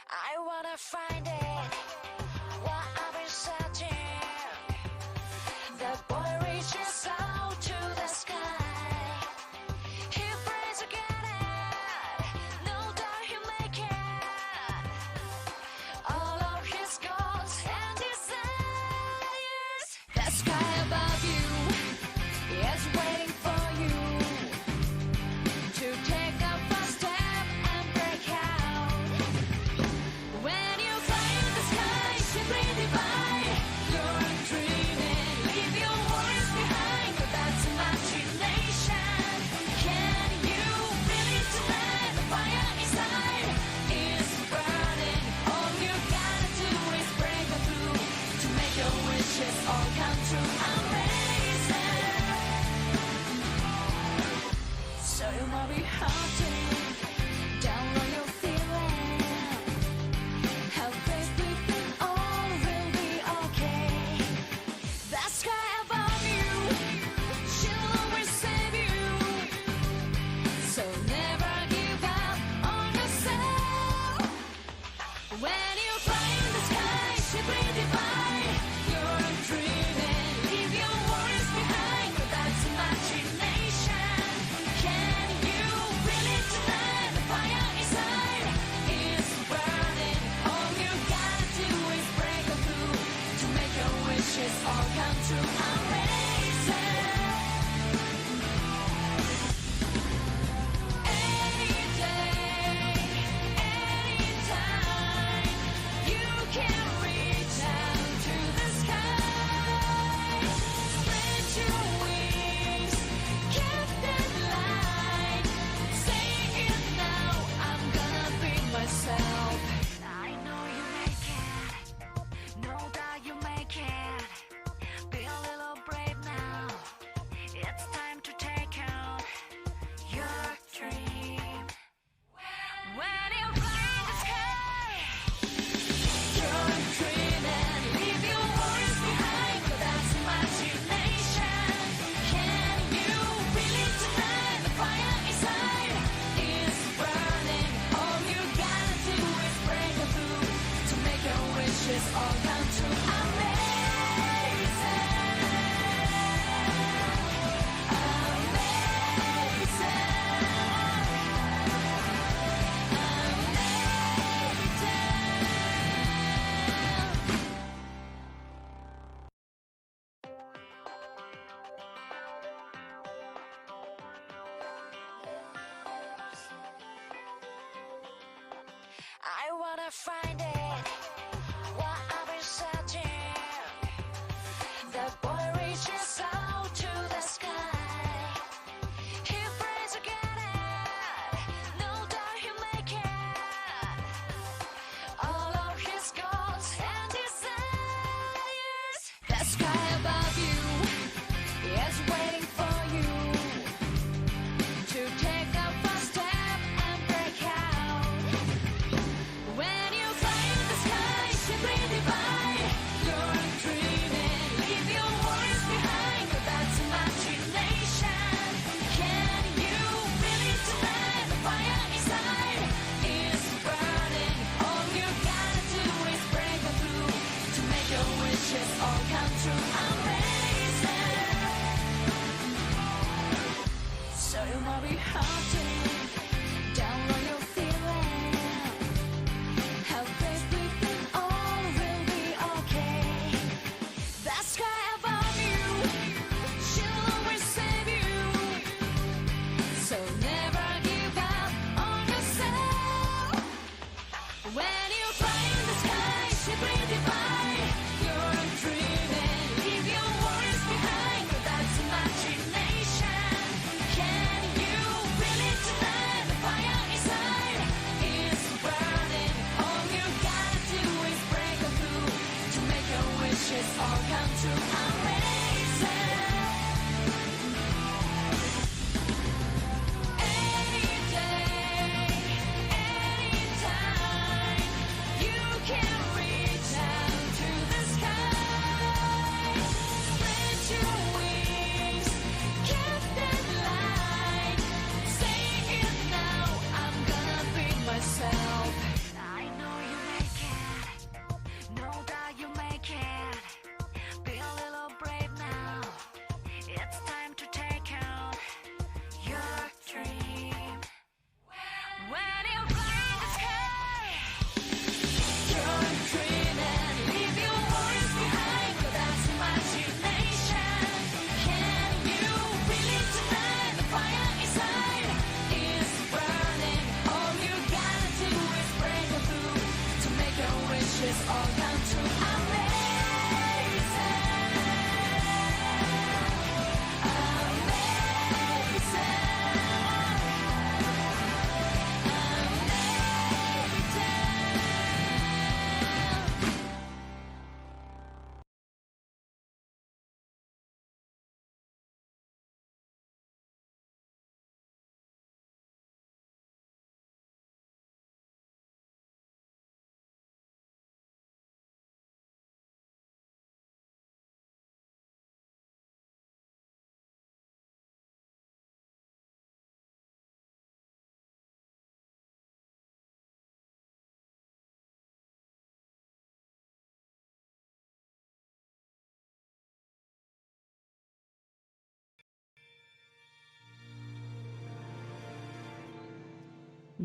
I wanna find it, what I've been searching. The boy reaches out to the sky. He prays to get it, no doubt he'll make it. All of his goals and desires. The sky above you is waiting for you to take the first step and break out. When you fly in the sky, simply divine your dreaming. Leave your worries behind, that's imagination. Can you feel it tonight? The fire inside is burning. All you gotta do is break through to make your wishes all come true. Amazing. So you might be haunted. Down on your feeling. Have faith within, all will be okay. The sky above you, she'll always save you. So never give up on yourself. When you fly in the sky, simply divine your dreaming. Leave your worries behind, that's imagination. Can you feel it tonight? The fire inside is burning. All you gotta do is break through to make your wishes all come true. Amazing. Any day, anytime, you can reach out to the sky. Spread your wings, keep that light. Say it now, I'm gonna be myself. I know you make it, know that you make it. Be a little brave now. It's time to take out your dream. When you fly in the sky, you're dreaming. Leave your worries behind, that's imagination. Can you feel it tonight? The fire inside is burning. All you gotta do is break through to make your wishes all come true. Amazing. I wanna find it, what I've been searching. The boy reaches out to the sky. He prays to get it, no doubt he'll make it. All of his goals and desires. The sky above you is waiting for you to take the first step and break out. When you fly in the sky, simply divine your dreaming. Leave your worries behind, that's imagination. Can you feel it tonight? The fire inside is burning. All you gotta do is break through to make your wishes all come true. Amazing. So you might be haunted. Down on your feeling. Have faith within, all will be okay. The sky above you, she'll always save you. So never give up on yourself. When you fly in the sky, simply divine your dreaming. Leave your worries behind, that's imagination. Can you feel it tonight? The fire inside is burning. All you gotta do is break through to make your wishes all come true. Amazing. Any day, anytime, you can reach out to the sky. Spread your wings, keep that light. Say it now, I'm gonna be myself. I know you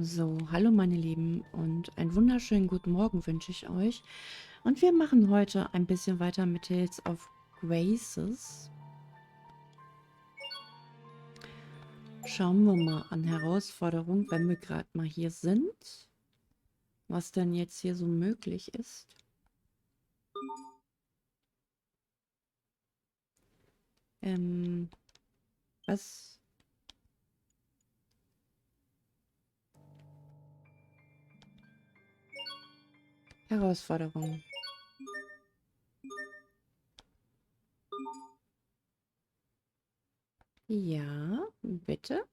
So, hallo meine Lieben und einen wunderschönen guten Morgen wünsche ich euch. Und wir machen heute ein bisschen weiter mit Tales of Graces. Schauen wir mal an Herausforderungen, wenn wir gerade mal hier sind, was denn jetzt hier so möglich ist. Was? Herausforderungen. Ja, bitte.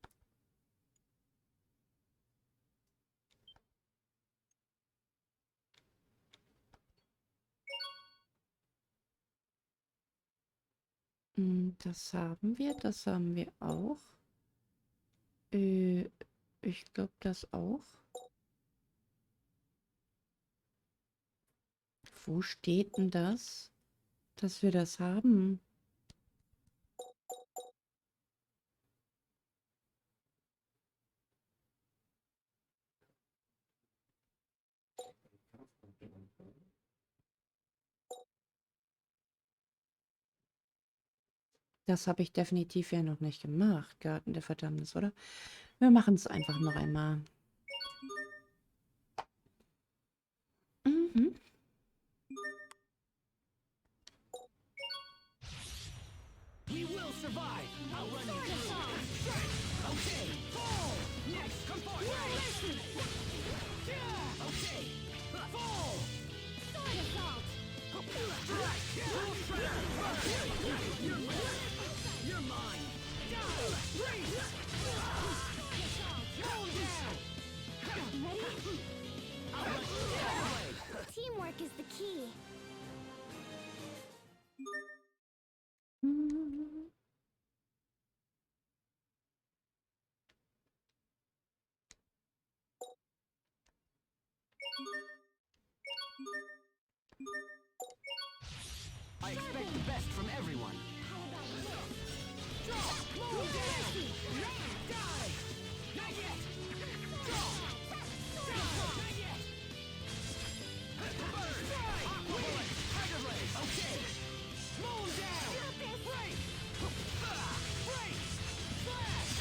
Das haben wir auch. Äh, Ich glaube das auch. Wo steht denn das, dass wir das haben? Das habe ich definitiv ja noch nicht gemacht, Garten der Verdammnis, oder? Wir machen es einfach noch einmal. Mhm. We will survive. I'll run you through. Okay. Fall. Next. Come forward. Okay. Fall. Sword assault. You're mine. Die. Freeze. Calm down. Ready? Teamwork is the key. Mhm. I expect the best from everyone. Draw. Move down. Die. Not yet. Draw. Die. Not yet. Burn. Aqua bullet. Tiger blade. Okay. Moon down. Break. Break. Slash.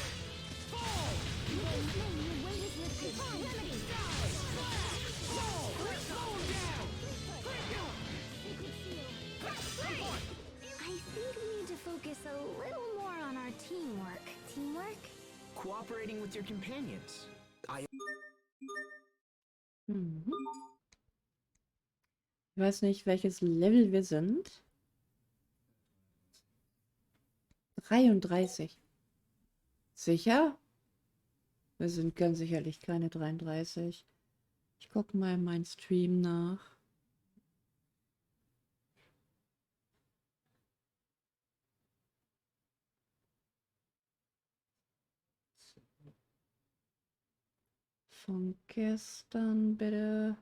Fall. Your weight is lifted. Remedy. Die. Slash. Fall. Moon down. I think we need to focus a little more on our teamwork. Teamwork? Cooperating with your companions. Mhm. Ich weiß nicht, welches Level wir sind. 33. Sicher? Wir sind ganz sicherlich keine 33. Ich gucke mal in meinen Stream nach. Von gestern bitte.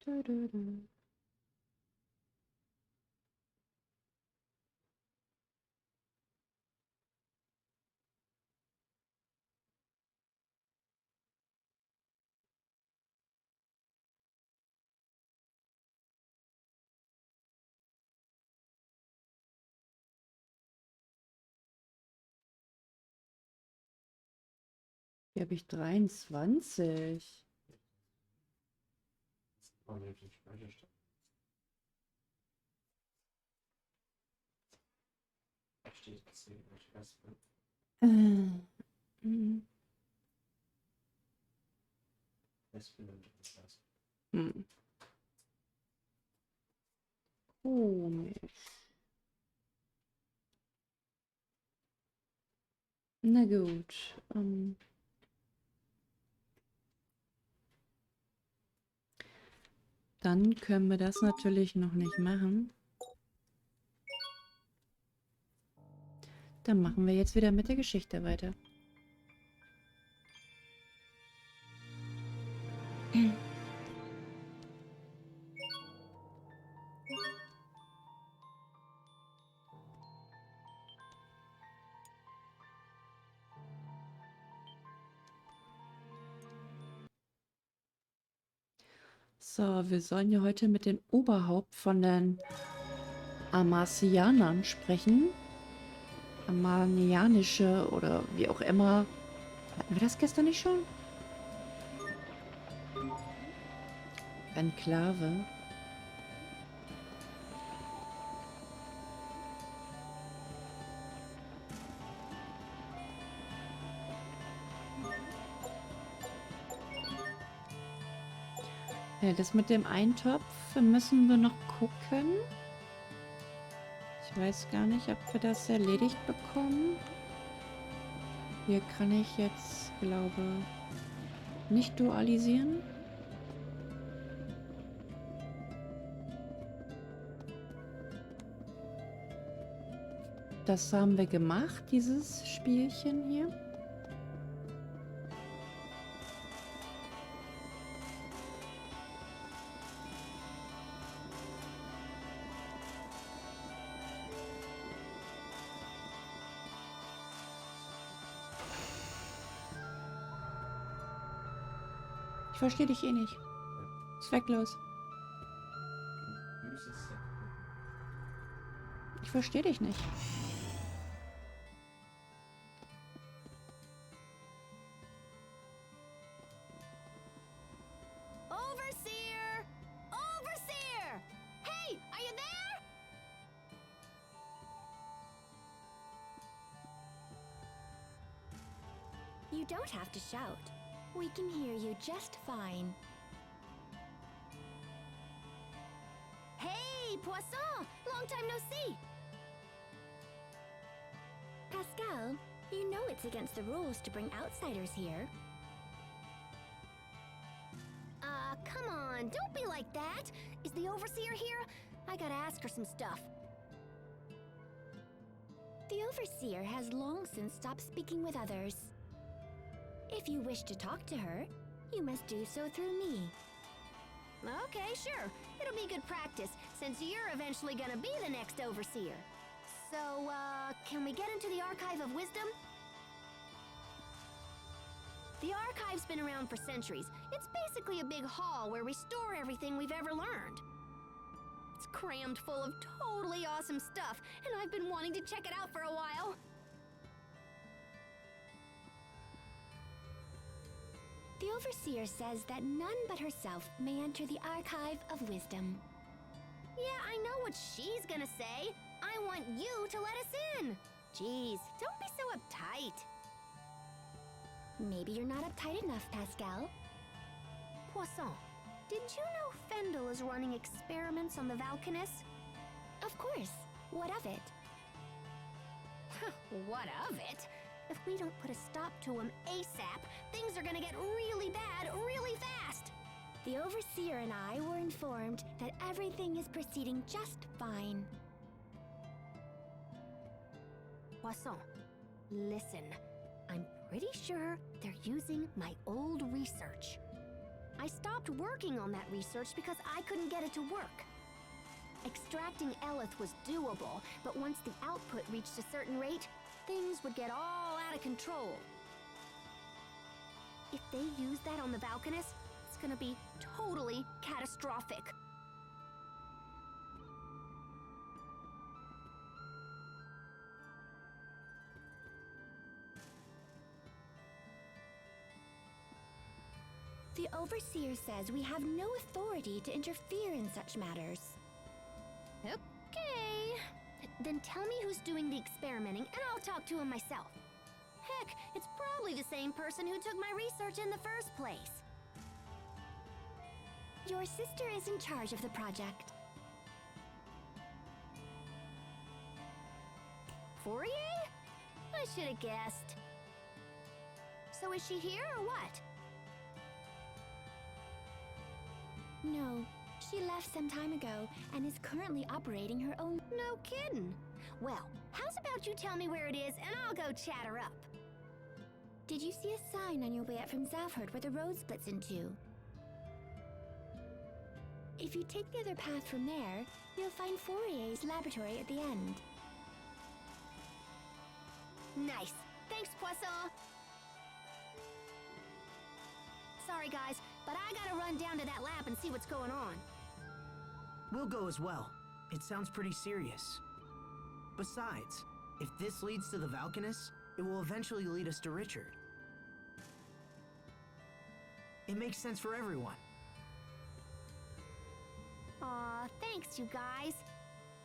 Dö. Hier habe ich 23. Äh, mm, hm. Komisch. Na gut. Dann können wir das natürlich noch nicht machen. Dann machen wir jetzt wieder mit der Geschichte weiter. So, wir sollen ja heute mit dem Oberhaupt von den Amasianern sprechen. Amanianische oder wie auch immer. Hatten wir das gestern nicht schon? Enklave. Ja, das mit dem Eintopf müssen wir noch gucken. Ich weiß gar nicht, ob wir das erledigt bekommen. Hier kann ich jetzt, glaube nicht dualisieren. Das haben wir gemacht, dieses Spielchen hier. Ich verstehe dich eh nicht. Zwecklos. Ich verstehe dich nicht. Overseer! Overseer! Hey, are you there? You don't have to shout. We can hear you just fine. Hey, Poisson! Long time no see! Pascal, you know it's against the rules to bring outsiders here. Come on, don't be like that! Is the Overseer here? I gotta ask her some stuff. The Overseer has long since stopped speaking with others. If you wish to talk to her, you must do so through me. Okay, sure. It'll be good practice, since you're eventually gonna be the next Overseer. So, can we get into the Archive of Wisdom? The Archive's been around for centuries. It's basically a big hall where we store everything we've ever learned. It's crammed full of totally awesome stuff, and I've been wanting to check it out for a while. The Overseer says that none but herself may enter the Archive of Wisdom. Yeah, I know what she's gonna say. I want you to let us in. Jeez, don't be so uptight. Maybe you're not uptight enough, Pascal. Poisson, did you know Fendil is running experiments on the Valkanus? Of course. What of it? What of it? If we don't put a stop to him ASAP, things are gonna get really bad really fast. The Overseer and I were informed that everything is proceeding just fine. Poisson, listen. I'm pretty sure they're using my old research. I stopped working on that research because I couldn't get it to work. Extracting Elith was doable, but once the output reached a certain rate, things would get all out of control. If they use that on the Valkanus, it's gonna be totally catastrophic. The Overseer says we have no authority to interfere in such matters. Okay. Then tell me who's doing the experimenting, and I'll talk to him myself. Heck, it's probably the same person who took my research in the first place. Your sister is in charge of the project. Fourier? I should have guessed. So is she here or what? No, she left some time ago and is currently operating her own... No kidding. Well, how's about you tell me where it is and I'll go chat her up? Did you see a sign on your way up from Zafherd where the road splits in two? If you take the other path from there, you'll find Fourier's laboratory at the end. Nice. Thanks, Poisson. Sorry, guys, but I gotta run down to that lab and see what's going on. We'll go as well. It sounds pretty serious. Besides, if this leads to the Valkanus, it will eventually lead us to Richard. It makes sense for everyone. Aw, thanks, you guys.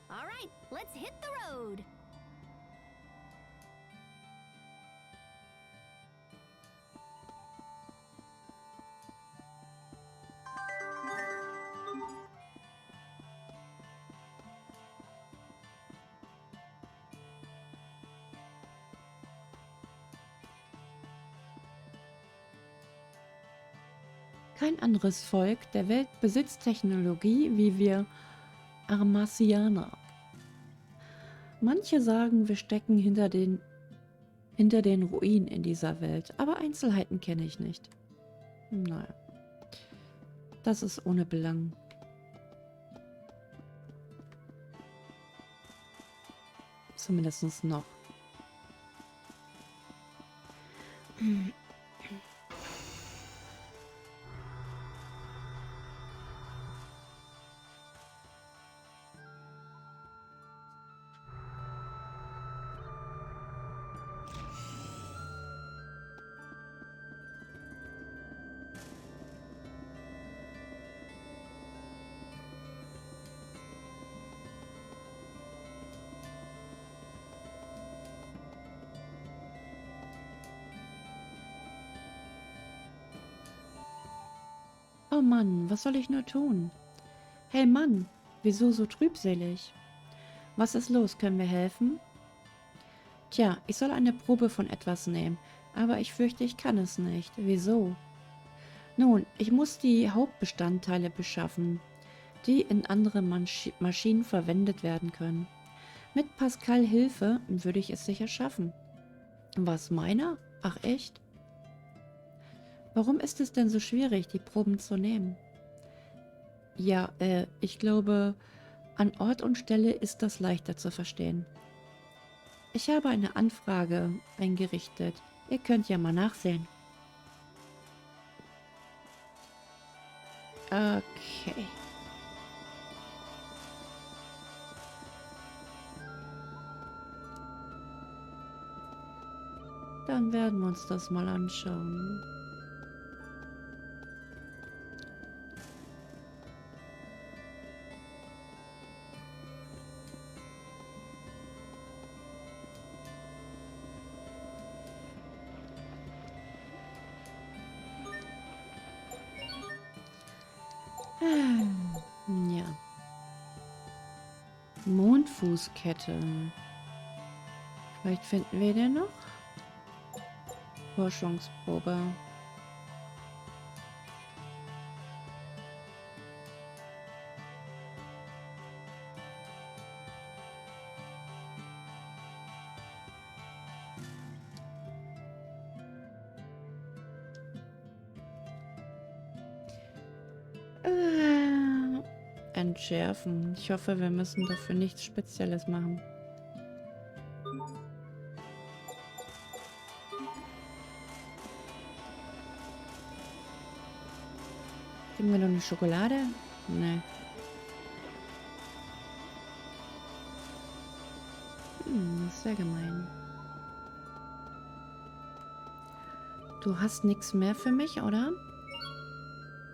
All right, let's hit the road. Kein anderes Volk der Welt besitzt Technologie wie wir Armasianer. Manche sagen, wir stecken hinter den Ruinen in dieser Welt, aber Einzelheiten kenne ich nicht. Naja, das ist ohne Belang. Zumindest noch. Oh Mann, was soll ich nur tun? Hey Mann, wieso so trübselig? Was ist los, können wir helfen? Tja, ich soll eine Probe von etwas nehmen, aber ich fürchte, ich kann es nicht. Wieso? Nun, ich muss die Hauptbestandteile beschaffen, die in anderen Maschinen verwendet werden können. Mit Pascal Hilfe würde ich es sicher schaffen. Was, meiner? Ach echt? Warum ist es denn so schwierig, die Proben zu nehmen? Ja, ich glaube, an Ort und Stelle ist das leichter zu verstehen. Ich habe eine Anfrage eingerichtet. Ihr könnt ja mal nachsehen. Okay. Dann werden wir uns das mal anschauen. Ja. Mondfußkette. Vielleicht finden wir den noch. Forschungsprobe. Entschärfen. Ich hoffe, wir müssen dafür nichts Spezielles machen. Kriegen wir noch eine Schokolade? Nee. Das ist sehr gemein. Du hast nichts mehr für mich, oder?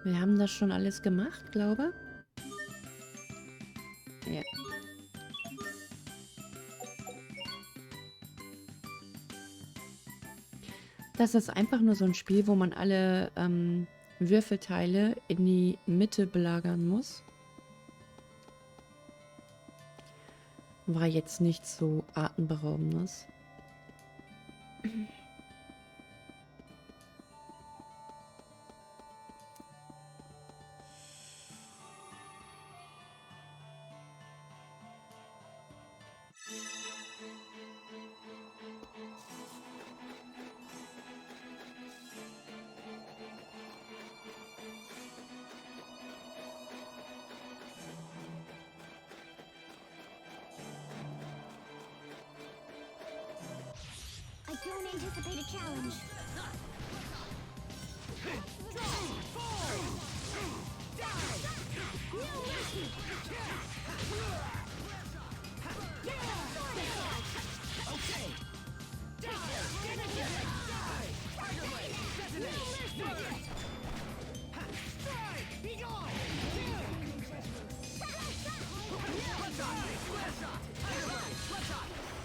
Wir haben das schon alles gemacht, glaube ich. Ja. Das ist einfach nur so ein Spiel, wo man alle Würfelteile in die Mitte belagern muss. War jetzt nicht so atemberaubendes. Don't anticipate a challenge.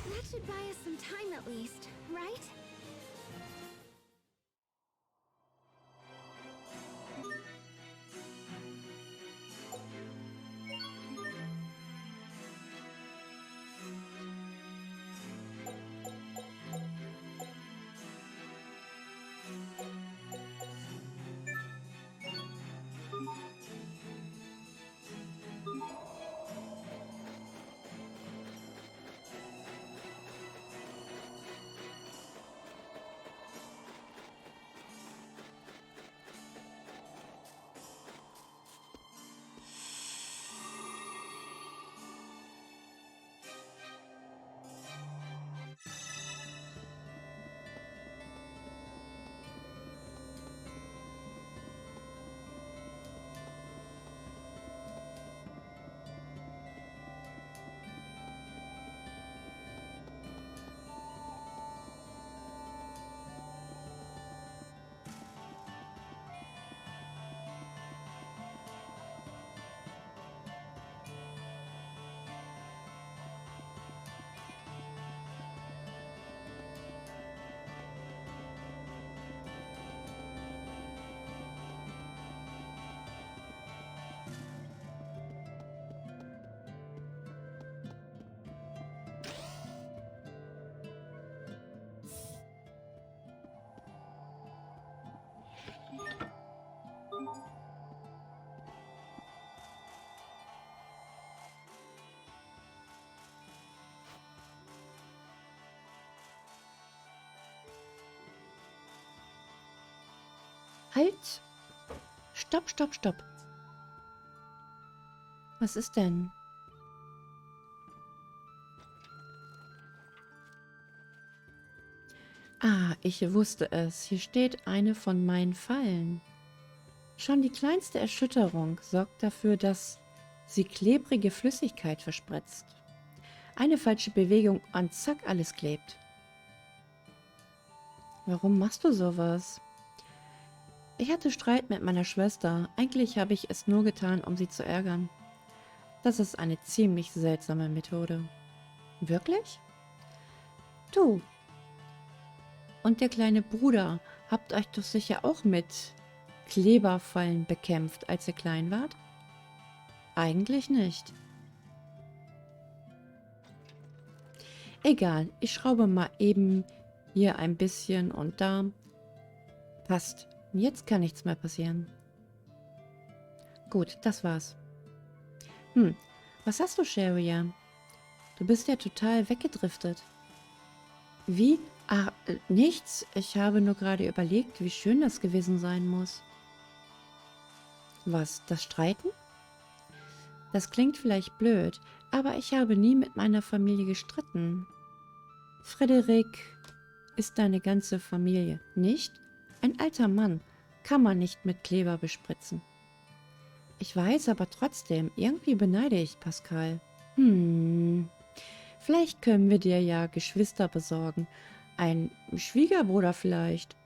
That should buy us some time at least, right? Halt! Stopp, stopp, stopp. Was ist denn? Ah, ich wusste es. Hier steht eine von meinen Fallen. Schon die kleinste Erschütterung sorgt dafür, dass sie klebrige Flüssigkeit verspritzt. Eine falsche Bewegung und zack, alles klebt. Warum machst du sowas? Ich hatte Streit mit meiner Schwester. Eigentlich habe ich es nur getan, um sie zu ärgern. Das ist eine ziemlich seltsame Methode. Wirklich? Du und der kleine Bruder habt euch doch sicher auch mit Kleberfallen bekämpft, als ihr klein wart? Eigentlich nicht. Egal, ich schraube mal eben hier ein bisschen und da. Passt. Jetzt kann nichts mehr passieren. Gut, das war's. Was hast du, Sharia? Du bist ja total weggedriftet. Wie? Ah, nichts. Ich habe nur gerade überlegt, wie schön das gewesen sein muss. Was, das Streiten? Das klingt vielleicht blöd, aber ich habe nie mit meiner Familie gestritten. Frederik ist deine ganze Familie, nicht? Ein alter Mann kann man nicht mit Kleber bespritzen. Ich weiß, aber trotzdem, irgendwie beneide ich Pascal. Vielleicht können wir dir ja Geschwister besorgen. Ein Schwiegerbruder vielleicht.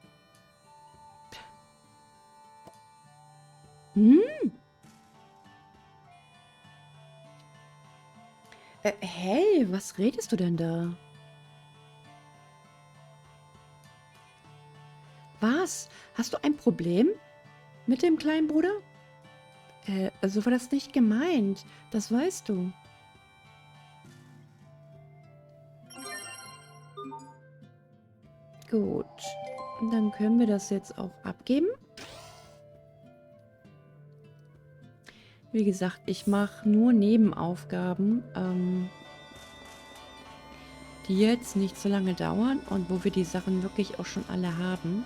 Hey, was redest du denn da? Was? Hast du ein Problem mit dem kleinen Bruder? So war das nicht gemeint. Das weißt du. Gut. Dann können wir das jetzt auch abgeben. Wie gesagt, ich mache nur Nebenaufgaben, die jetzt nicht so lange dauern und wo wir die Sachen wirklich auch schon alle haben.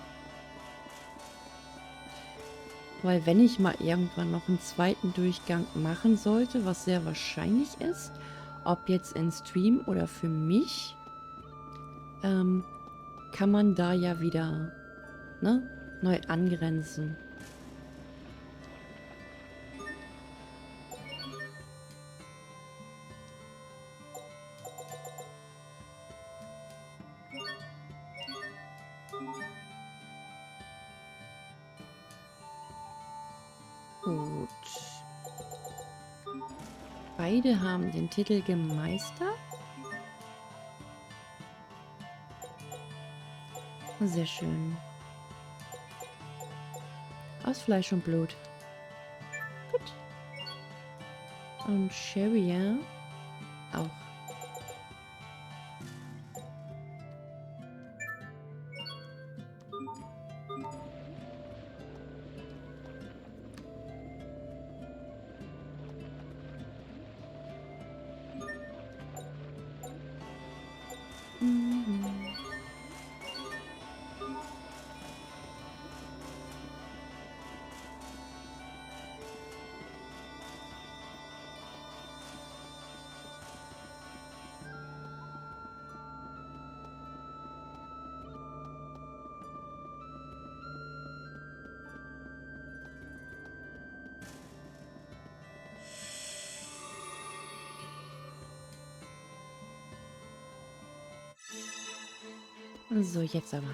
Weil wenn ich mal irgendwann noch einen zweiten Durchgang machen sollte, was sehr wahrscheinlich ist, ob jetzt in Stream oder für mich, kann man da ja wieder, ne, neu angrenzen. Gut. Beide haben den Titel gemeistert. Sehr schön. Aus Fleisch und Blut. Gut. Und Sharia auch. Mhm. So, jetzt aber.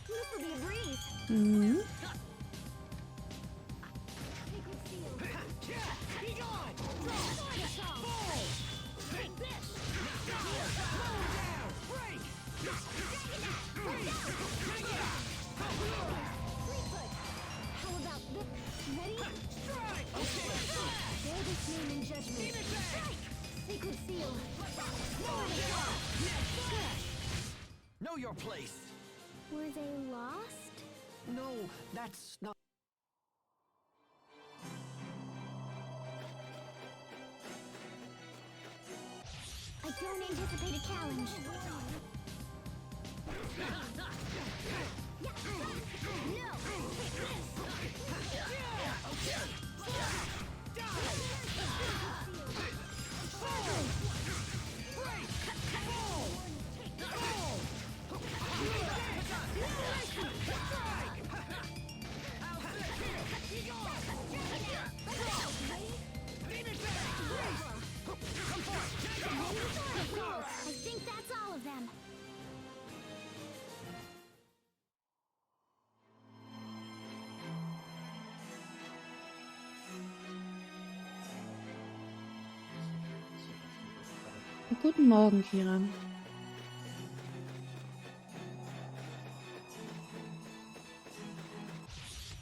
This will be a breeze. Mhm. Be gone! Take this! Break! How about this? Ready? Strike! Bear this name in judgment. Sacred seal. Know your place! Were they lost? No, that's not. I don't anticipate a challenge. I think that's all of them. Guten Morgen, Kira.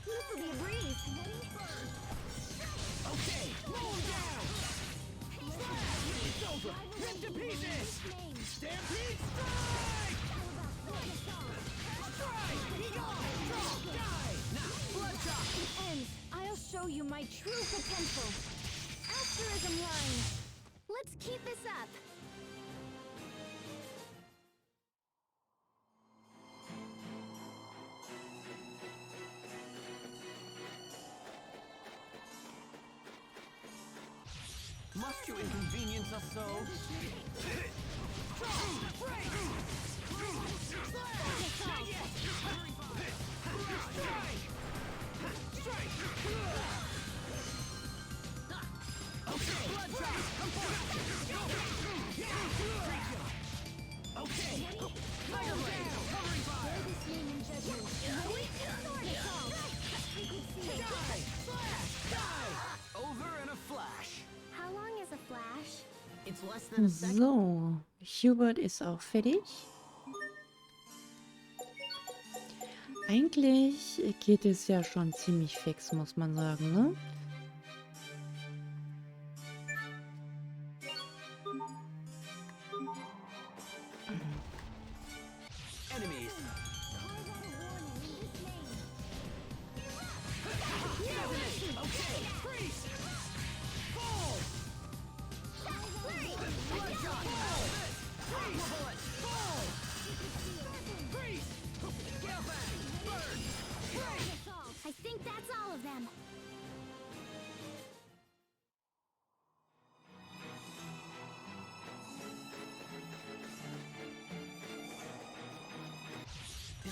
This will be a breeze. Okay, roll him down! It's over! Rip to pieces! Stampede strike! Strike! Be gone! Die! Now, blood shot! It ends. I'll show you my true potential. Asterism line. Let's keep this up. Must you inconvenience us so? Over in a flash! How long is a flash? It's less than a second. So, Hubert ist auch fertig. Eigentlich geht es ja schon ziemlich fix, muss man sagen, ne? Enemies! Okay, freeze! Fall! Blood shot! Freeze! Bullet! Fall! Freeze! Gale back! Burn!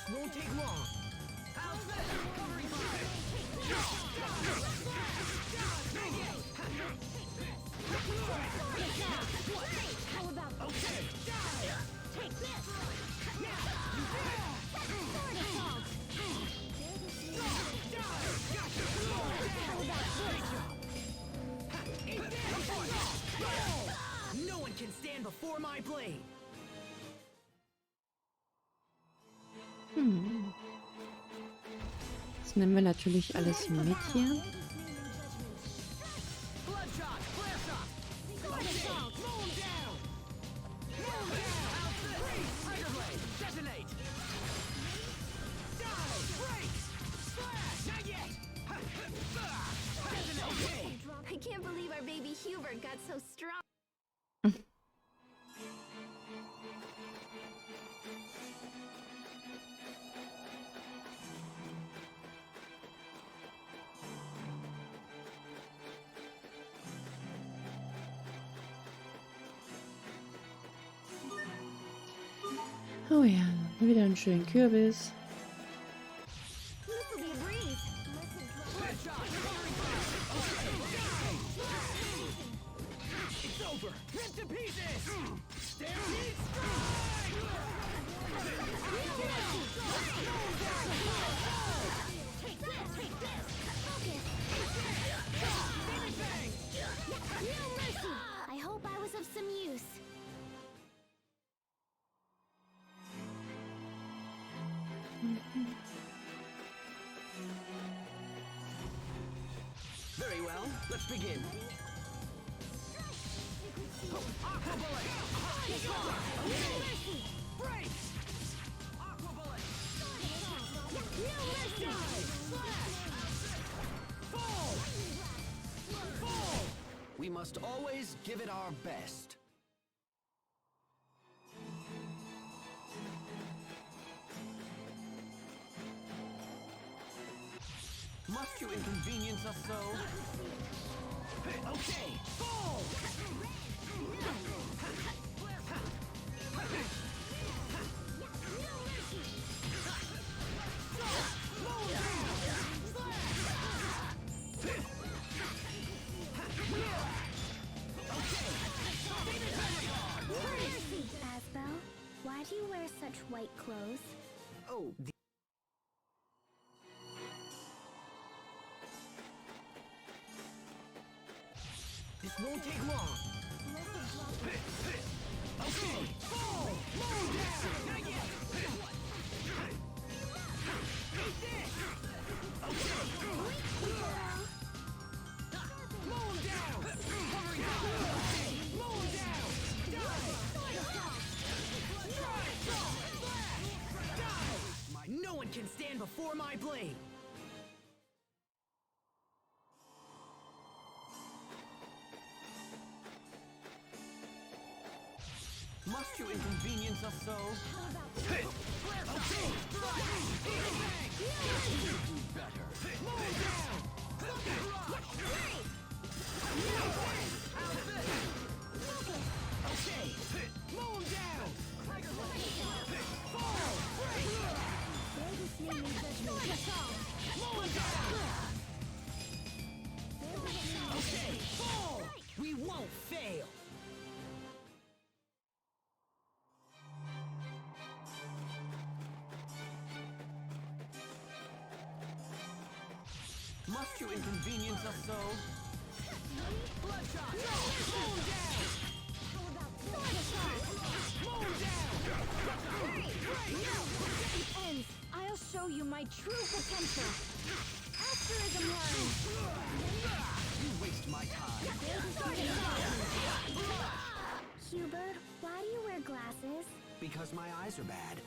This won't take long. How's that? Covering fire. How about Okay. take this? No one can stand before my blade. Das nehmen wir natürlich alles mit hier. Bloodshot, flare shot. Mow him down. Tiger blade, detonate. Die, break, slash. Not yet. Detonate. I can't believe our baby Hubert got so strong. Oh ja, wieder einen schönen Kürbis. This will be a breeze. Bloodshot, covering fire. It's over. Ripped to pieces. Stampede strike. Take this. Focus. Demon fang. No mercy. I hope I was of some use. Very well. Let's begin. Aqua bullet. Break. Aqua bullet. Fall. Fall. We must always give it our best. Must you inconvenience us so? Okay, fall! Asbel, why do you wear such white clothes? Oh, this won't take long. Okay, fall! Mow down! Not yet! Eat this! Okay! Mow him down! Covering fire! Mow him down! Die! Die! No one can stand before my blade! Must you inconvenience us so? Okay! Do better. Mow him down! Okay! Mow him down! Fall! Mow him down! Okay! Fall! We won't fail! Must you inconvenience us so? Bloodshot! Mow him down! Mow him down! Ends. I'll show you my true potential. Asterism line. You waste my time. Hubert, why do you wear glasses? Because my eyes are bad.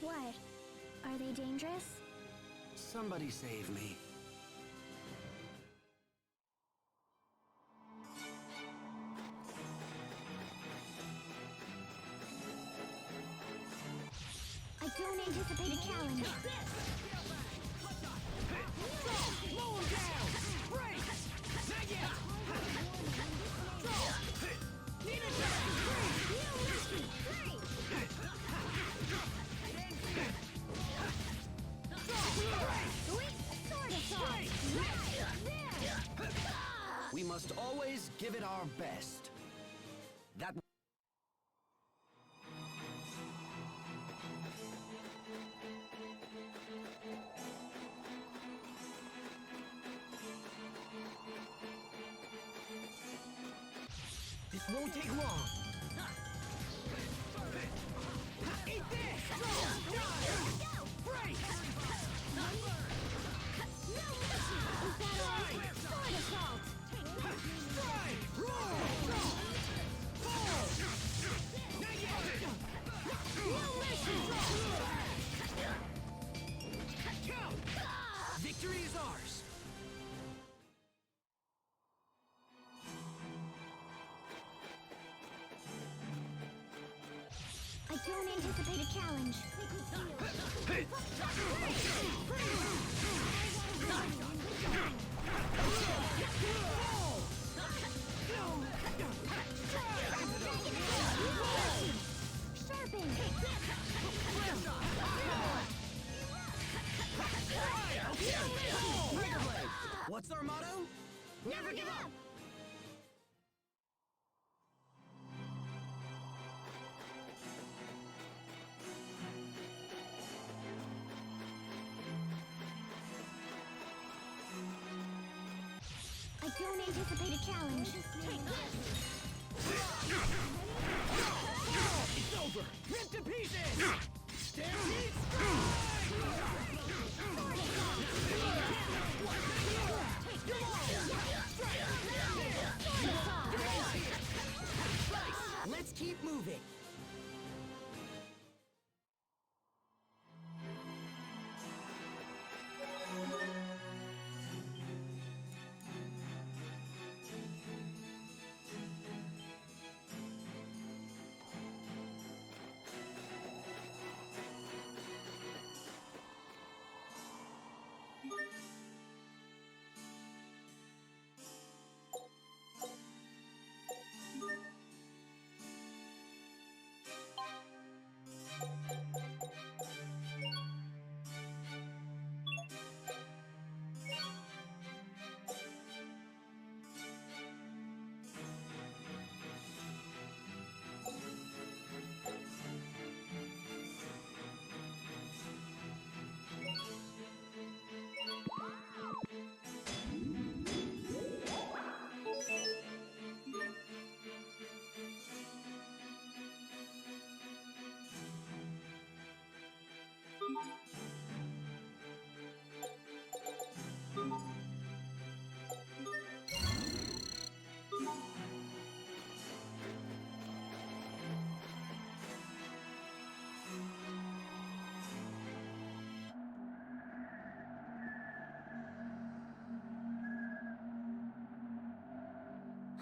What? Are they dangerous? Somebody save me. I don't anticipate a challenge. Mow him down! Break! Not yet! Demon fang! Won't take long. Eat this! Break! Strike! Roll! Fall! Not yet! Count! Victory is ours! I don't anticipate a challenge. Sharpen! What's our motto? Never give up! I don't anticipate a challenge. Take It's over! Rip to pieces! Stampede Let's keep moving.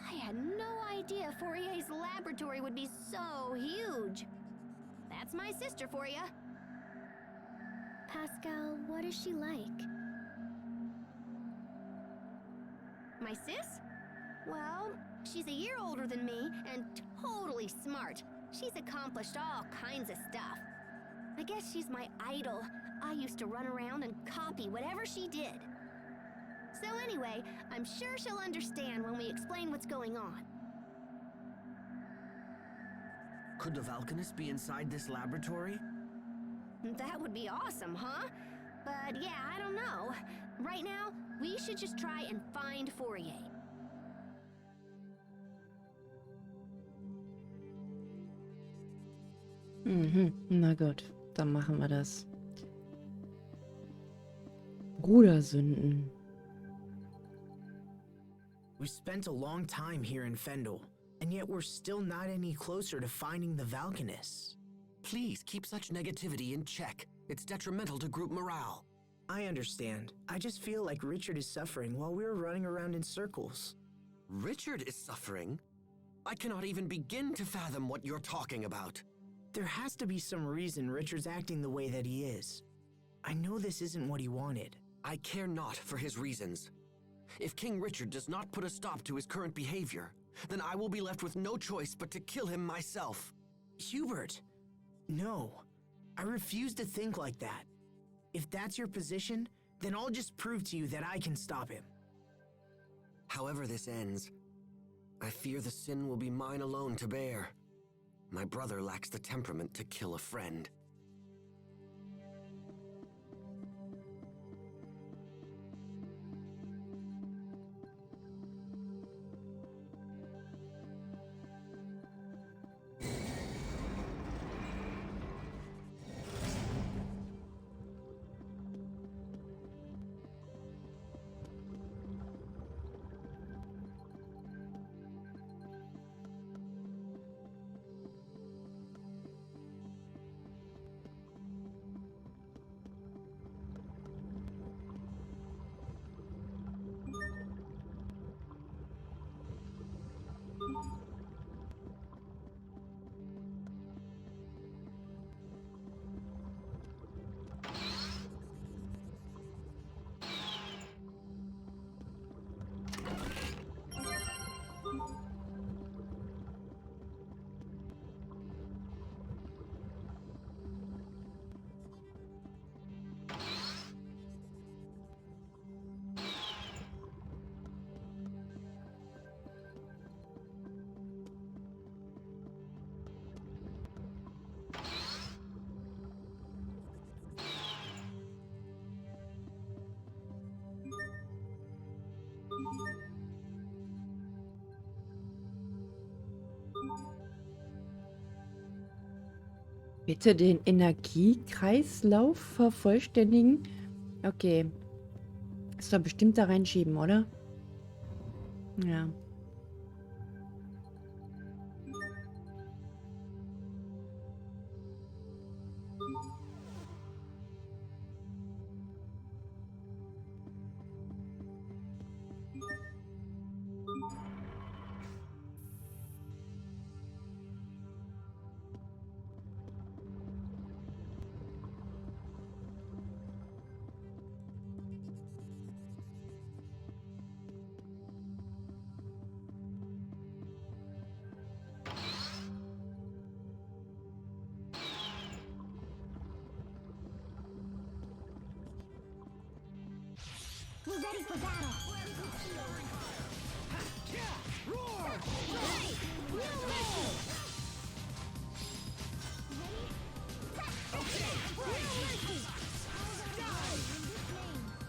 I had no idea Fourier's laboratory would be so huge. That's my sister for ya. Pascal, what is she like? My sis? Well, she's a year older than me and totally smart. She's accomplished all kinds of stuff. I guess she's my idol. I used to run around and copy whatever she did. So anyway, I'm sure she'll understand when we explain what's going on. Could the Valkanist be inside this laboratory? That would be awesome, huh? But yeah, I don't know. Right now, we should just try and find Fourier. Na gut, dann machen wir das. Brudersünden. We spent a long time here in Fendil, and yet we're still not any closer to finding the Valkanists. Please keep such negativity in check. It's detrimental to group morale. I understand. I just feel like Richard is suffering while we're running around in circles. Richard is suffering? I cannot even begin to fathom what you're talking about. There has to be some reason Richard's acting the way that he is. I know this isn't what he wanted. I care not for his reasons. If King Richard does not put a stop to his current behavior, then I will be left with no choice but to kill him myself. Hubert! No. I refuse to think like that. If that's your position, then I'll just prove to you that I can stop him. However this ends, I fear the sin will be mine alone to bear. My brother lacks the temperament to kill a friend. Bitte den Energiekreislauf vervollständigen. Okay. Ist doch bestimmt da reinschieben, oder? Ja. We're ready for battle. Roar! Hey, new mission. Okay, New mercy. dive!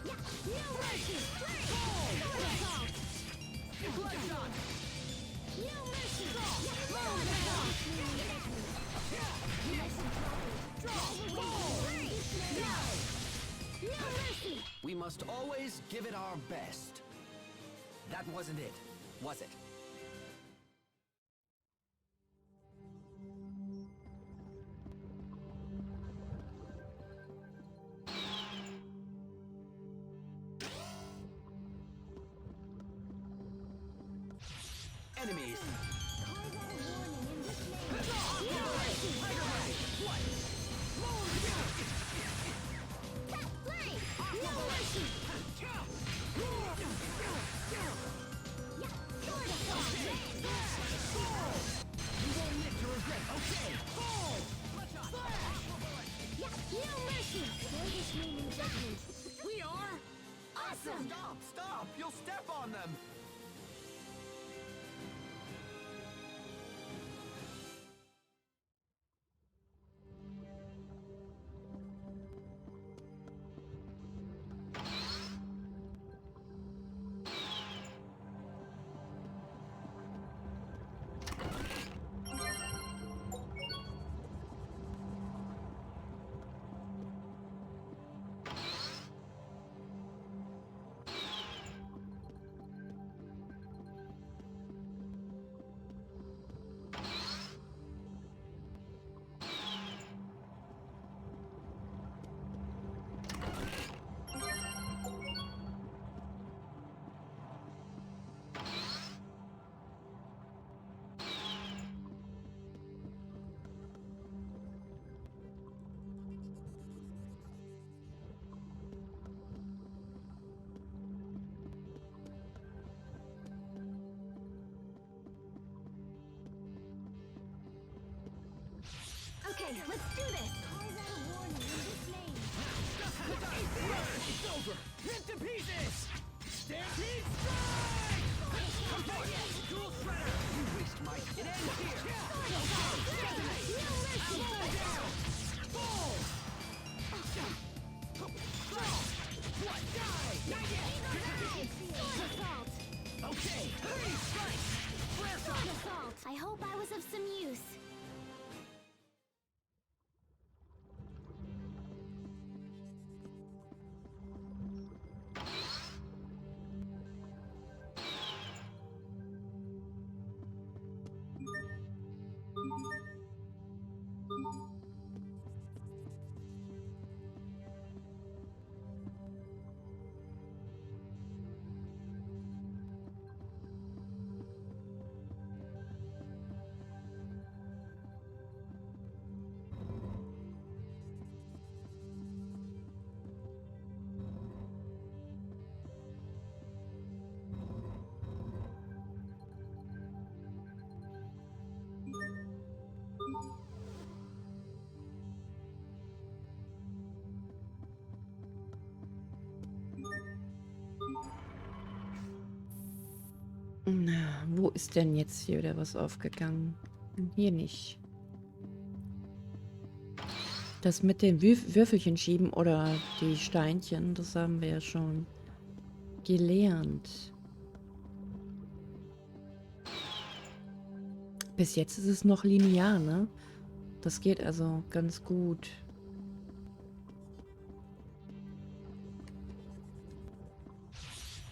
Yeah, new mercy. Sword assault. Blood shot! New mercy. Sword assault. New mercy. We must always give it our best. That wasn't it, was it? Enemies! We are? Awesome! Stop! Stop! You'll step on them! Okay, let's do this. It's over! Rip to pieces! Stampede strike! Dual shredder! You waste my... It ends here! Fall! What? Die! Not yet! Okay! Freeze strike! Flare shot! I hope I was of some use. Na, wo ist denn jetzt hier wieder was aufgegangen? Hier nicht. Das mit den Würfelchen schieben oder die Steinchen, das haben wir ja schon gelernt. Bis jetzt ist es noch linear, ne? Das geht also ganz gut.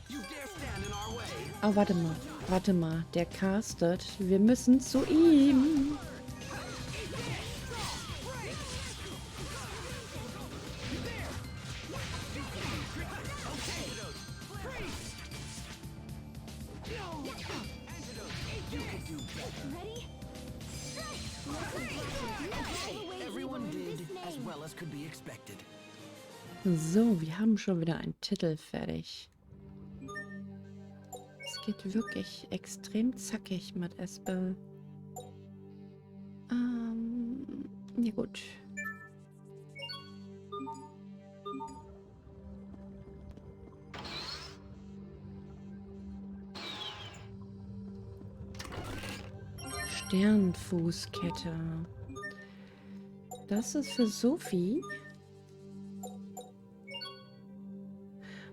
You dare stand in our way. Oh, warte mal, der castet. Wir müssen zu ihm. Everyone did as well as could be expected. So, wir haben schon wieder einen Titel fertig. Es geht wirklich extrem zackig mit Espel. Ja gut. Sternfußkette. Das ist für Sophie.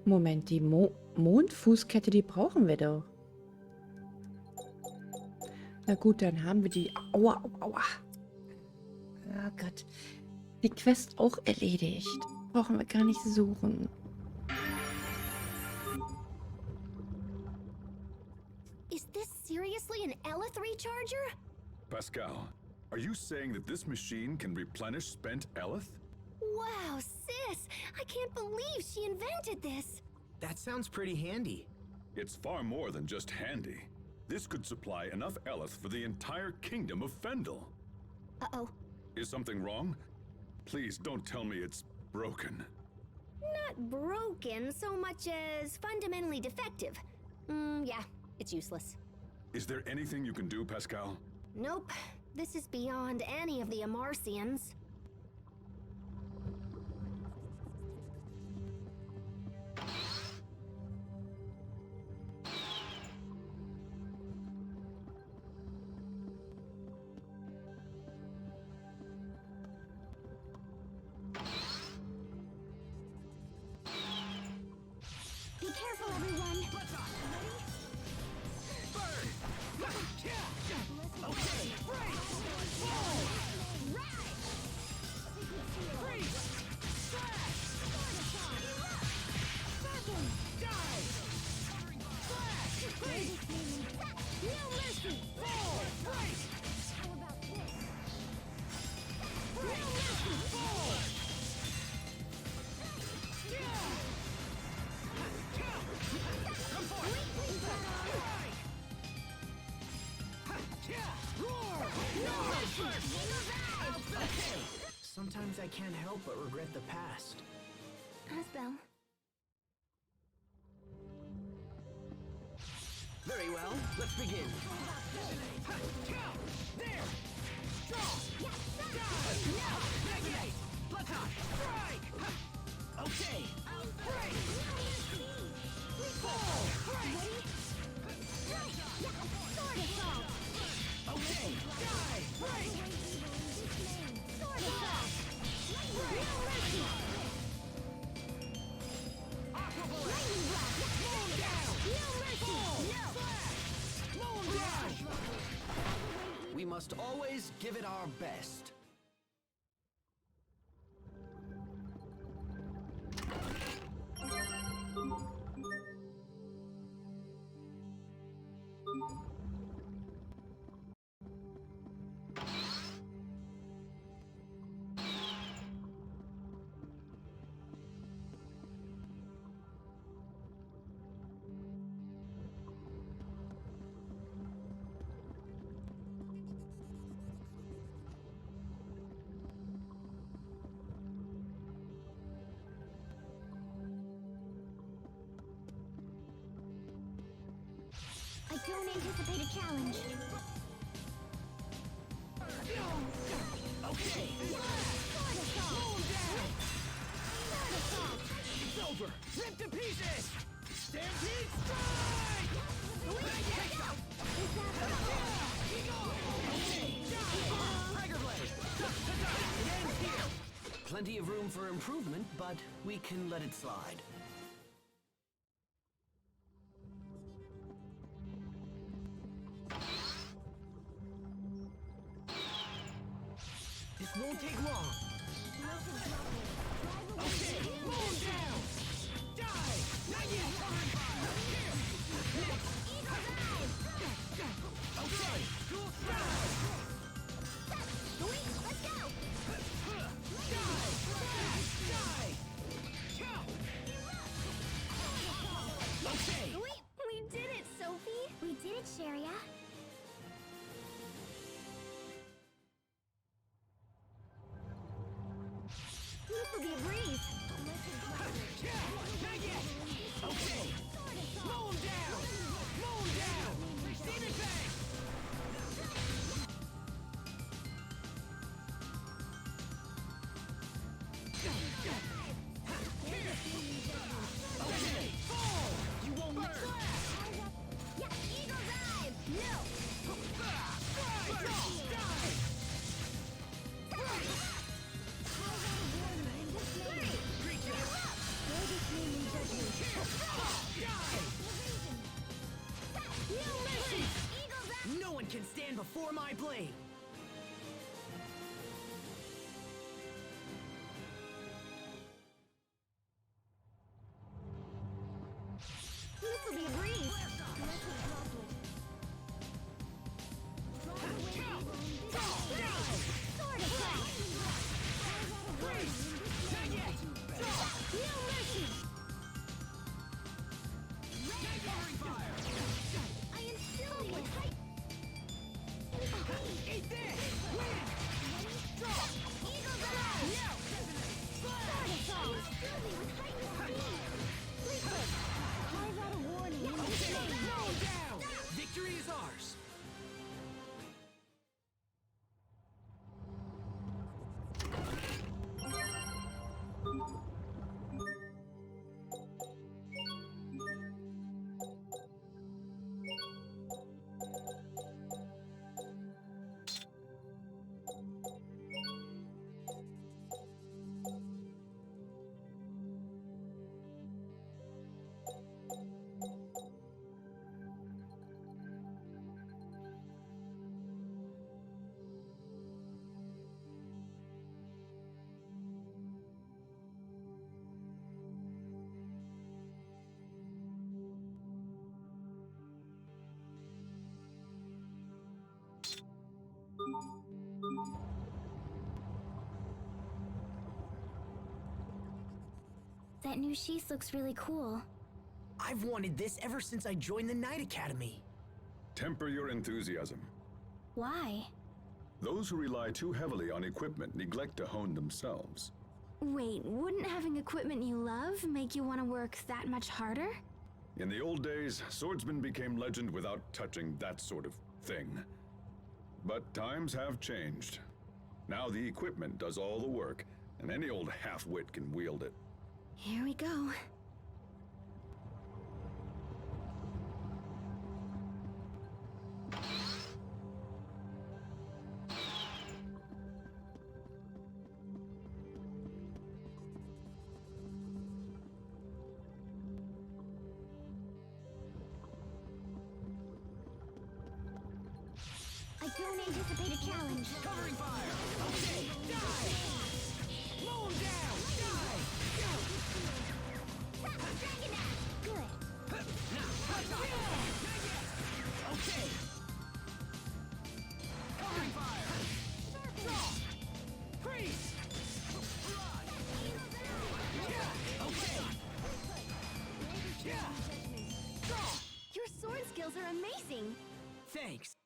Moment, die Mondfußkette, die brauchen wir doch. Na gut, dann haben wir die... Aua, aua. Oh Gott. Die Quest auch erledigt. Brauchen wir gar nicht suchen. Is this seriously an Elith recharger? Pascal, are you saying that this machine can replenish spent Elith? Wow, sis! I can't believe she invented this! That sounds pretty handy. It's far more than just handy. This could supply enough Elith for the entire kingdom of Fendil. Uh-oh. Is something wrong? Please don't tell me it's broken. Not broken so much as fundamentally defective. Yeah, it's useless. Is there anything you can do, Pascal? Nope. This is beyond any of the Amarcians. Be careful, everyone! Okay, break! Fall! Freeze! Slash! Die! Slash! Freeze! No mercy! Fall! Break! How about this? No mercy! Fall! Come forth! Sometimes I can't help but regret the past. Asbel. Very well, let's begin. There! Draw! Negate! Platon! Strike! Okay! Break! Fall! Break! Okay! Die! Break! Aqua Bullet! Mow him down! Fall! Slash! Mow him down! We must always give it our best. I don't anticipate a challenge. Okay! Mow him down! It's over! Rip to pieces! Stampede strike! Tiger Blade! Game's here! Plenty of room for improvement, but we can let it slide. Won't take long. Okay, mow him down! Die! Not yet! Covering fire! Here! Next! Okay! Dual strike! Sweet, let's go! Die! Die! Okay! We did it, Sophie! We did it, Sharia. This will be a breeze. Not yet! Okay! Mow him down! Mow him down! Demon Fang! Okay! Fall! You won't learn! Yeah, eagle dive! No! No one can stand before my blade! This will be a breeze. Sword attack! Not yet! No mercy! Covering fire! I am still with height. Eat this! Eagle dive! Sword assault! Still me with heightened speed. Sleepless! Carve out a warning in the Okay, flame. mow him down! Victory is ours! That new sheath looks really cool. I've wanted this ever since I joined the Knight Academy. Temper your enthusiasm. Why? Those who rely too heavily on equipment neglect to hone themselves. Wait, wouldn't having equipment you love make you want to work that much harder? In the old days, swordsmen became legend without touching that sort of thing. But times have changed. Now the equipment does all the work, and any old half-wit can wield it. Here we go. I don't anticipate a challenge. Covering fire! Okay, die! Mow him down! Die! Dragon Dash! Good. Okay! Covering fire! Draw! Freeze! Okay! Draw! Your sword skills are amazing. Thanks.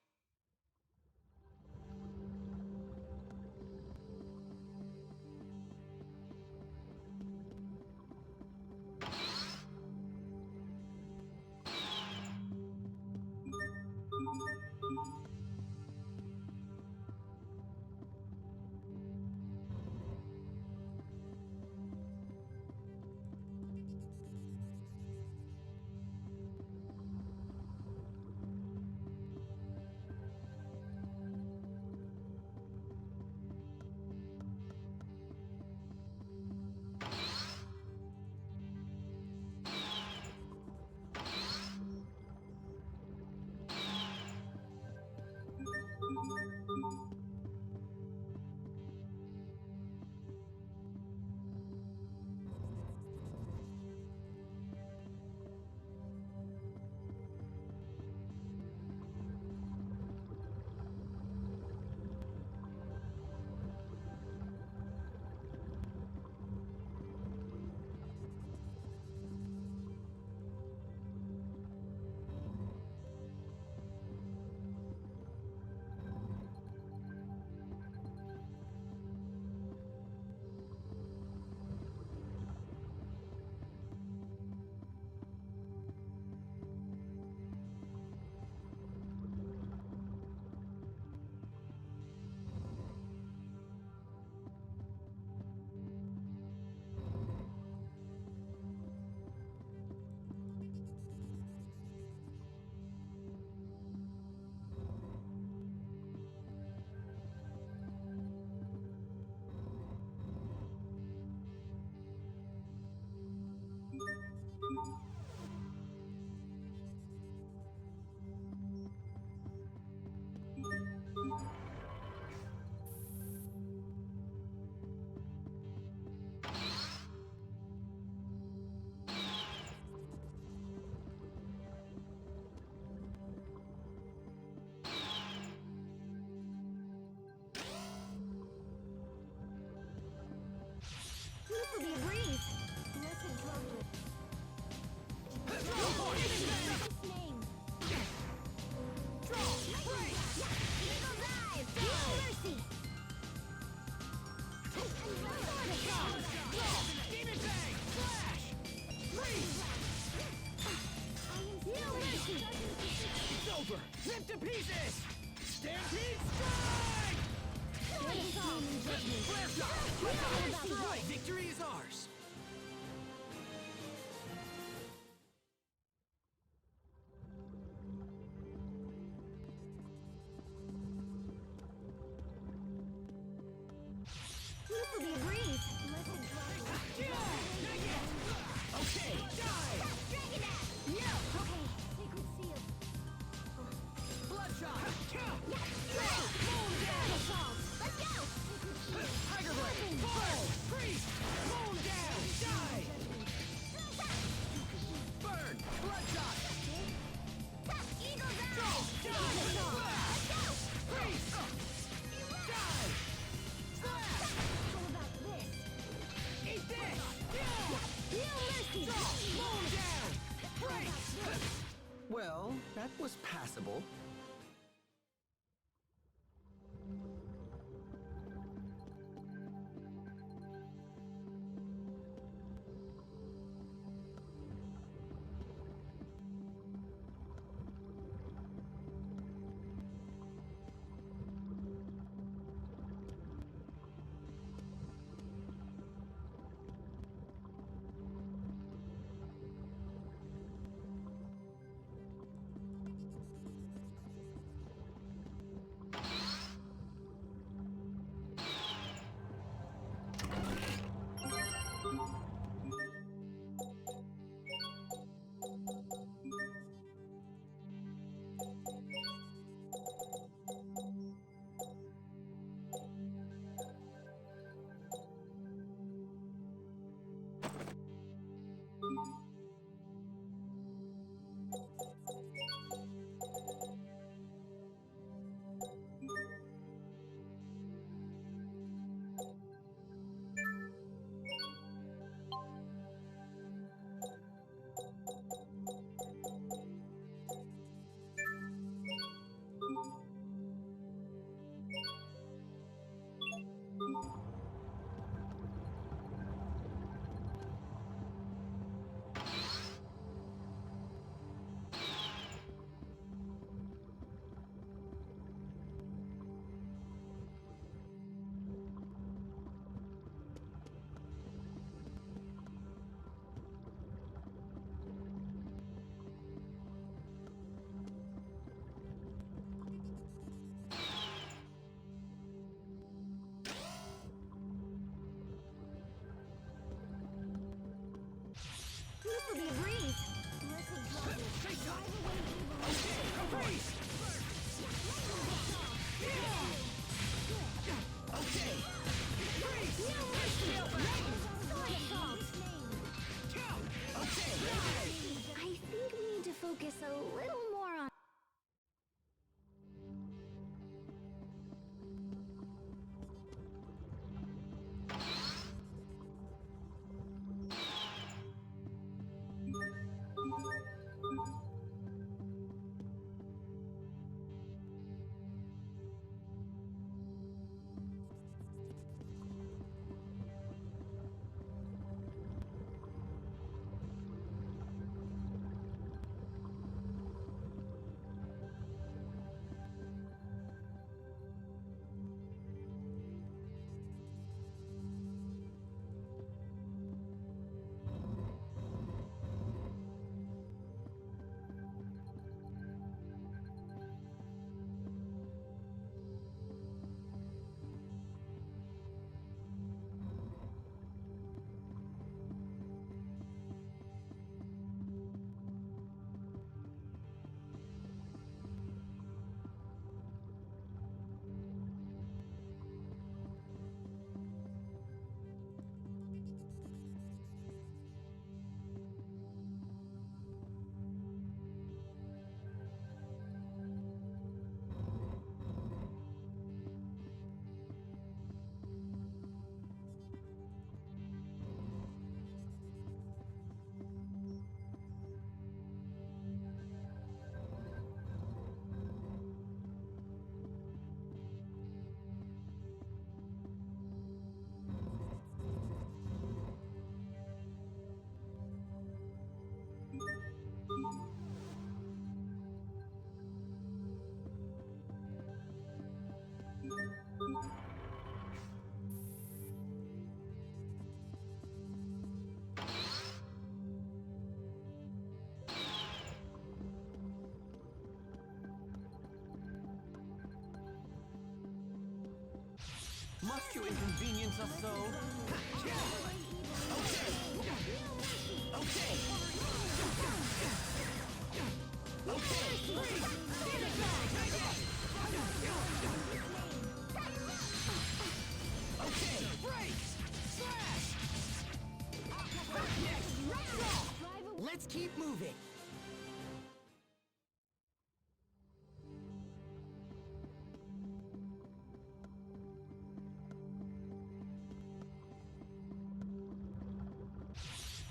pieces! Stampede strike! Blast off! Victory is ours! This will be a breeze. Okay, die! Dragon Dash! No! Okay, Sacred Seal. Bloodshot! Moon Dash! Let's go! Tiger Blade! Fall! Priest! Moon Dash! Must you inconvenience us so? Okay. Okay, break! Slash! Let's keep moving.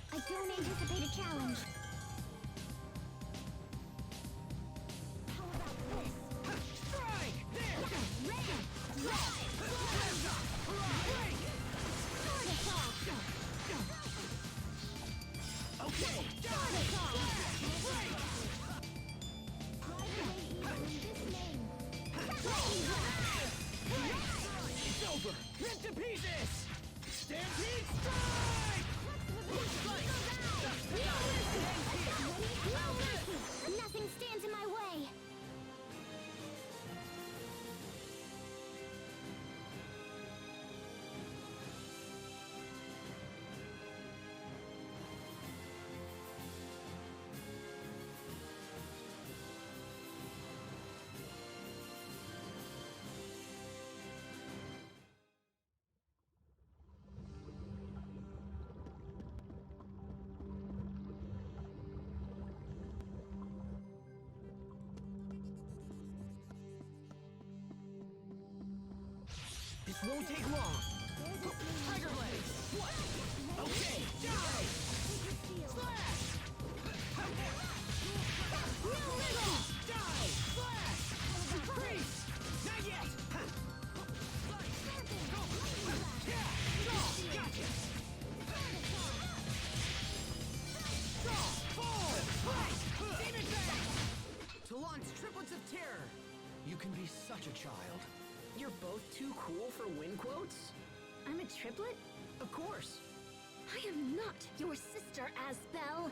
I don't anticipate a challenge. How about this? Strike! There! Okay! It's over! Rip to pieces! Stampede strike! Nothing stands in my way. This won't take long. Tiger legs! What? Okay, die! Slash! Die! Slash! Freeze! Not yet! Gotcha! Demon Fang! To launch triplets of terror! You can be such a child. You're both too cool for win quotes? I'm a triplet? Of course. I am not your sister, Asbel.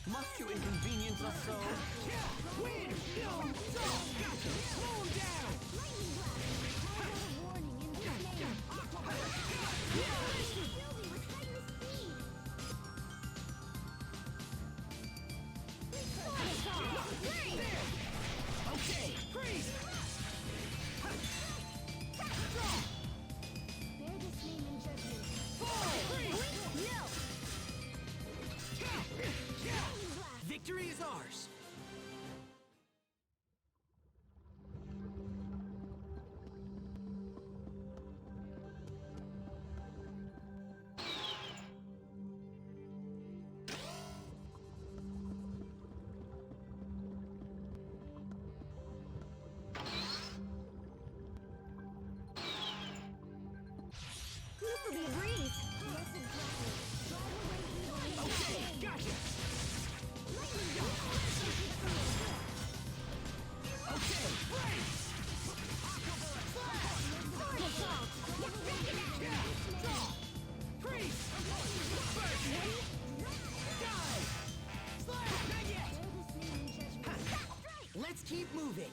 Must you inconvenience us so? Win! No! Gotcha! Slow him down! Okay, freeze! Bear this name in judgment. Victory is ours! This will be a breeze. Okay, gotcha! Okay, freeze! Freeze! Die! Slash! Not yet! Let's keep moving.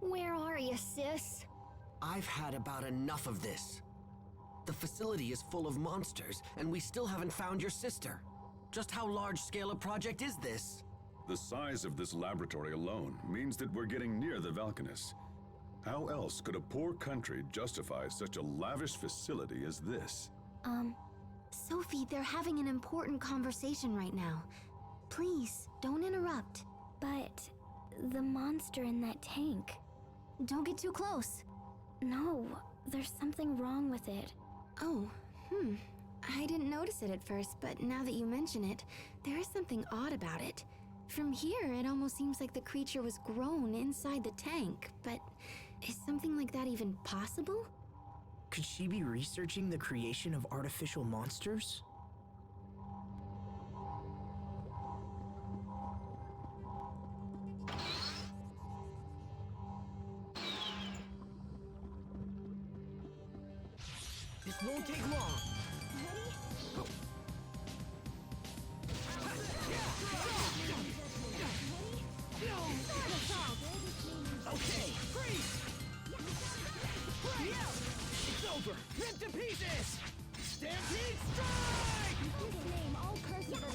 Where are you, sis? I've had about enough of this. The facility is full of monsters, and we still haven't found your sister. Just how large-scale a project is this? The size of this laboratory alone means that we're getting near the Valkanus. How else could a poor country justify such a lavish facility as this? Sophie, they're having an important conversation right now. Please, don't interrupt. But the monster in that tank. Don't get too close. No, there's something wrong with it. Oh, I didn't notice it at first, but now that you mention it, there is something odd about it. From here, it almost seems like the creature was grown inside the tank, but is something like that even possible? Could she be researching the creation of artificial monsters? This won't take long. Okay, freeze! It's over! Rip to pieces! Stampede strike! Name all curses are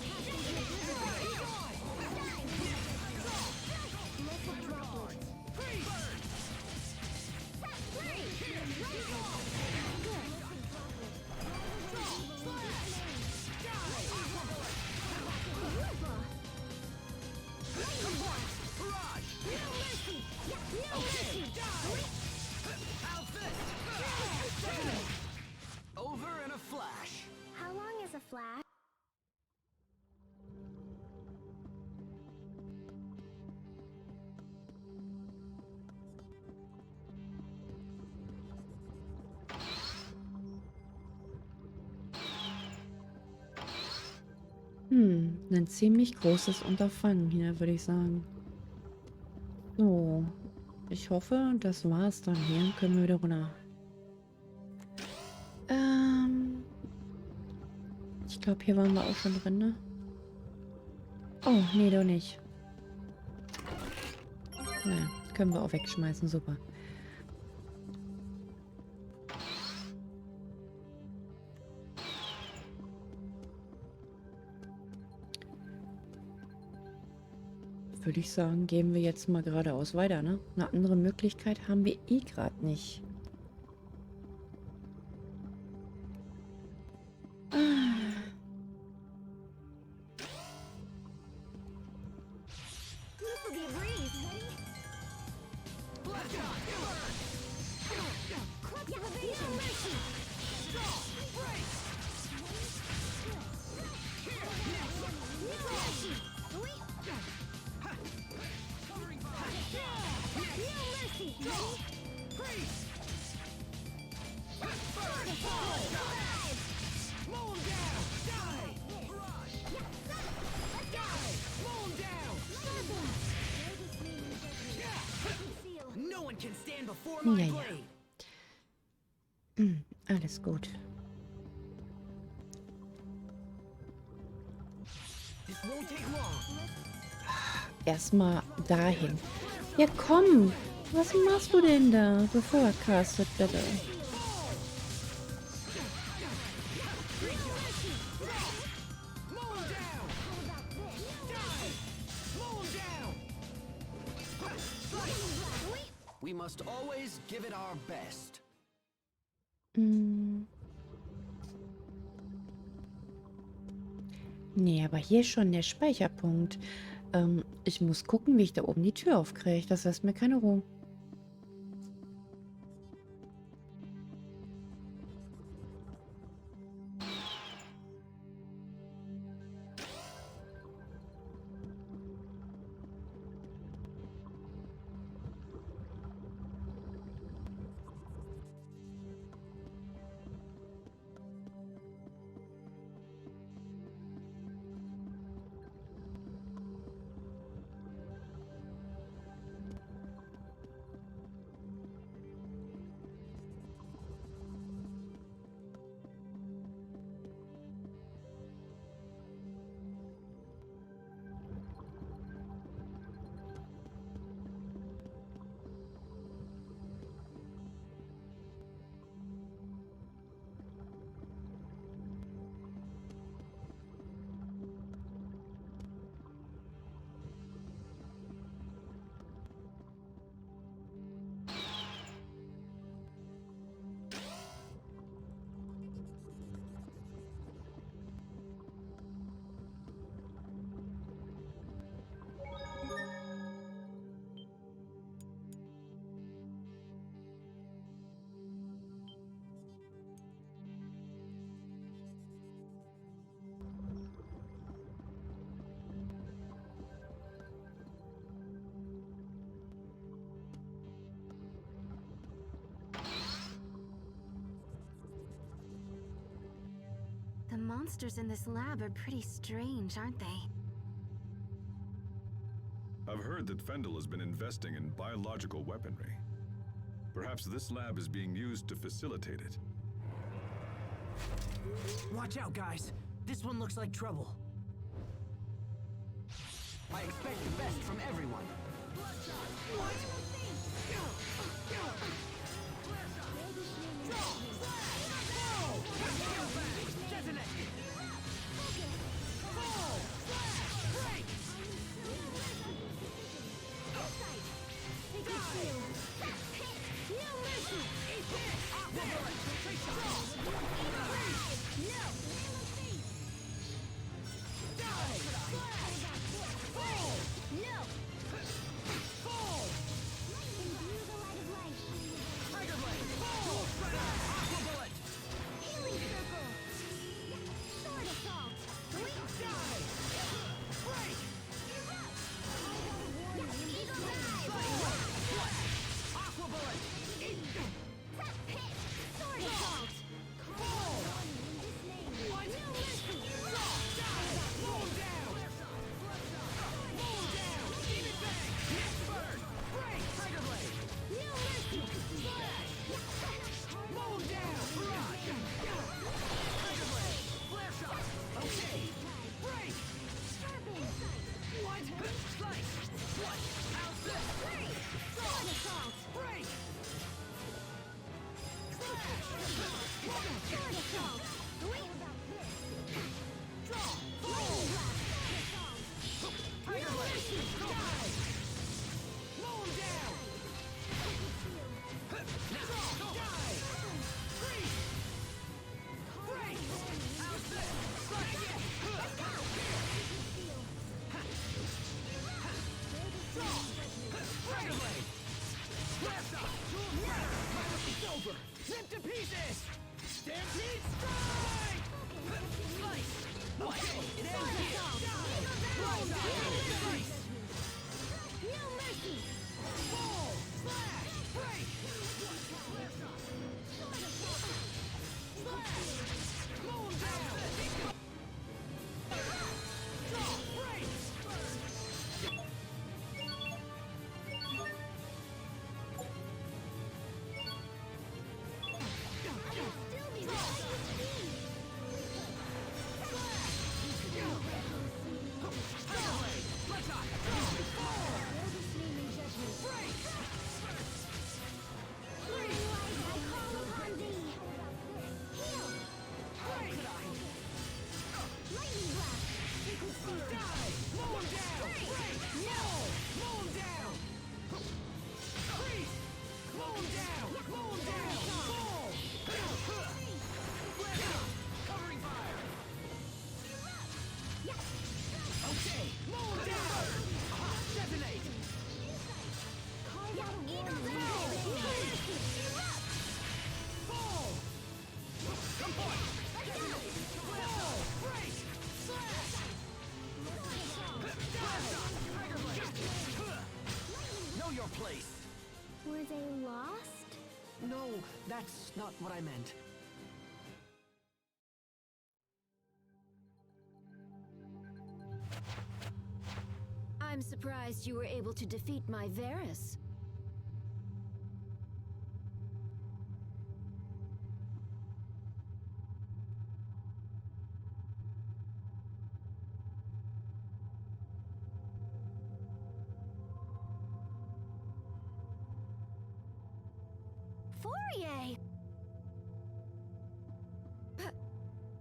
Over in a flash. How long is a flash? Ein ziemlich großes Unterfangen hier, würde ich sagen. So, ich hoffe, das war's dann. Hier können wir wieder runter. Ich glaube, hier waren wir auch schon drin, ne? Oh, nee, doch nicht. Naja, können wir auch wegschmeißen, super. Würde ich sagen, gehen wir jetzt mal geradeaus weiter, ne? Eine andere Möglichkeit haben wir eh gerade nicht. This'll be a breeze. Clutch of evasion. No one can stand before my Ja, ja. blade. Alles gut. This won't take long. Erstmal dahin. Ja, komm! Was machst du denn da, bevor er castet, bitte? We must always give it our best. Nee, aber hier ist schon der Speicherpunkt. Ich muss gucken, wie ich da oben die Tür aufkriege. Das lässt mir keine Ruhe. The monsters in this lab are pretty strange, aren't they? I've heard that Fendil has been investing in biological weaponry. Perhaps this lab is being used to facilitate it. Watch out, guys. This one looks like trouble. I expect the best from everyone. Rip to pieces! Stampede strike! Slice! Okay, it ends here! Slice! No mercy! Fall! Slash! Break! Slash! Moon down! Draw! Break! Know your place. Were they lost? No, that's not what I meant. I'm surprised you were able to defeat my Varus. Fourier!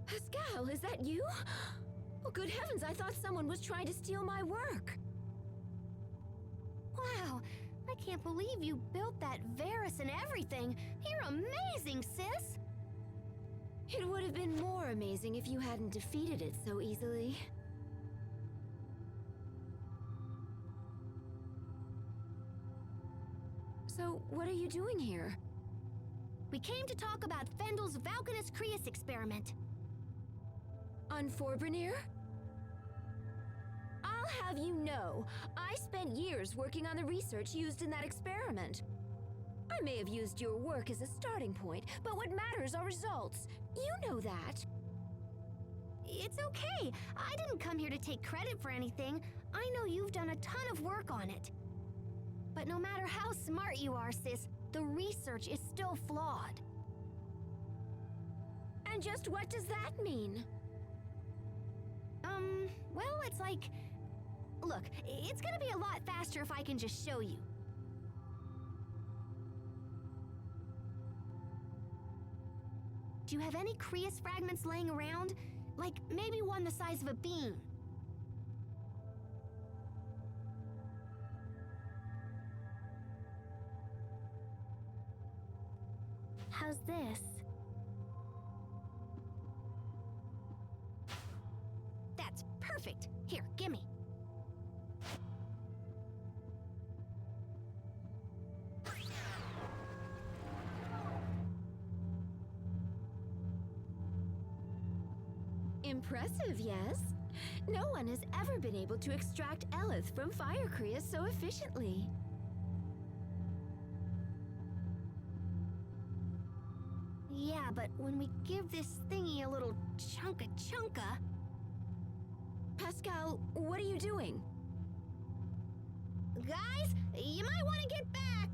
Pascal, is that you? Oh, good heavens, I thought someone was trying to steal my work. Wow, I can't believe you built that Varus and everything. You're amazing, sis! It would have been more amazing if you hadn't defeated it so easily. So, what are you doing here? We came to talk about Fendil's Valkanus Creus experiment. On Forbrenir? I'll have you know, I spent years working on the research used in that experiment. I may have used your work as a starting point, but what matters are results. You know that. It's okay. I didn't come here to take credit for anything. I know you've done a ton of work on it. But no matter how smart you are, sis, the research is still flawed. And just what does that mean? Well, it's like... Look, it's gonna be a lot faster if I can just show you. Do you have any Creus fragments laying around? Like, maybe one the size of a bean? How's this? That's perfect. Here, gimme. Impressive, yes? No one has ever been able to extract Elith from fire Creus so efficiently. Yeah, but when we give this thingy a little chunka... Pascal, what are you doing? Guys, you might want to get back!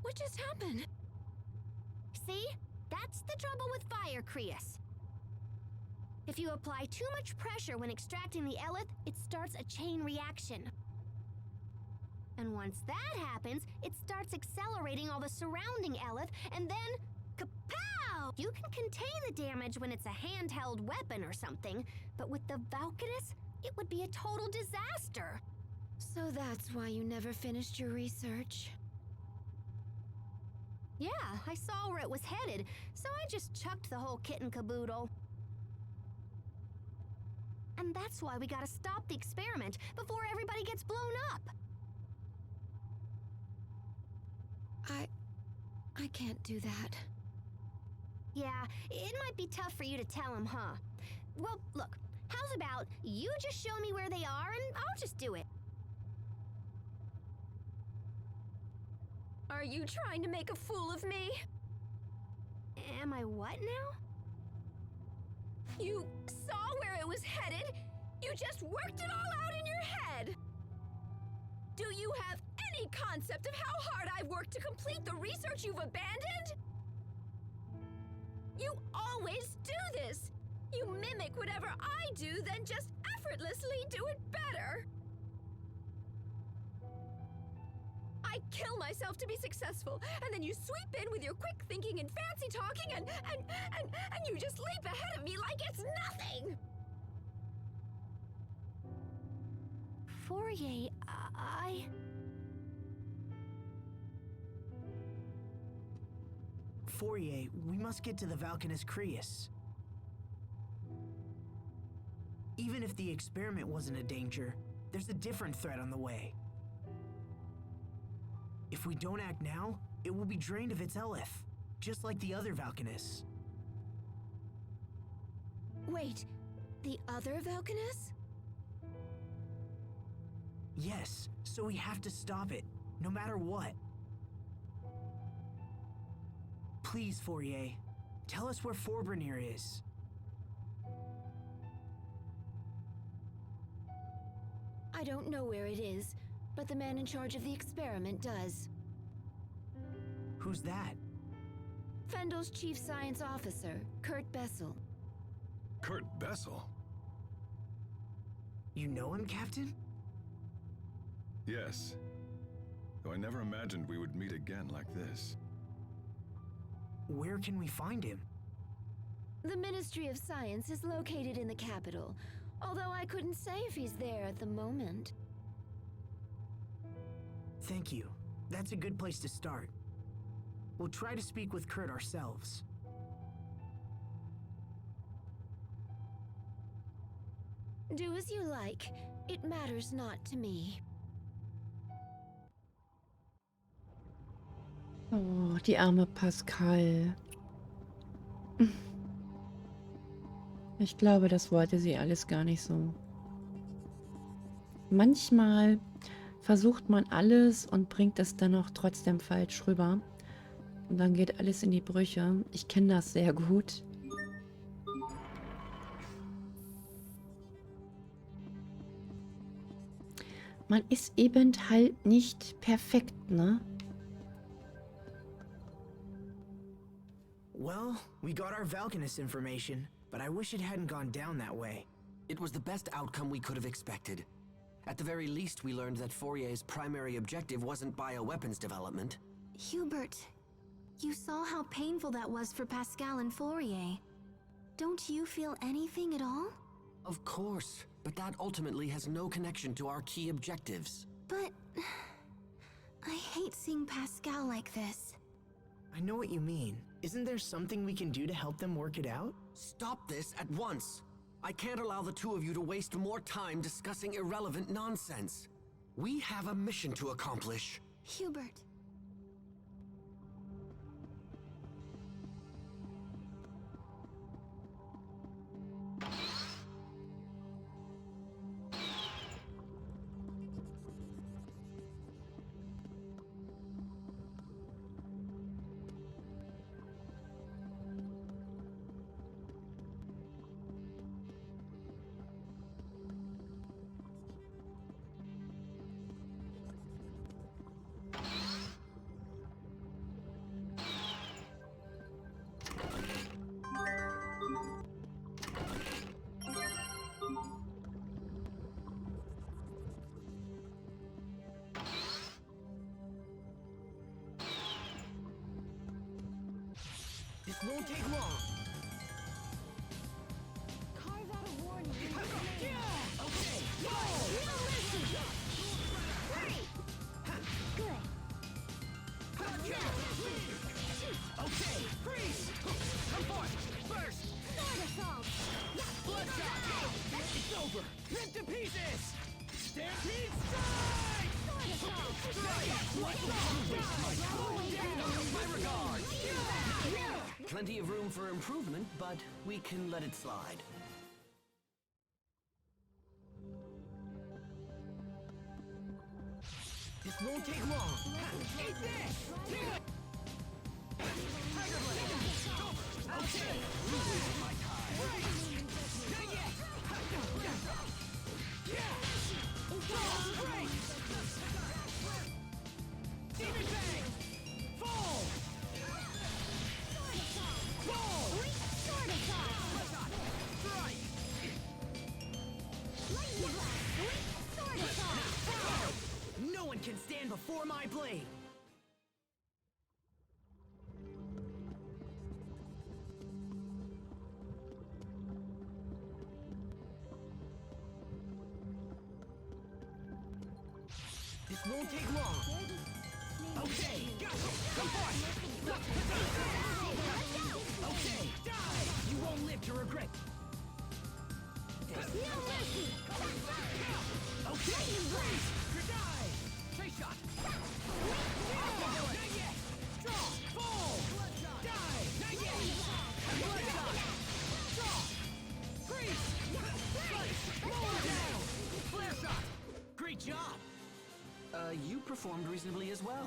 What just happened? See? That's the trouble with fire Creus. If you apply too much pressure when extracting the Elith, it starts a chain reaction. And once that happens, it starts accelerating all the surrounding Elith, and then... kapow! You can contain the damage when it's a handheld weapon or something, but with the Valkanus, it would be a total disaster. So that's why you never finished your research. Yeah, I saw where it was headed, so I just chucked the whole kit and caboodle. And that's why we gotta stop the experiment before everybody gets blown up. I can't do that. Yeah, it might be tough for you to tell him, huh? Well, look, how's about you just show me where they are and I'll just do it. Are you trying to make a fool of me? Am I what now? You saw where it was headed? You just worked it all out in your head! Do you have any concept of how hard I've worked to complete the research you've abandoned? You always do this! You mimic whatever I do, then just effortlessly do it better! I kill myself to be successful, and then you sweep in with your quick thinking and fancy talking, and you just leap ahead of me like it's nothing! Fourier, Fourier, we must get to the Valkanus Creus. Even if the experiment wasn't a danger, there's a different threat on the way. If we don't act now, it will be drained of its Elith, just like the other Valkanus. Wait, the other Valkanus? Yes, so we have to stop it, no matter what. Please, Fourier, tell us where Forbrenir is. I don't know where it is, but the man in charge of the experiment does. Who's that? Fendil's chief science officer, Kurt Bessel. Kurt Bessel? You know him, Captain? Yes. Though I never imagined we would meet again like this. Where can we find him? The Ministry of Science is located in the capital, although I couldn't say if he's there at the moment. Thank you. That's a good place to start. We'll try to speak with Kurt ourselves. Do as you like. It matters not to me. Oh, die arme Pascal. Ich glaube, das wollte sie alles gar nicht so. Manchmal versucht man alles und bringt es dann auch trotzdem falsch rüber. Und dann geht alles in die Brüche. Ich kenne das sehr gut. Man ist eben halt nicht perfekt, ne? Well, we got our Valkanus information, but I wish it hadn't gone down that way. It was the best outcome we could have expected. At the very least, we learned that Fourier's primary objective wasn't bioweapons development. Hubert, you saw how painful that was for Pascal and Fourier. Don't you feel anything at all? Of course, but that ultimately has no connection to our key objectives. But I hate seeing Pascal like this. I know what you mean. Isn't there something we can do to help them work it out? Stop this at once! I can't allow the two of you to waste more time discussing irrelevant nonsense. We have a mission to accomplish. Hubert. This won't take long. Carve out a warning. Okay, go! Good. Okay, freeze! Come forth! First! Sword assault. Bloodshot! It's over! Rip to pieces! Stampede strike! Sword assault. My regards! Plenty of room for improvement, but we can let it slide. This won't take long. Eat this! Tiger Blade! Okay! My time! Not yet! Break! Demon Bang! Fall! Fall! Sword assault. Strike! Lightning blast. Sword assault. No one can stand before my blade! This won't take long. Okay, go! Come forth! Okay, die! You won't live to regret. No mercy. Okay, freeze! Die! Trace shot! Not yet! Draw! Fall! Die! Not yet! Bloodshot! Draw! Freeze! Slice! Mow down! Flare shot! Great job! You performed reasonably as well.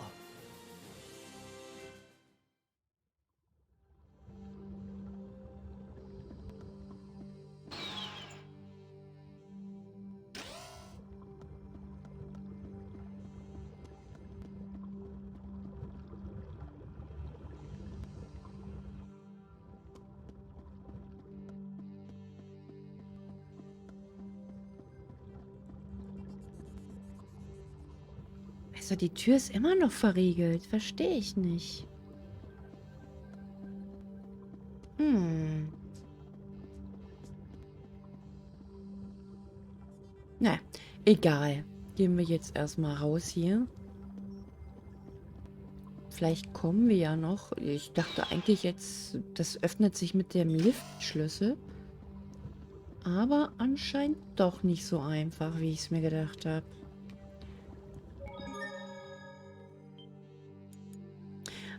Also die Tür ist immer noch verriegelt. Verstehe ich nicht. Na, egal. Gehen wir jetzt erstmal raus hier. Vielleicht kommen wir ja noch. Ich dachte eigentlich jetzt, das öffnet sich mit dem Liftschlüssel. Aber anscheinend doch nicht so einfach, wie ich es mir gedacht habe.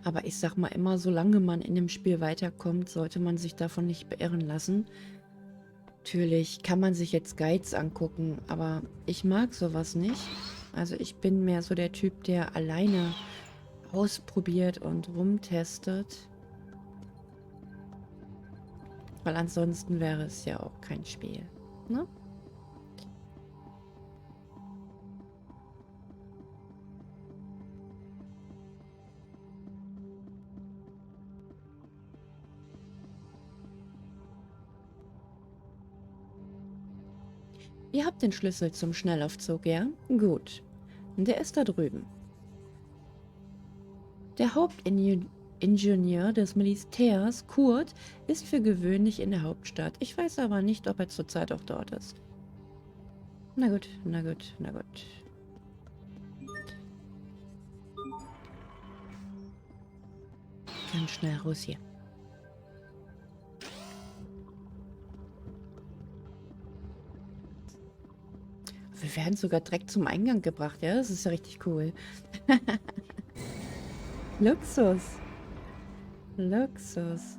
Aber ich sag mal immer, solange man in dem Spiel weiterkommt, sollte man sich davon nicht beirren lassen. Natürlich kann man sich jetzt Guides angucken, aber ich mag sowas nicht. Also ich bin mehr so der Typ, der alleine ausprobiert und rumtestet. Weil ansonsten wäre es ja auch kein Spiel. Ne? Ihr habt den Schlüssel zum Schnellaufzug, ja? Gut. Der ist da drüben. Der Hauptingenieur des Militärs, Kurt, ist für gewöhnlich in der Hauptstadt. Ich weiß aber nicht, ob er zurzeit auch dort ist. Na gut, na gut, na gut. Ganz schnell raus hier. Wir werden sogar direkt zum Eingang gebracht, ja? Das ist ja richtig cool. Luxus. Luxus.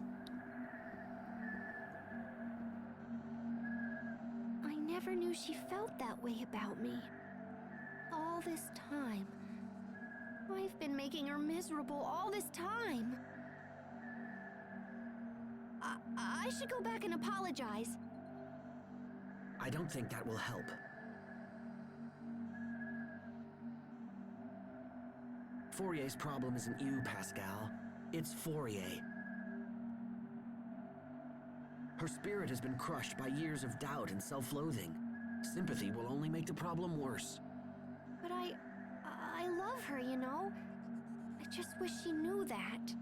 I never knew she felt that way about me. All this time. I've been making her miserable all this time. I should go back and apologize. I don't think that will help. Fourier's problem isn't you, Pascal. It's Fourier. Her spirit has been crushed by years of doubt and self-loathing. Sympathy will only make the problem worse. But I love her, you know? I just wish she knew that.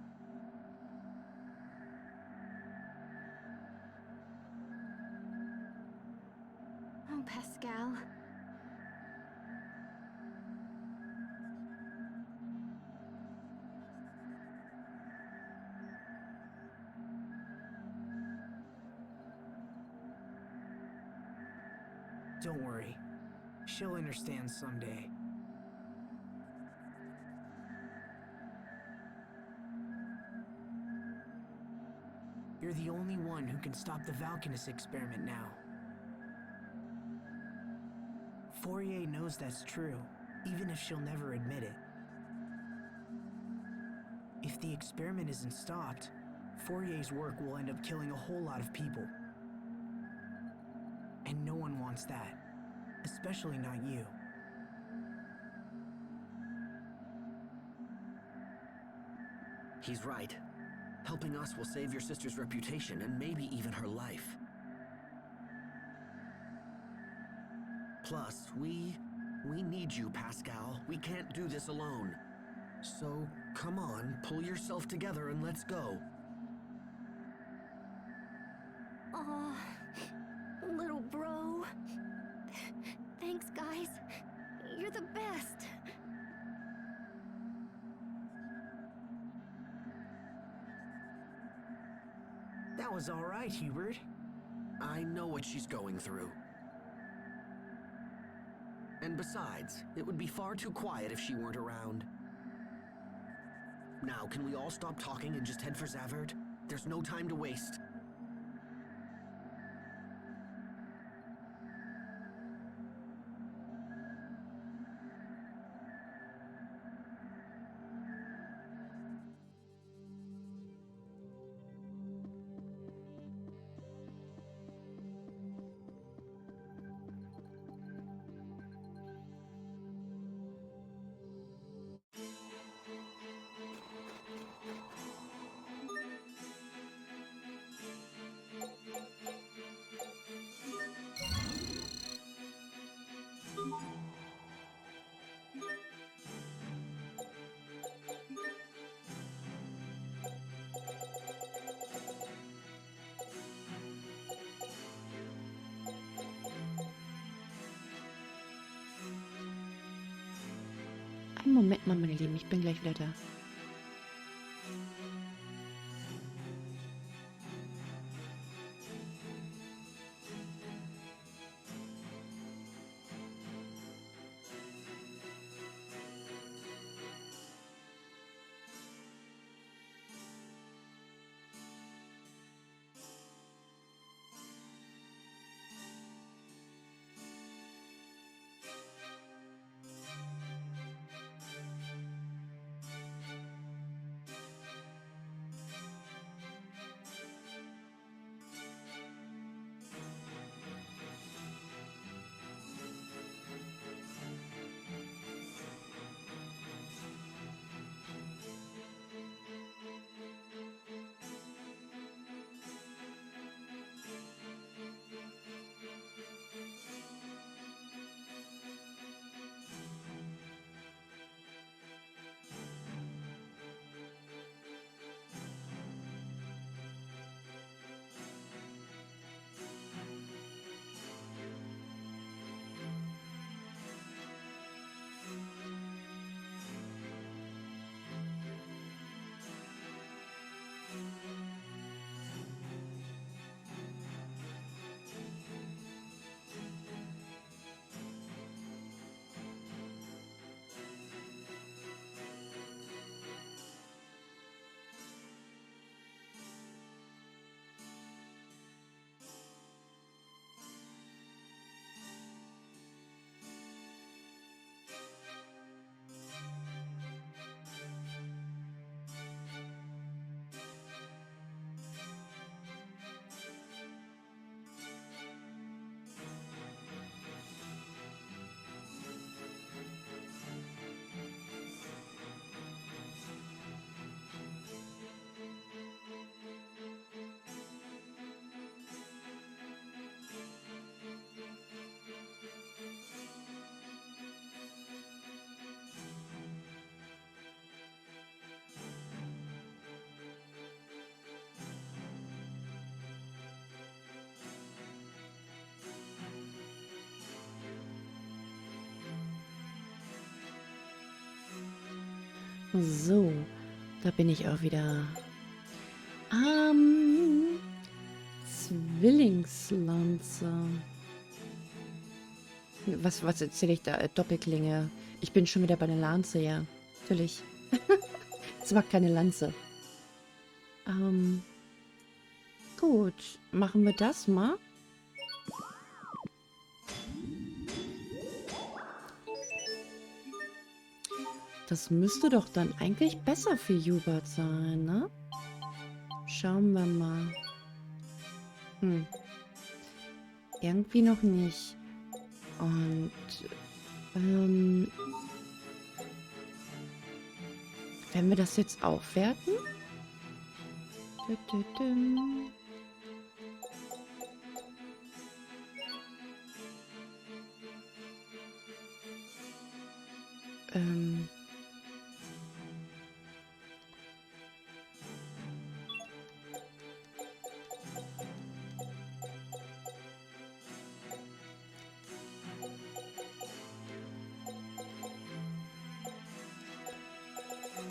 Oh, Pascal. Don't worry. She'll understand someday. You're the only one who can stop the Valkanus experiment now. Fourier knows that's true, even if she'll never admit it. If the experiment isn't stopped, Fourier's work will end up killing a whole lot of people. And no one wants that, especially not you. He's right. Helping us will save your sister's reputation and maybe even her life. Plus, we need you, Pascal. We can't do this alone. So, come on, pull yourself together and let's go. Aw, little bro. Thanks, guys. You're the best. That was all right, Hubert. I know what she's going through. And besides, it would be far too quiet if she weren't around. Now, can we all stop talking and just head for Zavert? There's no time to waste. Einen Moment mal, meine Lieben, ich bin gleich wieder da. So, da bin ich auch wieder. Zwillingslanze. Was erzähle ich da? Doppelklinge. Ich bin schon wieder bei der Lanze, ja. Natürlich. Es war keine Lanze. Gut. Machen wir das mal. Das müsste doch dann eigentlich besser für Hubert sein, ne? Schauen wir mal. Irgendwie noch nicht. Und, wenn wir das jetzt aufwerten?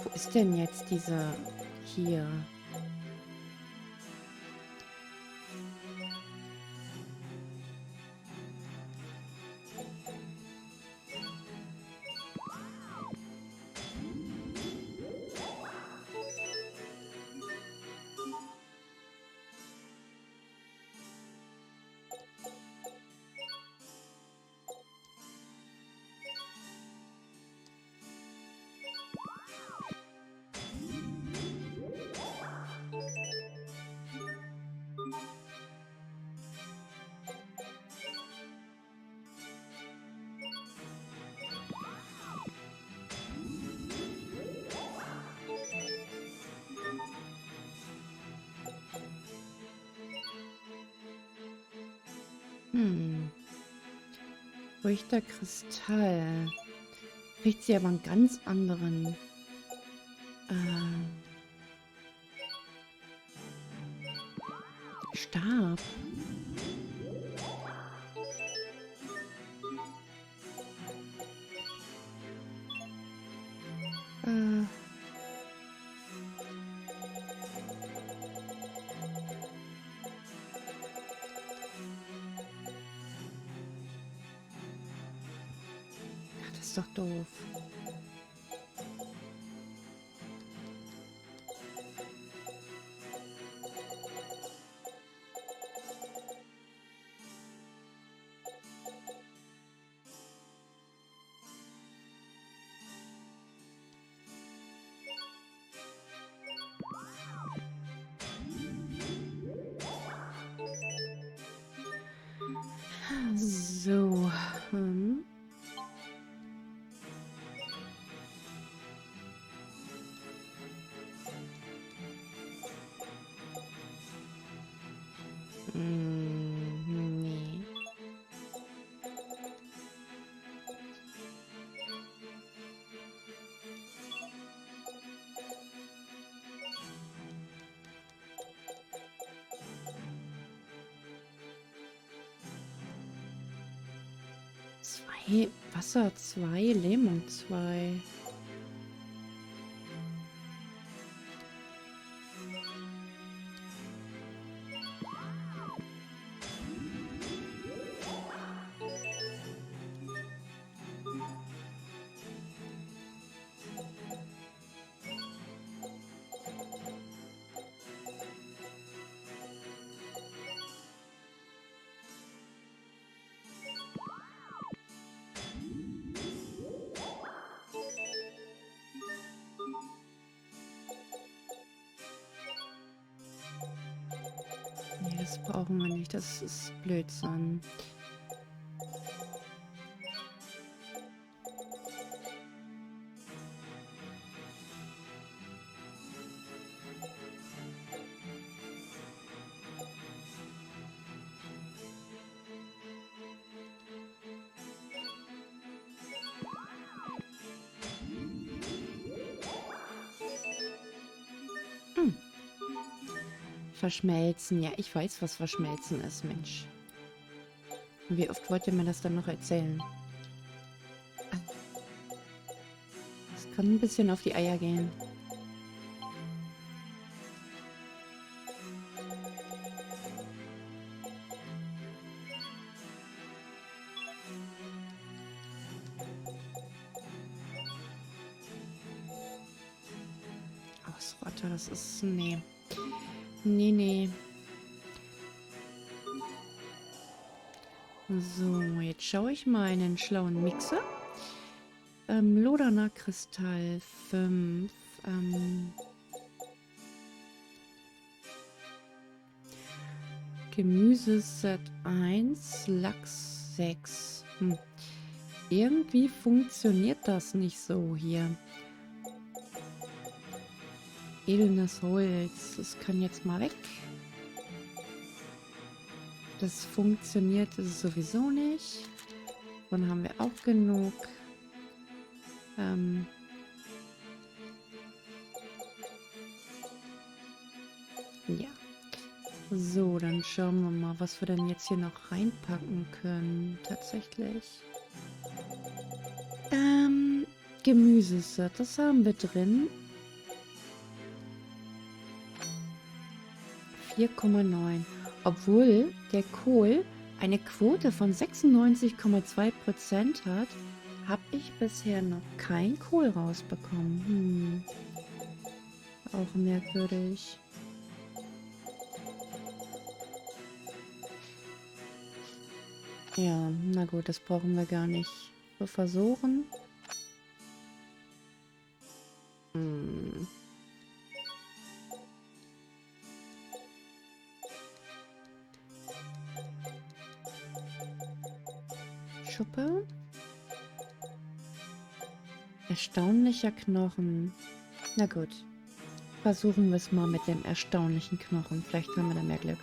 Wo ist denn jetzt dieser hier? Feuchter Kristall. Kriegt sie aber einen ganz anderen. Stab. Das ist doch doof. So. Nee. Zwei Wasser, 2 Lähmung, 2. Nee, das brauchen wir nicht. Das ist Blödsinn. Verschmelzen. Ja, ich weiß, was Verschmelzen ist, Mensch. Und wie oft wollt ihr mir das dann noch erzählen? Das kann ein bisschen auf die Eier gehen. Ausrotter, das ist... Nee. Nee, nee. So, jetzt schaue ich mal in den schlauen Mixer. Loderner Kristall 5. Gemüseset 1. Lachs 6. Irgendwie funktioniert das nicht so hier. Edelnes Holz. Das kann jetzt mal weg. Das funktioniert sowieso nicht. Davon haben wir auch genug. Ja. So, dann schauen wir mal, was wir denn jetzt hier noch reinpacken können. Tatsächlich. Gemüseset, das haben wir drin. 4,9. Obwohl der Kohl eine Quote von 96,2% hat, habe ich bisher noch kein Kohl rausbekommen. Auch merkwürdig. Ja, na gut, das brauchen wir gar nicht so versuchen. Schuppe. Erstaunlicher Knochen. Na gut. Versuchen wir es mal mit dem erstaunlichen Knochen. Vielleicht haben wir da mehr Glück.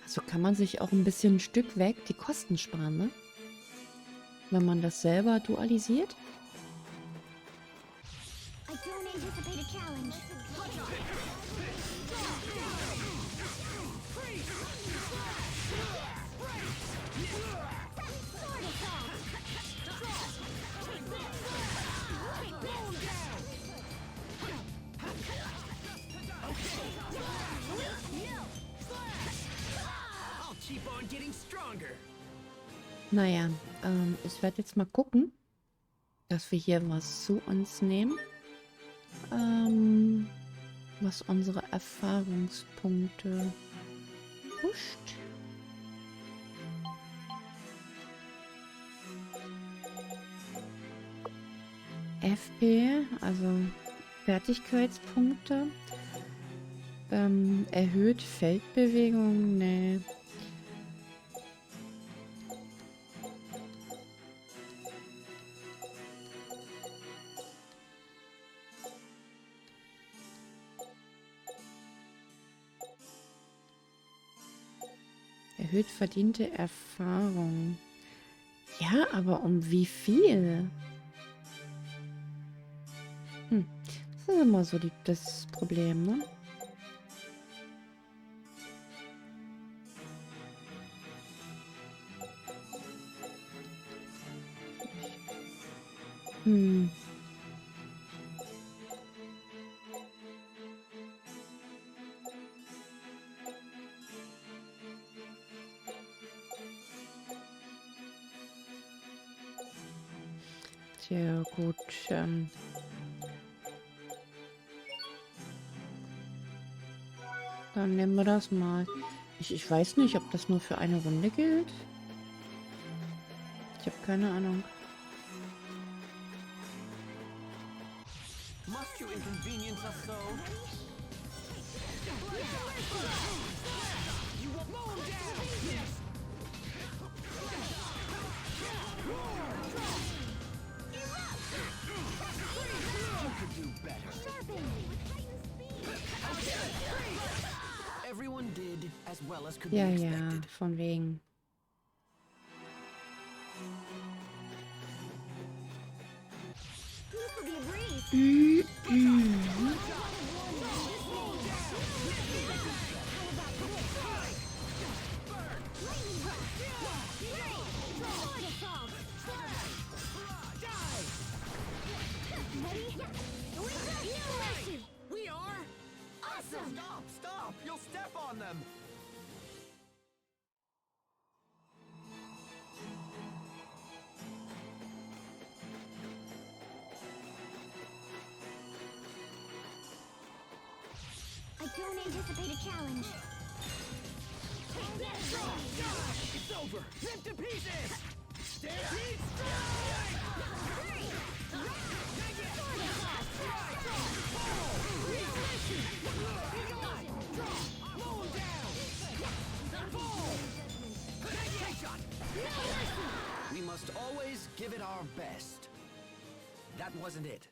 Also kann man sich auch ein bisschen ein Stück weg die Kosten sparen, ne? Wenn man das selber dualisiert. I don't anticipate a challenge. I'll keep on getting stronger. Naja, ich werde jetzt mal gucken, dass wir hier was zu uns nehmen. Was unsere Erfahrungspunkte pusht. FP, also Fertigkeitspunkte. Erhöht Feldbewegung, ne. Erhöht verdiente Erfahrung. Ja, aber um wie viel? Das ist immer so das Problem, ne? Tja, gut. Dann nehmen wir das mal. Ich weiß nicht, ob das nur für eine Runde gilt. Ich habe keine Ahnung. Must you inconvenience us so? You will mow him down! Yes! You could do better. Everyone did as well as could Ja, be ja, expected. von wegen. This will be a breeze. them! I don't anticipate a challenge. Take this! Die! It's over! Rip to pieces! Stampede strike! We must always give it our best. That wasn't it.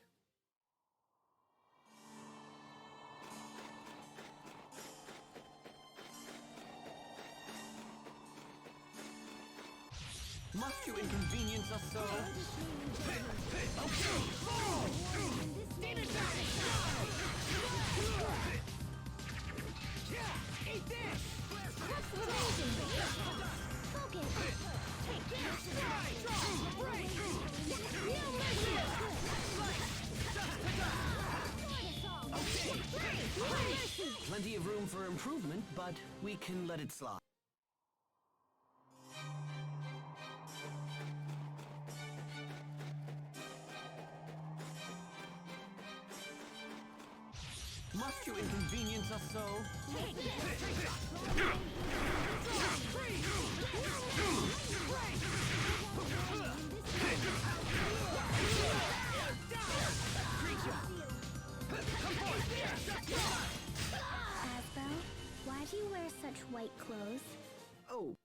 Must you inconvenience us so? Okay, fall! Demon back! Yeah, eat this! Focus. Take this! Break! Okay, plenty of room for improvement, but we can let it slide. Must you inconvenience us so? Asbel, why do you wear such white clothes? Oh,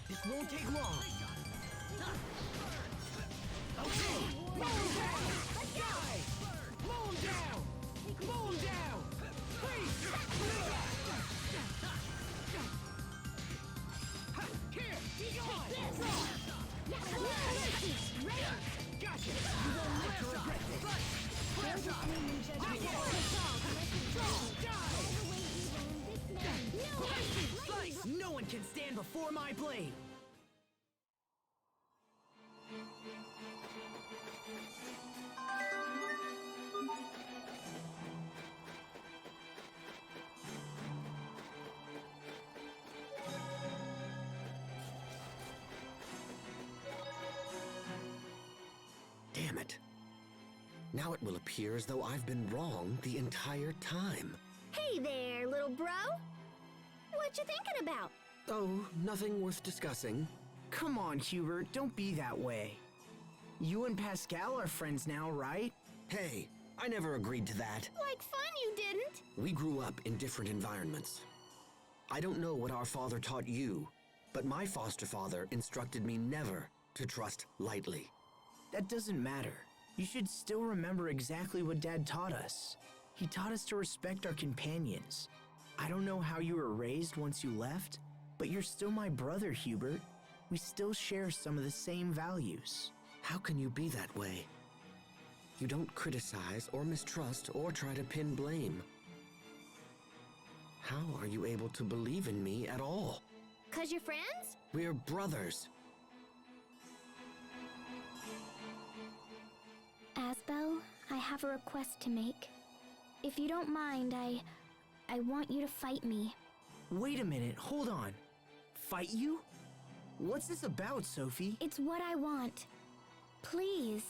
This won't take long. Okay, mow him down! Die! Mow him down! Mow him down! Freeze! Here, be gone! Gotcha! You will never regret this! Slice! No one can stand before my blade! Damn it. Now it will appear as though I've been wrong the entire time. Hey there, little bro. What you thinking about? Oh, nothing worth discussing. come on, Hubert, don't be that way. You and Pascal are friends now, right? Hey, I never agreed to that. Like fun you didn't. We grew up in different environments. I don't know what our father taught you, but my foster father instructed me never to trust lightly. That doesn't matter. You should still remember exactly what Dad taught us. He taught us to respect our companions. I don't know how you were raised once you left, but you're still my brother, Hubert. We still share some of the same values. How can you be that way? You don't criticize or mistrust or try to pin blame. How are you able to believe in me at all? 'Cause you're friends? We're brothers. Asbel, I have a request to make. If you don't mind, I want you to fight me. Wait a minute, hold on. Fight you? What's this about, Sophie? It's what I want. Please.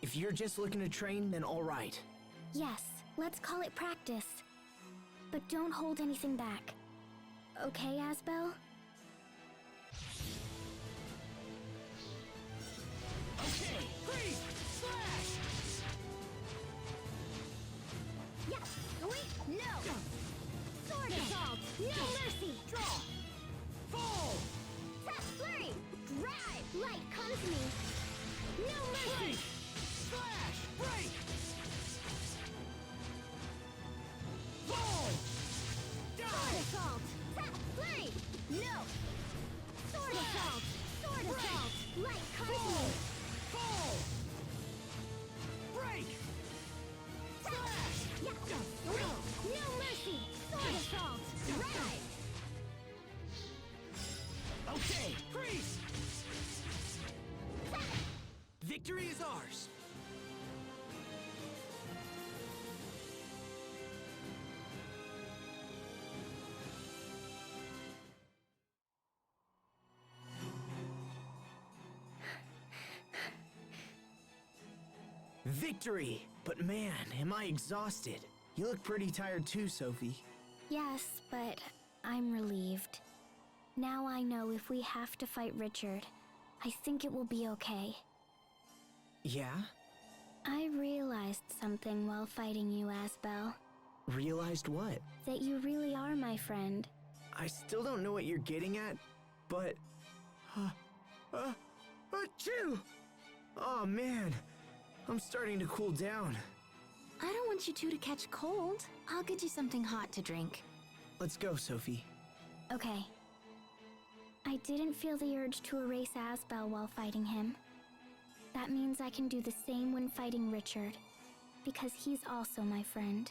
If you're just looking to train, then all right. Yes, let's call it practice. But don't hold anything back. Okay, Asbel? Okay, freeze! Slash! Yeah. Wait, no. Sword assault. No mercy. Draw! Fall! Tap flurry. Drive. Light comes me. No mercy. Slash! Break! Fall! Sword Die! assault. Tap flurry. No. Sword assault. Sword assault. Light comes me. Fall! Break! Slash. Yeah. No mercy. Sword assault. Drive. Victory! But man, am I exhausted. You look pretty tired too, Sophie. Yes, but I'm relieved. Now I know if we have to fight Richard, I think it will be okay. Yeah? I realized something while fighting you, Asbel. Realized what? That you really are my friend. I still don't know what you're getting at, but... Achoo! Oh man, I'm starting to cool down. I don't want you two to catch cold. I'll get you something hot to drink. Let's go, Sophie. Okay. I didn't feel the urge to erase Asbel while fighting him. That means I can do the same when fighting Richard, because he's also my friend.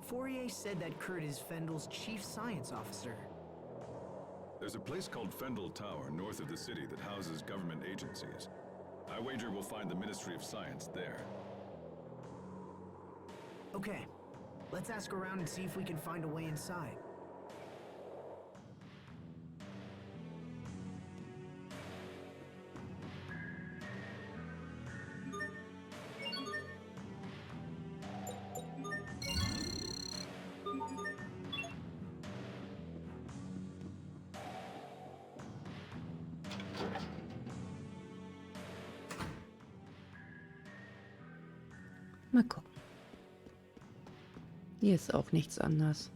Fourier said that Kurt is Fendil's chief science officer. There's a place called Fendil Tower north of the city that houses government agencies. I wager we'll find the Ministry of Science there. Okay, let's ask around and see if we can find a way inside. Mal gucken. Hier ist auch nichts anders.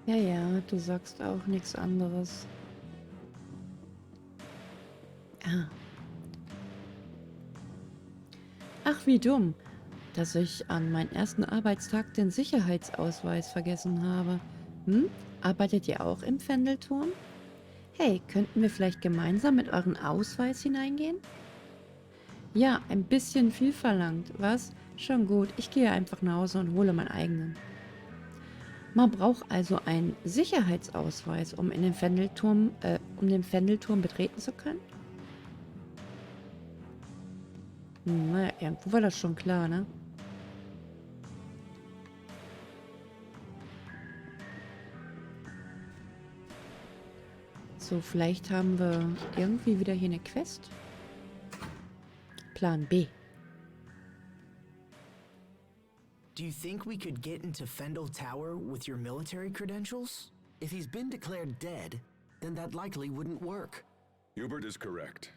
Ja, ja, du sagst auch nichts anderes. Ah. Ach, wie dumm, dass ich an meinem ersten Arbeitstag den Sicherheitsausweis vergessen habe. Hm? Arbeitet ihr auch im Fendelturm? Hey, könnten wir vielleicht gemeinsam mit eurem Ausweis hineingehen? Ja, ein bisschen viel verlangt, was? Schon gut, ich gehe einfach nach Hause und hole meinen eigenen. Man braucht also einen Sicherheitsausweis, um den Fendelturm betreten zu können? Naja, irgendwo war das schon klar, ne? So, vielleicht haben wir irgendwie wieder hier eine Quest. Plan B. Do you think we could get into Fendil Tower with your military credentials? If he's been declared dead, then that likely wouldn't work. Hubert is correct.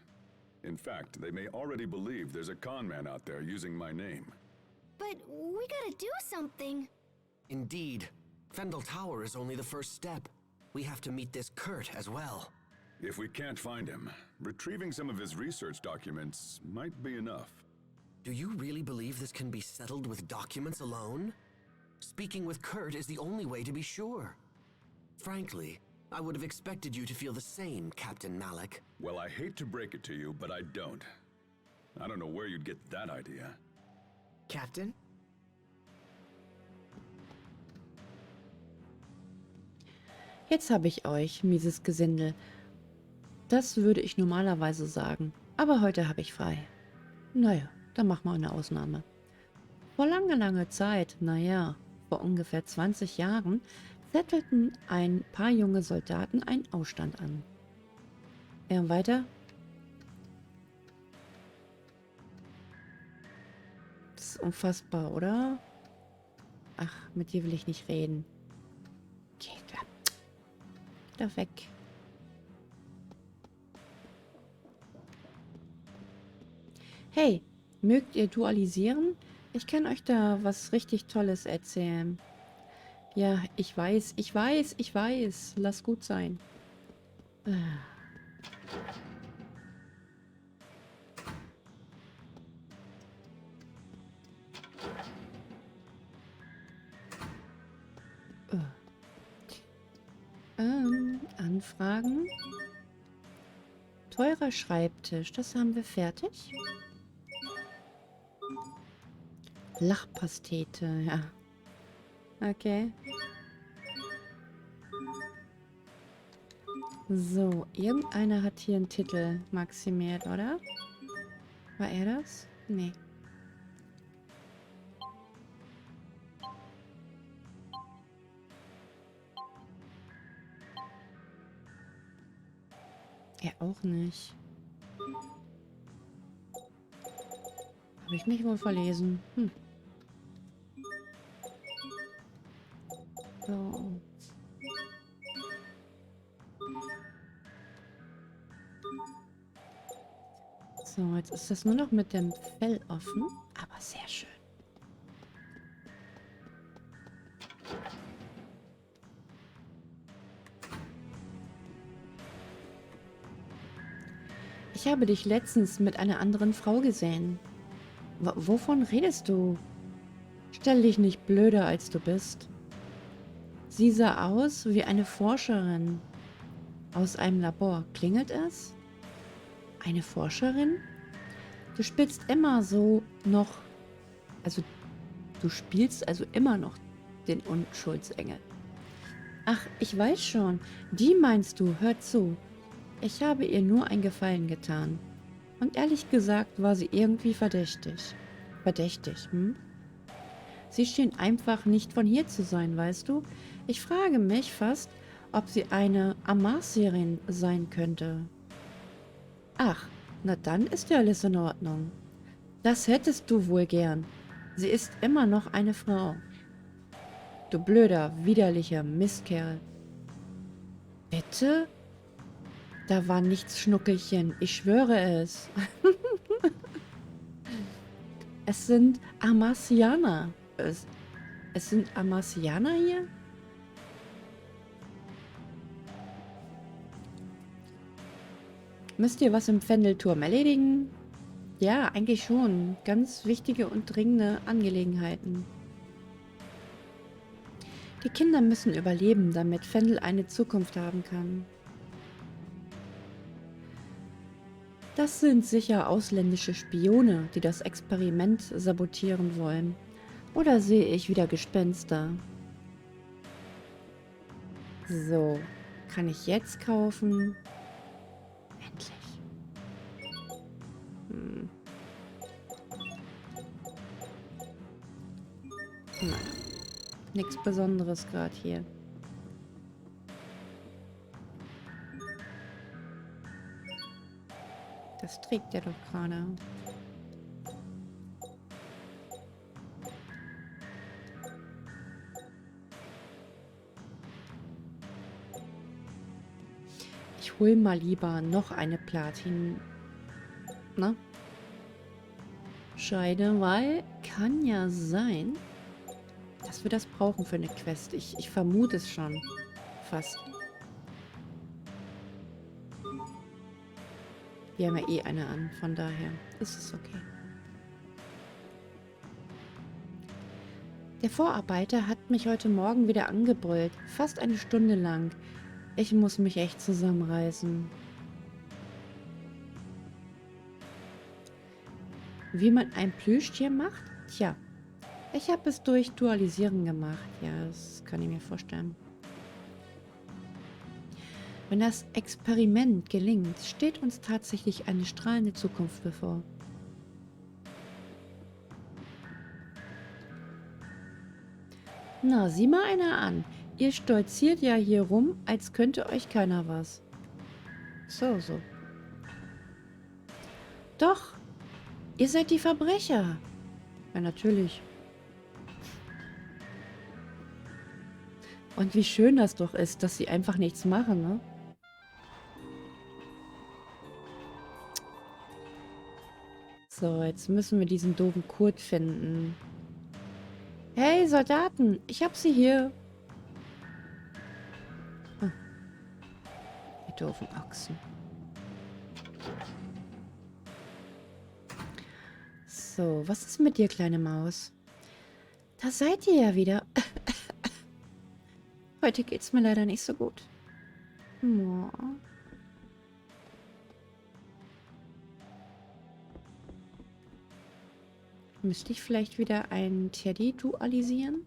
In fact, they may already believe there's a con man out there using my name. But we gotta do something. Indeed. Fendil Tower is only the first step. We have to meet this Kurt as well. If we can't find him, retrieving some of his research documents might be enough. Do you really believe this can be settled with documents alone? Speaking with Kurt is the only way to be sure. Frankly, I would have expected you to feel the same, Captain Malik. Well, I hate to break it to you, but I don't. I don't know where you'd get that idea. Captain? Jetzt habe ich euch, mieses Gesindel. Das würde ich normalerweise sagen, aber heute habe ich frei. Naja, dann machen wir eine Ausnahme. Vor langer Zeit, naja, vor ungefähr 20 Jahren, zettelten ein paar junge Soldaten einen Aufstand an. Ja, weiter. Das ist unfassbar, oder? Ach, mit dir will ich nicht reden. Geht da weg. Hey, mögt ihr dualisieren? Ich kann euch da was richtig Tolles erzählen. Ja, ich weiß. Lass gut sein. Anfragen. Teurer Schreibtisch, das haben wir fertig. Lachpastete, ja. Okay. So, irgendeiner hat hier einen Titel maximiert, oder? War er das? Nee. Er auch nicht. Habe ich mich wohl verlesen? Hm. So. So, jetzt ist das nur noch mit dem Fell offen, aber sehr schön. Ich habe dich letztens mit einer anderen Frau gesehen. Wovon redest du? Stell dich nicht blöder, als du bist. Sie sah aus wie eine Forscherin aus einem Labor. Klingelt es? Eine Forscherin? Du spielst immer so noch... Also, du spielst also immer noch den Unschuldsengel. Ach, ich weiß schon. Die meinst du, hör zu. Ich habe ihr nur einen Gefallen getan. Und ehrlich gesagt war sie irgendwie verdächtig. Verdächtig, hm? Sie schien einfach nicht von hier zu sein, weißt du? Ich frage mich fast, ob sie eine Amasierin sein könnte. Ach, na dann ist ja alles in Ordnung. Das hättest du wohl gern. Sie ist immer noch eine Frau. Du blöder, widerlicher Mistkerl. Bitte? Da war nichts, Schnuckelchen. Ich schwöre es. Es sind Amasianer. Es sind Amasianer hier? Müsst ihr was im Fendil-Turm erledigen? Ja, eigentlich schon. Ganz wichtige und dringende Angelegenheiten. Die Kinder müssen überleben, damit Fendil eine Zukunft haben kann. Das sind sicher ausländische Spione, die das Experiment sabotieren wollen. Oder sehe ich wieder Gespenster? So, kann ich jetzt kaufen? Endlich. Naja, nichts Besonderes gerade hier. Das trägt er doch gerade. Ich hol mal lieber noch eine Platin. Na? Scheide, weil kann ja sein, dass wir das brauchen für eine Quest. Ich vermute es schon. Fast. Wir haben ja eh eine an, von daher ist es okay. Der Vorarbeiter hat mich heute Morgen wieder angebrüllt. Fast eine Stunde lang. Ich muss mich echt zusammenreißen. Wie man ein Plüschtier macht? Tja, ich habe es durch Dualisieren gemacht. Ja, das kann ich mir vorstellen. Wenn das Experiment gelingt, steht uns tatsächlich eine strahlende Zukunft bevor. Na, sieh mal einer an. Ihr stolziert ja hier rum, als könnte euch keiner was. So. Doch, ihr seid die Verbrecher. Ja, natürlich. Und wie schön das doch ist, dass sie einfach nichts machen, ne? So, jetzt müssen wir diesen doofen Kurt finden. Hey, Soldaten, ich hab sie hier. Hm. Die doofen Ochsen. So, was ist mit dir, kleine Maus? Da seid ihr ja wieder. Heute geht's mir leider nicht so gut. Oh. Müsste ich vielleicht wieder einen Teddy dualisieren?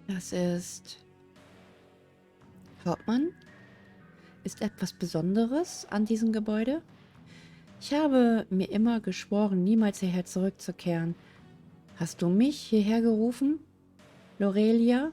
Das ist Hauptmann. Ist etwas Besonderes an diesem Gebäude? Ich habe mir immer geschworen, niemals hierher zurückzukehren. Hast du mich hierher gerufen, Lorelia?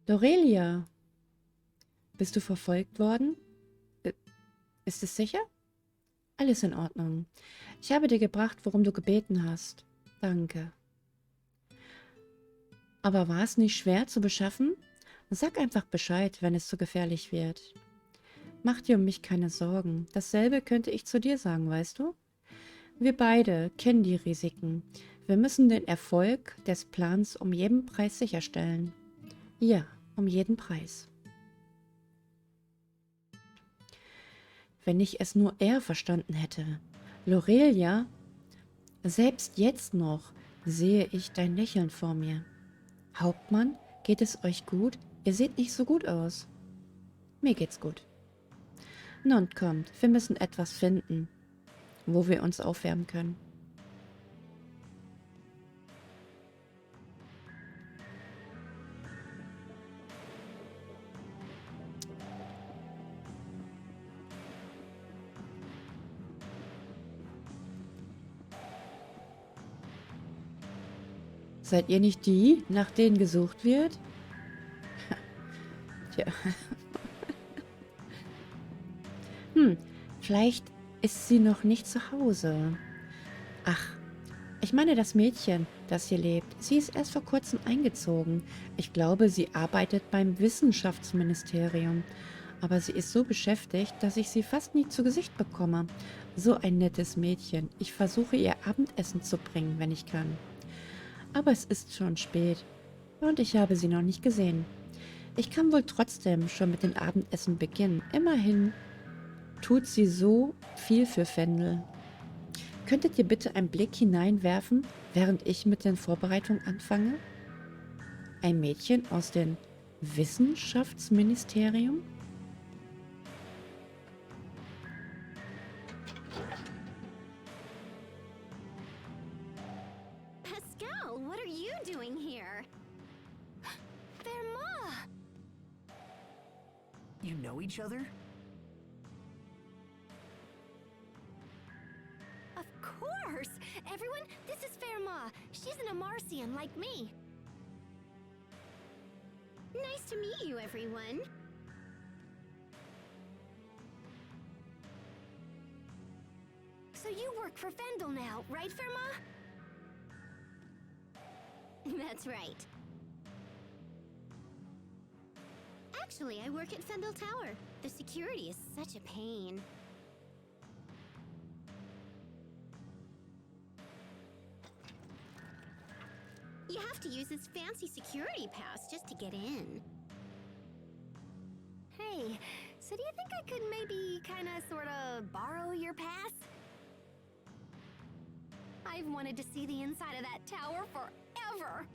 Lorelia, bist du verfolgt worden? Ist es sicher? Alles in Ordnung. Ich habe dir gebracht, worum du gebeten hast. Danke. Aber war es nicht schwer zu beschaffen? Sag einfach Bescheid, wenn es zu gefährlich wird. Mach dir um mich keine Sorgen. Dasselbe könnte ich zu dir sagen, weißt du? Wir beide kennen die Risiken. Wir müssen den Erfolg des Plans um jeden Preis sicherstellen. Ja, um jeden Preis. Wenn ich es nur eher verstanden hätte. Lorelia, selbst jetzt noch sehe ich dein Lächeln vor mir. Hauptmann, geht es euch gut? Ihr seht nicht so gut aus. Mir geht's gut. Nun kommt, wir müssen etwas finden, wo wir uns aufwärmen können. Seid ihr nicht die, nach denen gesucht wird? Tja. Vielleicht ist sie noch nicht zu Hause. Ach, ich meine das Mädchen, das hier lebt. Sie ist erst vor kurzem eingezogen. Ich glaube, sie arbeitet beim Wissenschaftsministerium. Aber sie ist so beschäftigt, dass ich sie fast nie zu Gesicht bekomme. So ein nettes Mädchen. Ich versuche ihr Abendessen zu bringen, wenn ich kann. Aber es ist schon spät und ich habe sie noch nicht gesehen. Ich kann wohl trotzdem schon mit dem Abendessen beginnen. Immerhin tut sie so viel für Fendil. Könntet ihr bitte einen Blick hineinwerfen, während ich mit den Vorbereitungen anfange? Ein Mädchen aus dem Wissenschaftsministerium? Pascal, what are you doing here? Verma! You know each other? Of course! Everyone, this is Verma. She's an Amarcian like me. Nice to meet you, everyone. So you work for Fendil now, right, Verma? That's right. Actually, I work at Fendil Tower. The security is such a pain. You have to use this fancy security pass just to get in. Hey, so do you think I could maybe sorta borrow your pass? I've wanted to see the inside of that tower forever.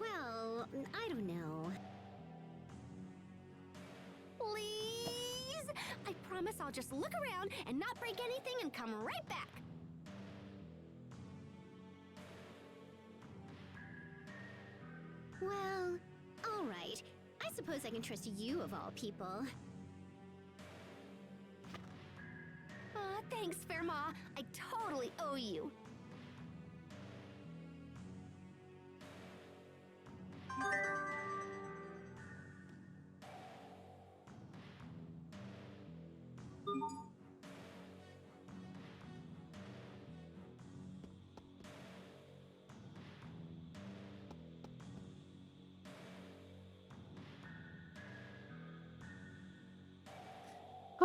Well, I don't know. Please? I promise I'll just look around and not break anything and come right back. Well, all right. I suppose I can trust you of all people. Aw, thanks, Verma. I totally owe you.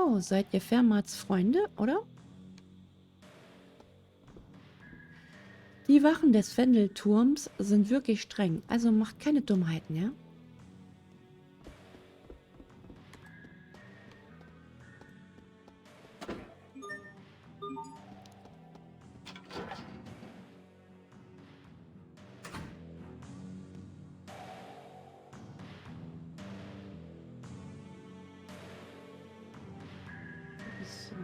Oh, seid ihr Fermats Freunde, oder? Die Wachen des Fendil-Turms sind wirklich streng, also macht keine Dummheiten, ja? So.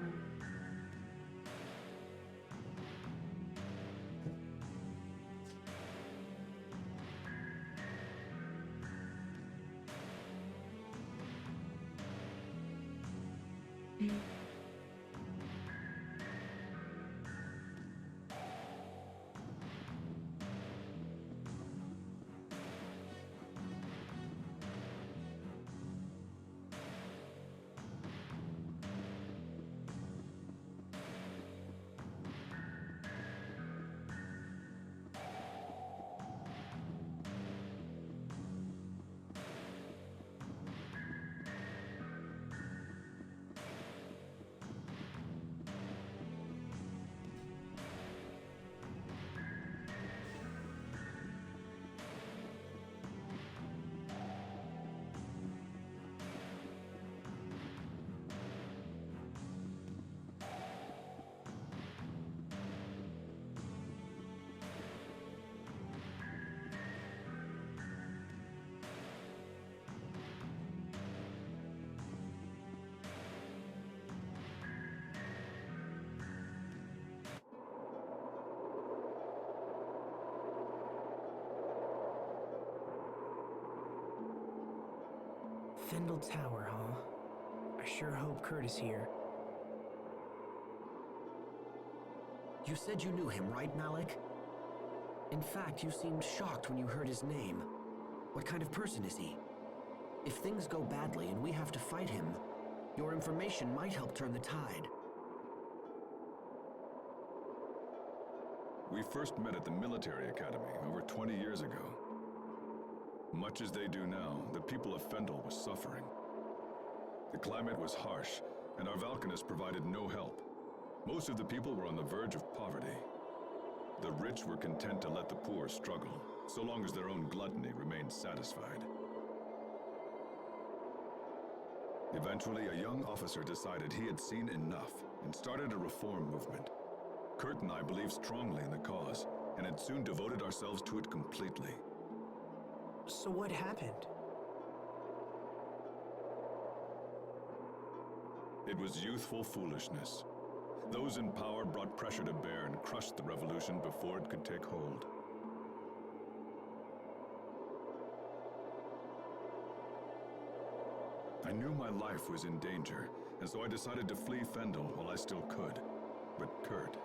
Fendil Tower, huh? I sure hope Kurt is here. You said you knew him, right, Malik? In fact, you seemed shocked when you heard his name. What kind of person is he? If things go badly and we have to fight him, your information might help turn the tide. We first met at the military academy over 20 years ago. Much as they do now, the people of Fendil was suffering. The climate was harsh, and our Valkanists provided no help. Most of the people were on the verge of poverty. The rich were content to let the poor struggle, so long as their own gluttony remained satisfied. Eventually, a young officer decided he had seen enough and started a reform movement. Kurt and I believed strongly in the cause, and had soon devoted ourselves to it completely. So what happened? It was youthful foolishness. Those in power brought pressure to bear and crushed the revolution before it could take hold. I knew my life was in danger, and so I decided to flee Fendil while I still could. But Kurt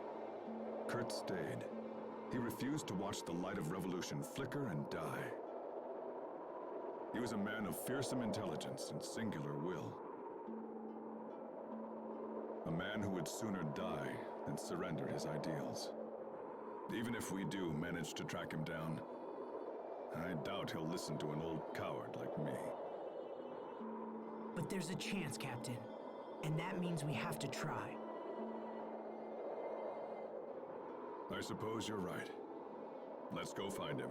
stayed. He refused to watch the light of revolution flicker and die. He was a man of fearsome intelligence and singular will. A man who would sooner die than surrender his ideals. Even if we do manage to track him down, I doubt he'll listen to an old coward like me. But there's a chance, Captain. And that means we have to try. I suppose you're right. Let's go find him.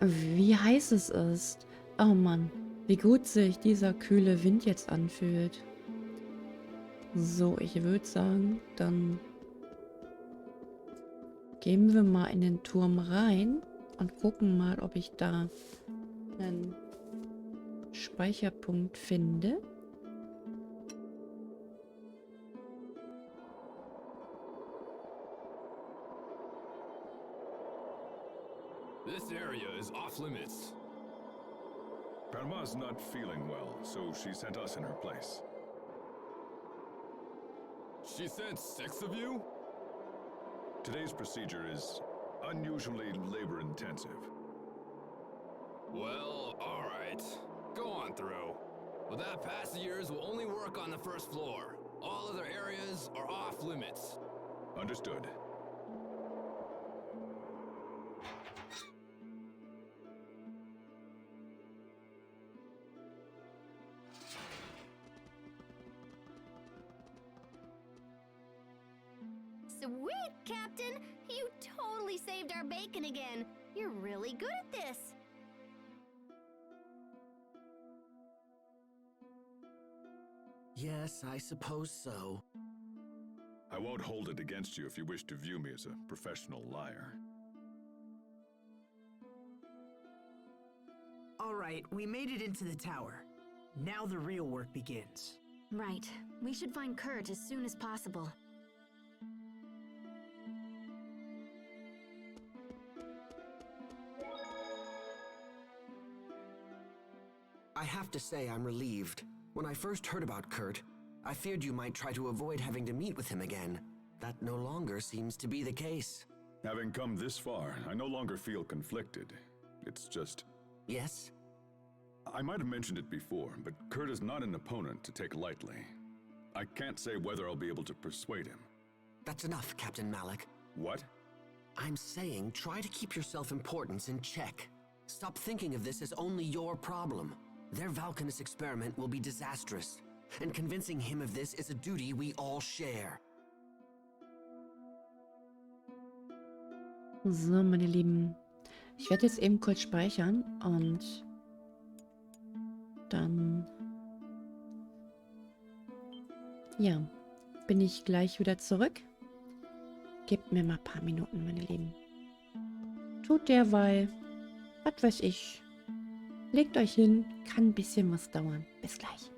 Wie heiß es ist. Oh Mann, wie gut sich dieser kühle Wind jetzt anfühlt. So, ich würde sagen, dann gehen wir mal in den Turm rein und gucken mal, ob ich da einen Speicherpunkt finde. This area is off limits. Parma's not feeling well, so she sent us in her place. She sent 6 of you? Today's procedure is unusually labor-intensive. Well, alright. Go on through. But that passengers will only work on the first floor. All other areas are off limits. Understood. Sweet, Captain! You totally saved our bacon again. You're really good at this. Yes, I suppose so. I won't hold it against you if you wish to view me as a professional liar. All right, we made it into the tower. Now the real work begins. Right. We should find Kurt as soon as possible. I have to say I'm relieved. When I first heard about Kurt, I feared you might try to avoid having to meet with him again. That no longer seems to be the case. Having come this far, I no longer feel conflicted. It's just... Yes? I might have mentioned it before, but Kurt is not an opponent to take lightly. I can't say whether I'll be able to persuade him. That's enough, Captain Malik. What? I'm saying try to keep your self-importance in check. Stop thinking of this as only your problem. Their Valkanus experiment will be disastrous, and convincing him of this is a duty we all share. So, meine Lieben. Ich werde jetzt eben kurz speichern und dann, ja, bin ich gleich wieder zurück. Gebt mir mal ein paar Minuten, meine Lieben. Tut derweil, was weiß ich. Legt euch hin, kann ein bisschen was dauern. Bis gleich.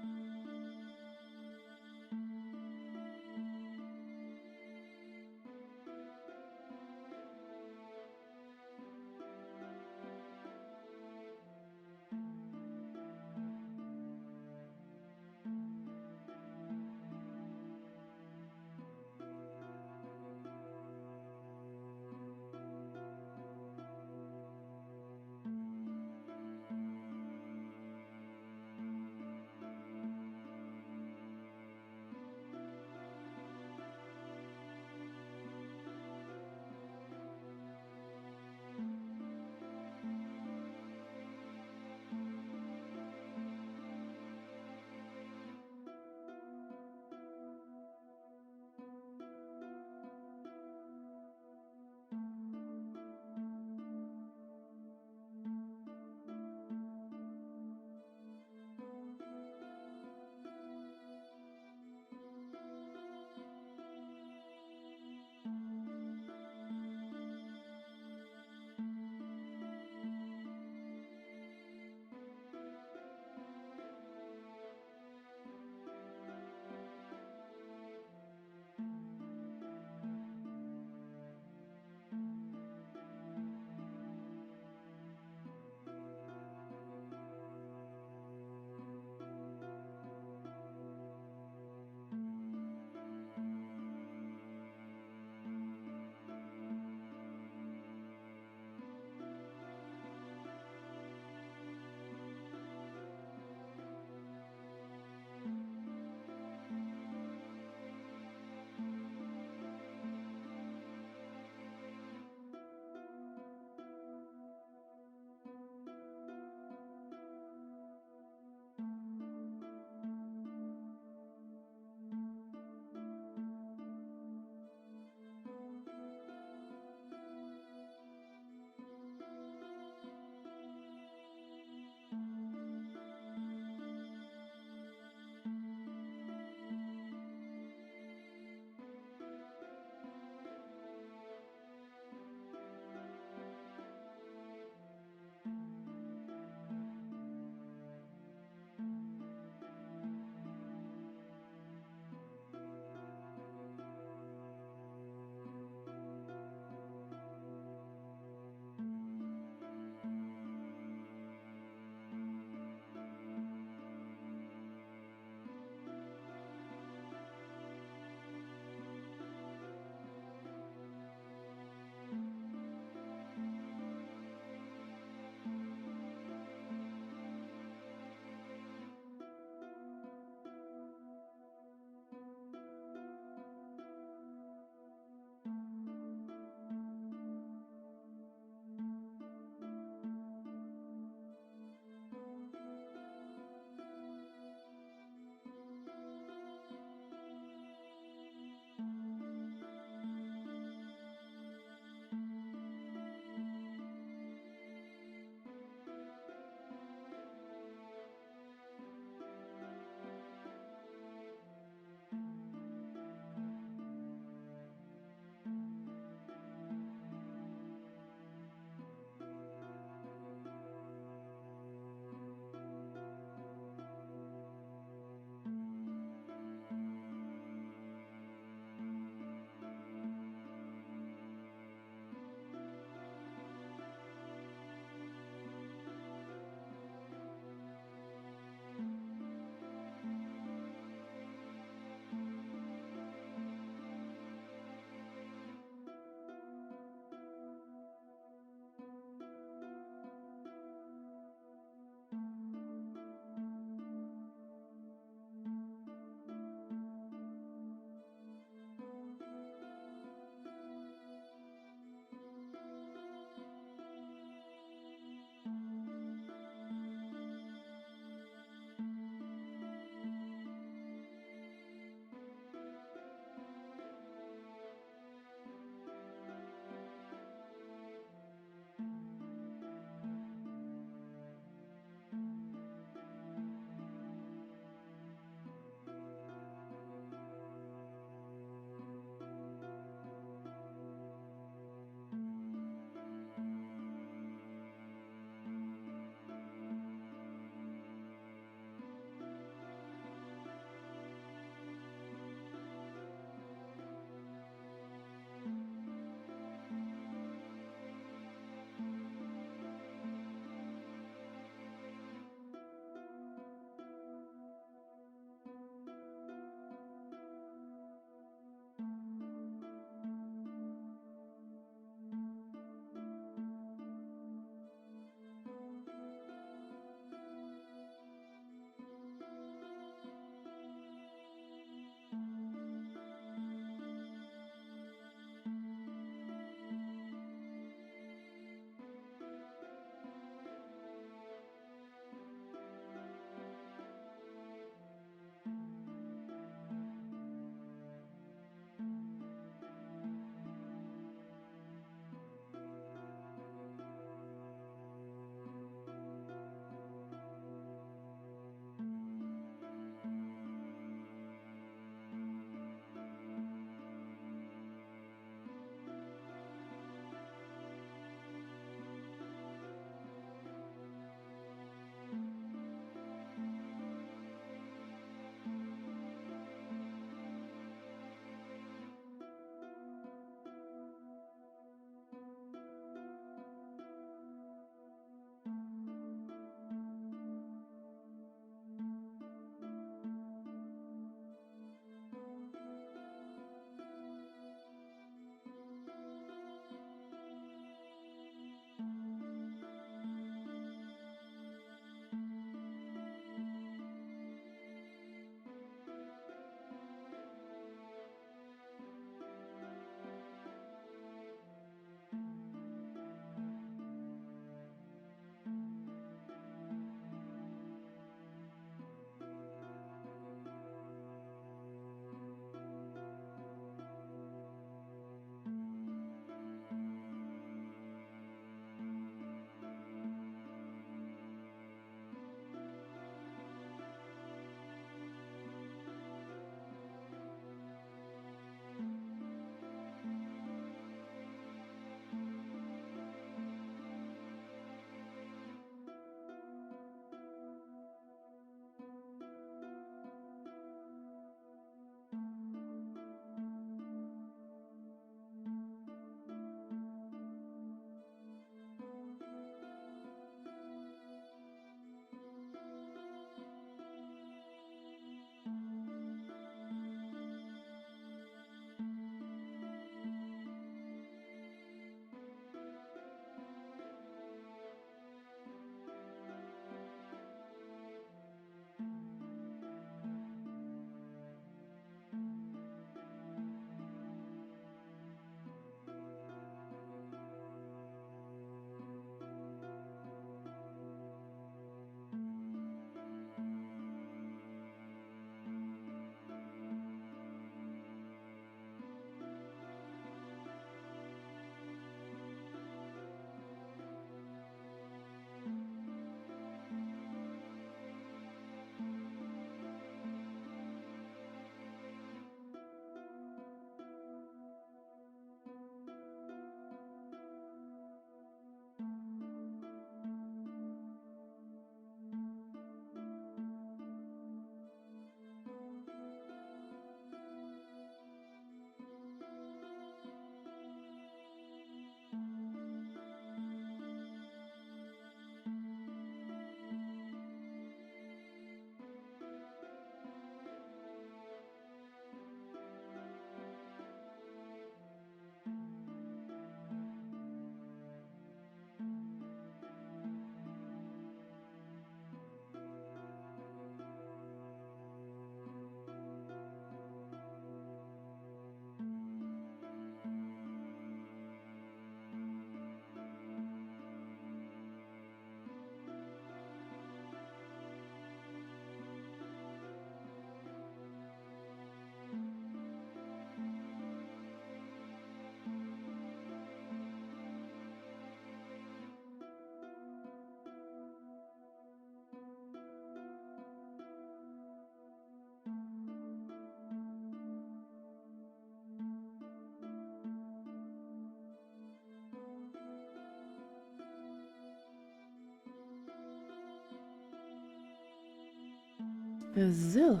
So.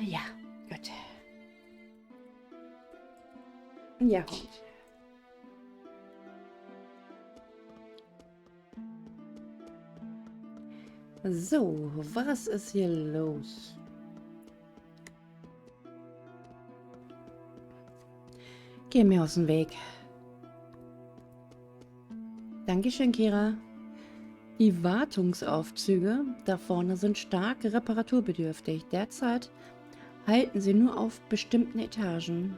Ja, gut. Ja, gut. So, was ist hier los? Geh mir aus dem Weg. Dankeschön, Kira. Die Wartungsaufzüge da vorne sind stark reparaturbedürftig. Derzeit halten sie nur auf bestimmten Etagen.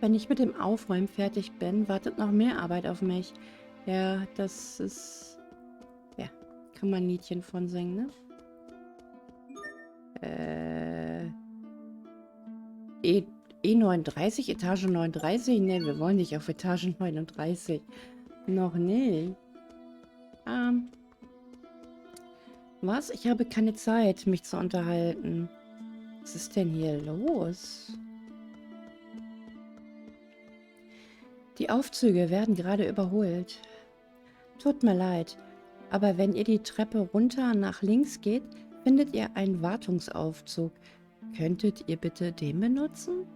Wenn ich mit dem Aufräumen fertig bin, wartet noch mehr Arbeit auf mich. Ja, das ist... Ja, kann man ein Liedchen von singen, ne? E39, Etage 39? Ne, wir wollen nicht auf Etage 39. Noch nicht. Was? Ich habe keine Zeit, mich zu unterhalten. Was ist denn hier los? Die Aufzüge werden gerade überholt. Tut mir leid, aber wenn ihr die Treppe runter nach links geht, findet ihr einen Wartungsaufzug. Könntet ihr bitte den benutzen?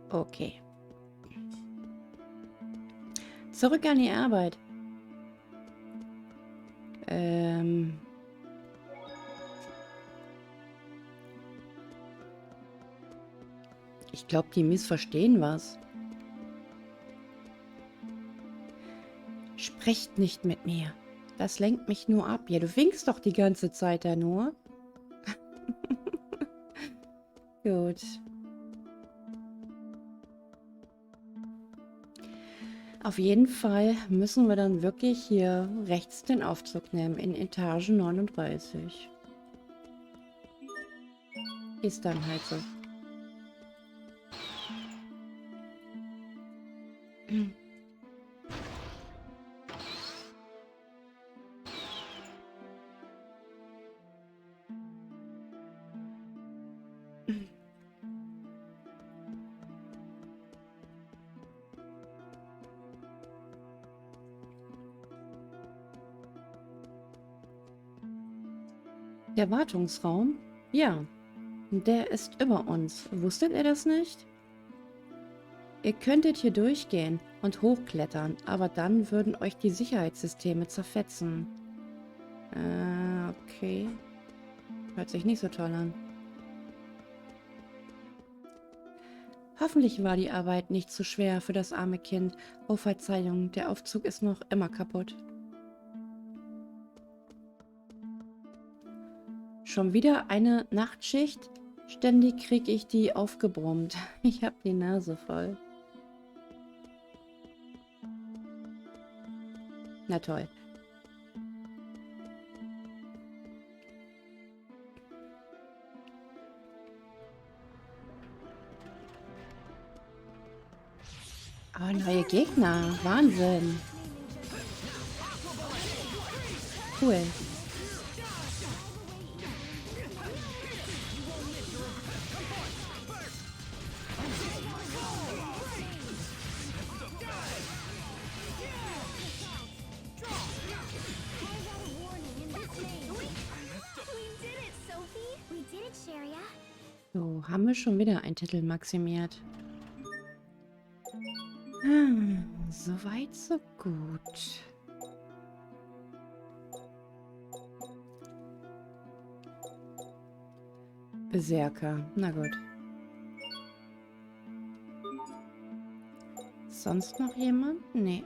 Okay. Zurück an die Arbeit. Ich glaube, die missverstehen was. Sprecht nicht mit mir. Das lenkt mich nur ab. Ja, du winkst doch die ganze Zeit da nur. Gut. Auf jeden Fall müssen wir dann wirklich hier rechts den Aufzug nehmen, in Etage 39. Ist dann halt so. Der Wartungsraum? Ja, der ist über uns. Wusstet ihr das nicht? Ihr könntet hier durchgehen und hochklettern, aber dann würden euch die Sicherheitssysteme zerfetzen. Okay. Hört sich nicht so toll an. Hoffentlich war die Arbeit nicht zu schwer für das arme Kind. Oh, Verzeihung, der Aufzug ist noch immer kaputt. Schon wieder eine Nachtschicht? Ständig kriege ich die aufgebrummt. Ich habe die Nase voll. Na toll. Oh, neue Gegner. Wahnsinn. Cool. So, haben wir schon wieder einen Titel maximiert. So weit, so gut. Berserker, na gut. Sonst noch jemand? Nee.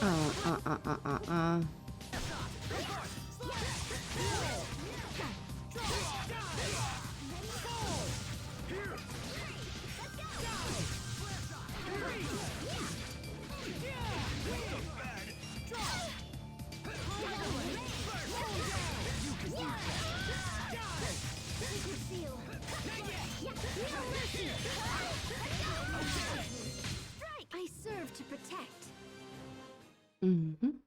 Ah. I serve to protect. Mhm.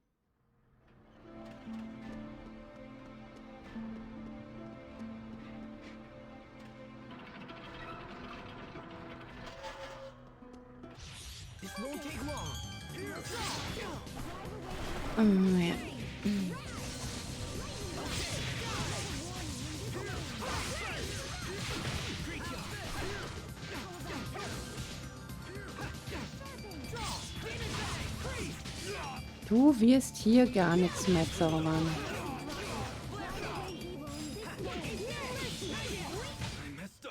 won't take long. Ja. Du wirst hier gar nichts mehr zaubern.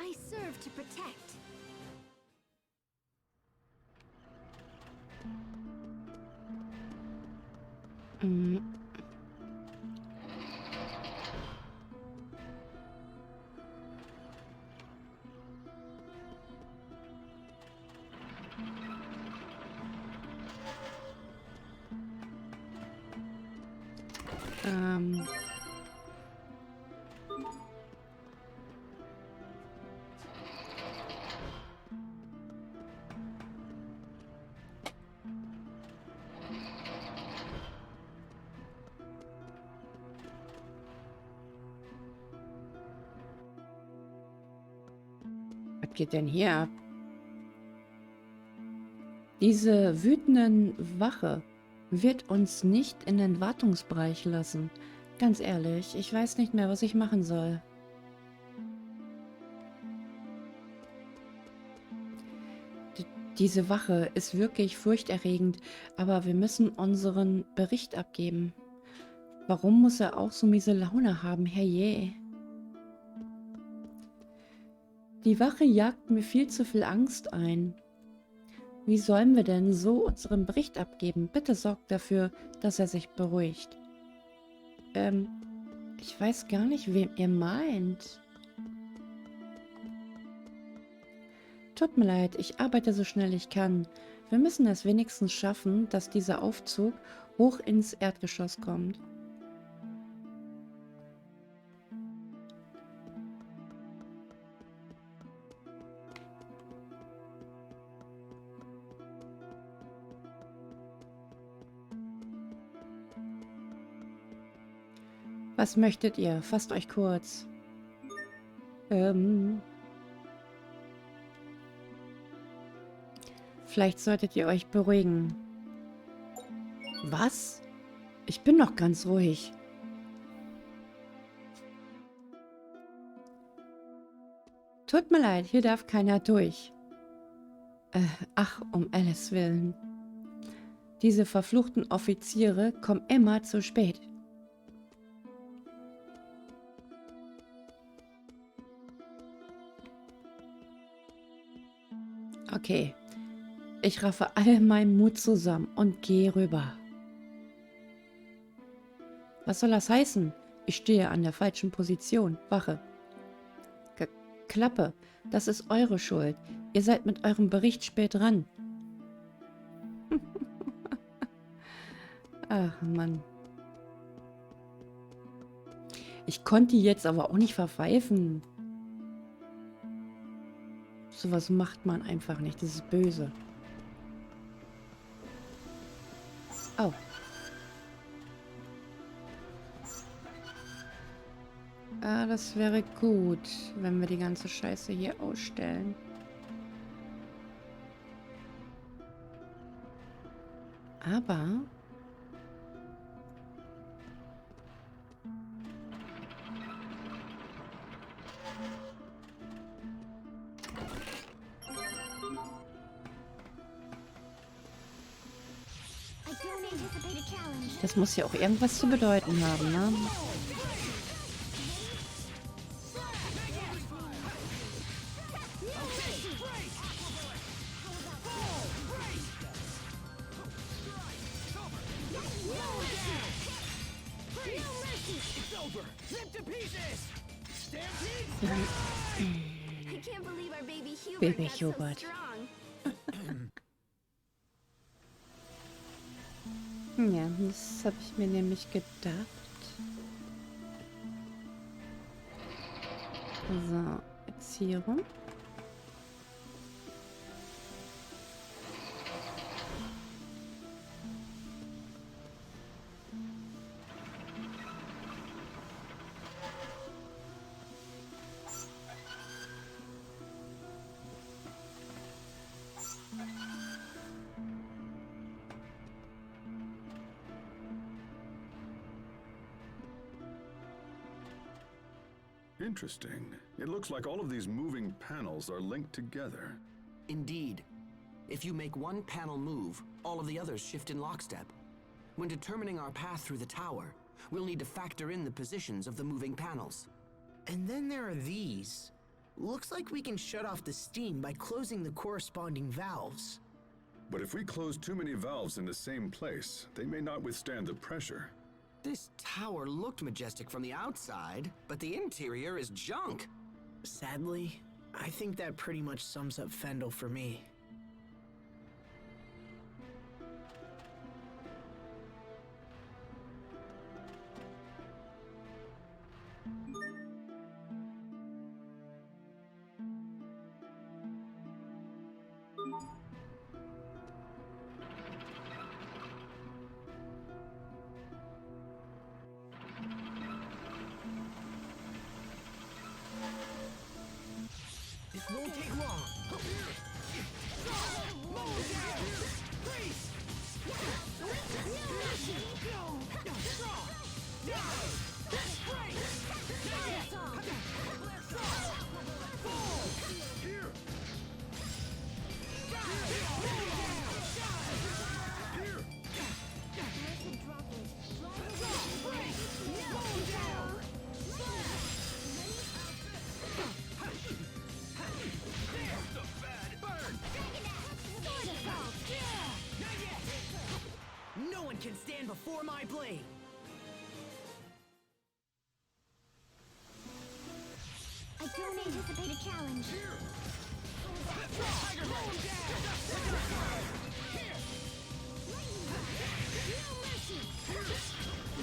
I serve to protect. Mhm. Ähm. Was geht denn hier ab? Diese wütenden Wache wird uns nicht in den Wartungsbereich lassen. Ganz ehrlich, ich weiß nicht mehr, was ich machen soll. Diese Wache ist wirklich furchterregend, aber wir müssen unseren Bericht abgeben. Warum muss er auch so miese Laune haben, herrje? Die Wache jagt mir viel zu viel Angst ein. Wie sollen wir denn so unseren Bericht abgeben? Bitte sorgt dafür, dass er sich beruhigt. Ich weiß gar nicht, wem ihr meint. Tut mir leid, ich arbeite so schnell ich kann. Wir müssen es wenigstens schaffen, dass dieser Aufzug hoch ins Erdgeschoss kommt. Was möchtet ihr? Fasst euch kurz. Vielleicht solltet ihr euch beruhigen. Was? Ich bin noch ganz ruhig. Tut mir leid, hier darf keiner durch. Ach, um Alice willen. Diese verfluchten Offiziere kommen immer zu spät. Okay, ich raffe all meinen Mut zusammen und gehe rüber. Was soll das heißen? Ich stehe an der falschen Position. Wache. Klappe, das ist eure Schuld. Ihr seid mit eurem Bericht spät dran. Ach, Mann. Ich konnte jetzt aber auch nicht verpfeifen. Sowas macht man einfach nicht. Das ist böse. Oh. Ah, das wäre gut, wenn wir die ganze Scheiße hier ausstellen. Aber... das muss ja auch irgendwas zu bedeuten haben, ne? Baby-Joghurt. Ja, das habe ich mir nämlich gedacht. So, jetzt hier rum. Interesting. It looks like all of these moving panels are linked together. Indeed. If you make one panel move, all of the others shift in lockstep. When determining our path through the tower, we'll need to factor in the positions of the moving panels. And then there are these. Looks like we can shut off the steam by closing the corresponding valves. But if we close too many valves in the same place, they may not withstand the pressure. This tower looked majestic from the outside, but the interior is junk. Sadly, I think that pretty much sums up Fendil for me. This won't take long. No one can stand before my blade! I don't anticipate a challenge.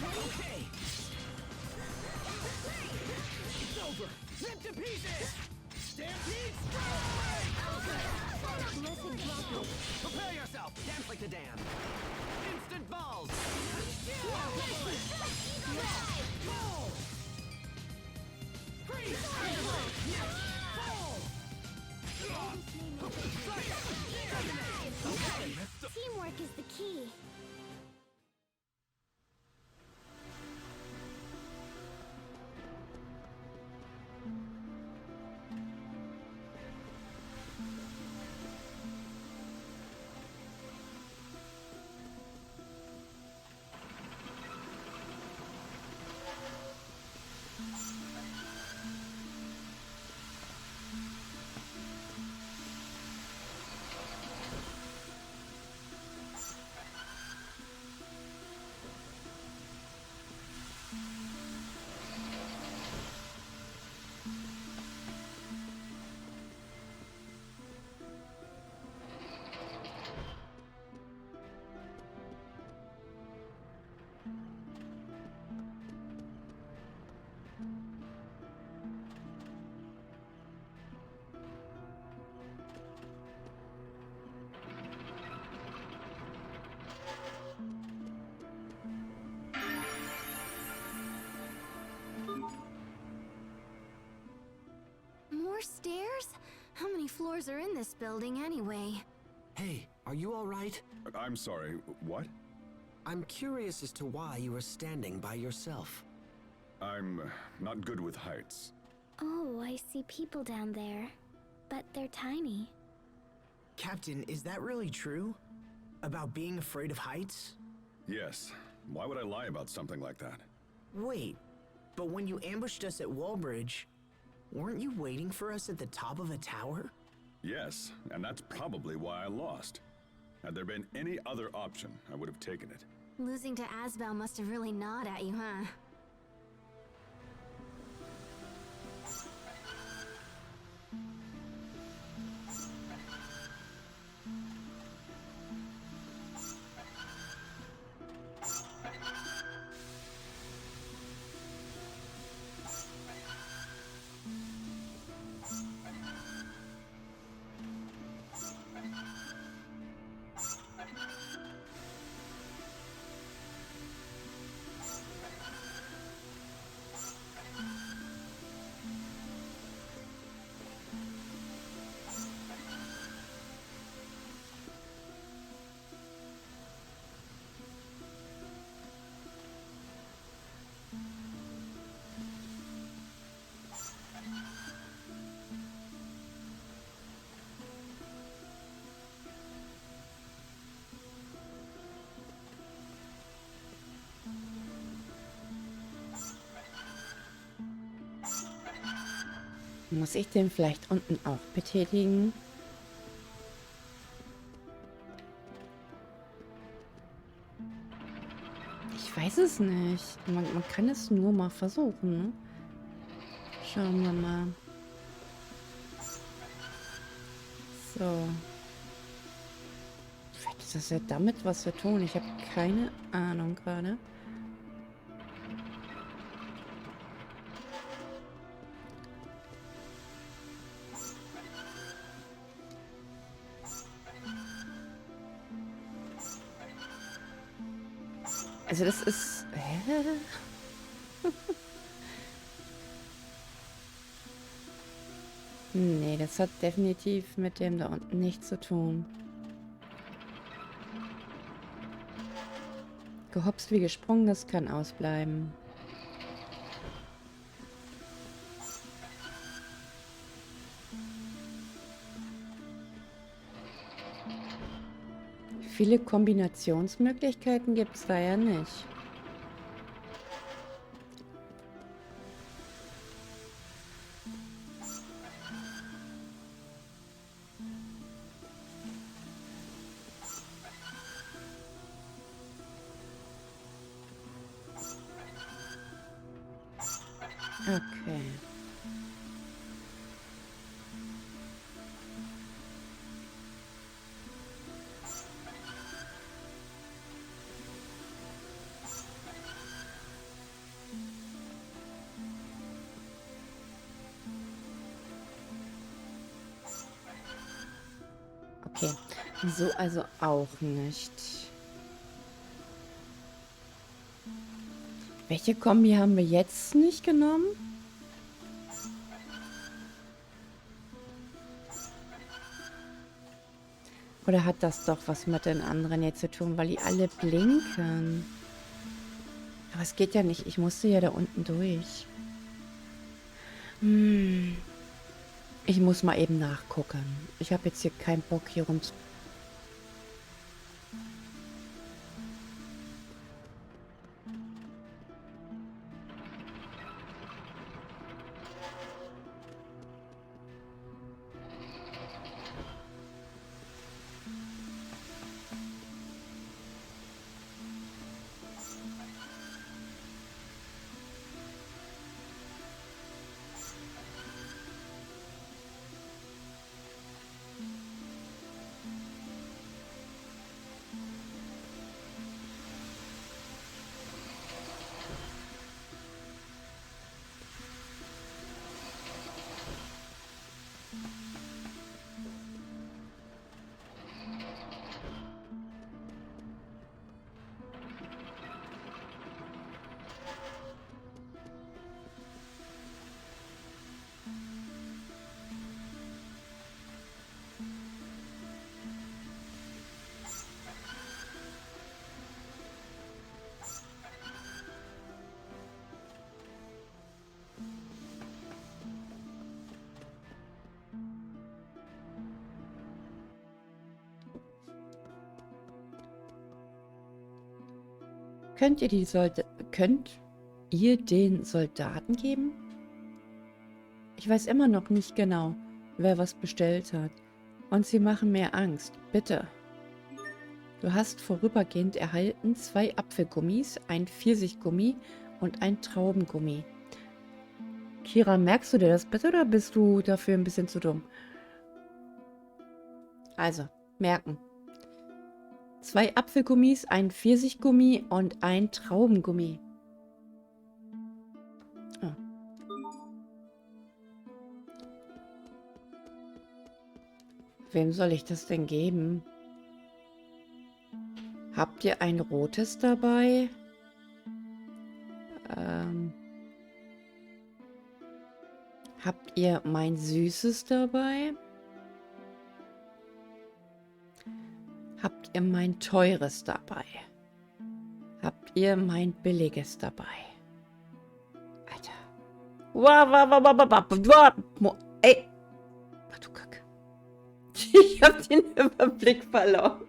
Okay! It's over! Rip to pieces! Stampede strike! Prepare yourself! Dance like the damned! Instant balls! Fall! Freeze! Fall! Teamwork is the key. More stairs? How many floors are in this building anyway? Hey, are you all right? I'm sorry, what? I'm curious as to why you were standing by yourself. I'm not good with heights. Oh, I see people down there. But they're tiny. Captain, is that really true? About being afraid of heights? Yes. Why would I lie about something like that? Wait, but when you ambushed us at Wallbridge, weren't you waiting for us at the top of a tower? Yes, and that's probably why I lost. Had there been any other option, I would have taken it. Losing to Asbel must have really gnawed at you, huh? Muss ich den vielleicht unten auch betätigen? Ich weiß es nicht. Man kann es nur mal versuchen, ne? Schauen wir mal. So. Vielleicht ist das ja damit was zu tun. Ich habe keine Ahnung gerade. Also das ist... Hä? Nee, das hat definitiv mit dem da unten nichts zu tun. Gehopst wie gesprungen, das kann ausbleiben. Viele Kombinationsmöglichkeiten gibt es da ja nicht. Okay. Okay, so also auch nicht. Welche Kombi haben wir jetzt nicht genommen? Oder hat das doch was mit den anderen jetzt zu tun, weil die alle blinken? Aber es geht ja nicht, ich musste ja da unten durch. Ich muss mal eben nachgucken. Ich habe jetzt hier keinen Bock hier rum zu... Könnt ihr den Soldaten geben? Ich weiß immer noch nicht genau, wer was bestellt hat. Und sie machen mir Angst. Bitte. Du hast vorübergehend erhalten 2 Apfelgummis, ein Pfirsichgummi und ein Traubengummi. Kira, merkst du dir das bitte oder bist du dafür ein bisschen zu dumm? Also, merken. 2 Apfelgummis, ein Pfirsichgummi und ein Traubengummi. Oh. Wem soll ich das denn geben? Habt ihr ein rotes dabei? Habt ihr mein Süßes dabei? Habt ihr mein Teures dabei? Habt ihr mein Billiges dabei? Alter. Ey. Ach du Kacke. Ich hab den Überblick verloren.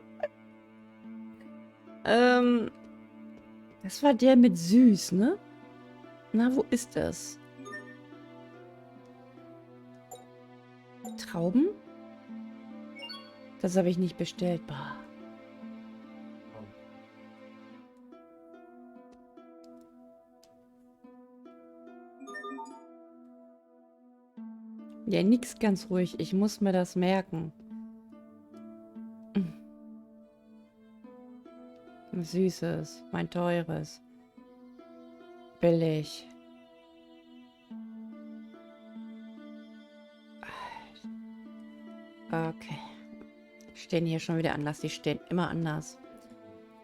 Das war der mit süß, ne? Na, wo ist das? 2 Apfelgummis, ein Pfirsichgummi und ein Traubengummi. Habt ihr mein Süßes dabei? Habt ihr mein Billiges dabei? Alter. Wa. Ey. Ach du Kacke. Ich hab den Überblick verloren. Das war der mit süß, ne? Na, wo ist das? 2 Apfelgummis, ein Pfirsichgummi und ein Traubengummi. Trauben? Das habe ich nicht bestellt. Bah. Ja, nix ganz ruhig. Ich muss mir das merken. Süßes, mein teures. Billig. Okay. Stehen hier schon wieder anders. Die stehen immer anders.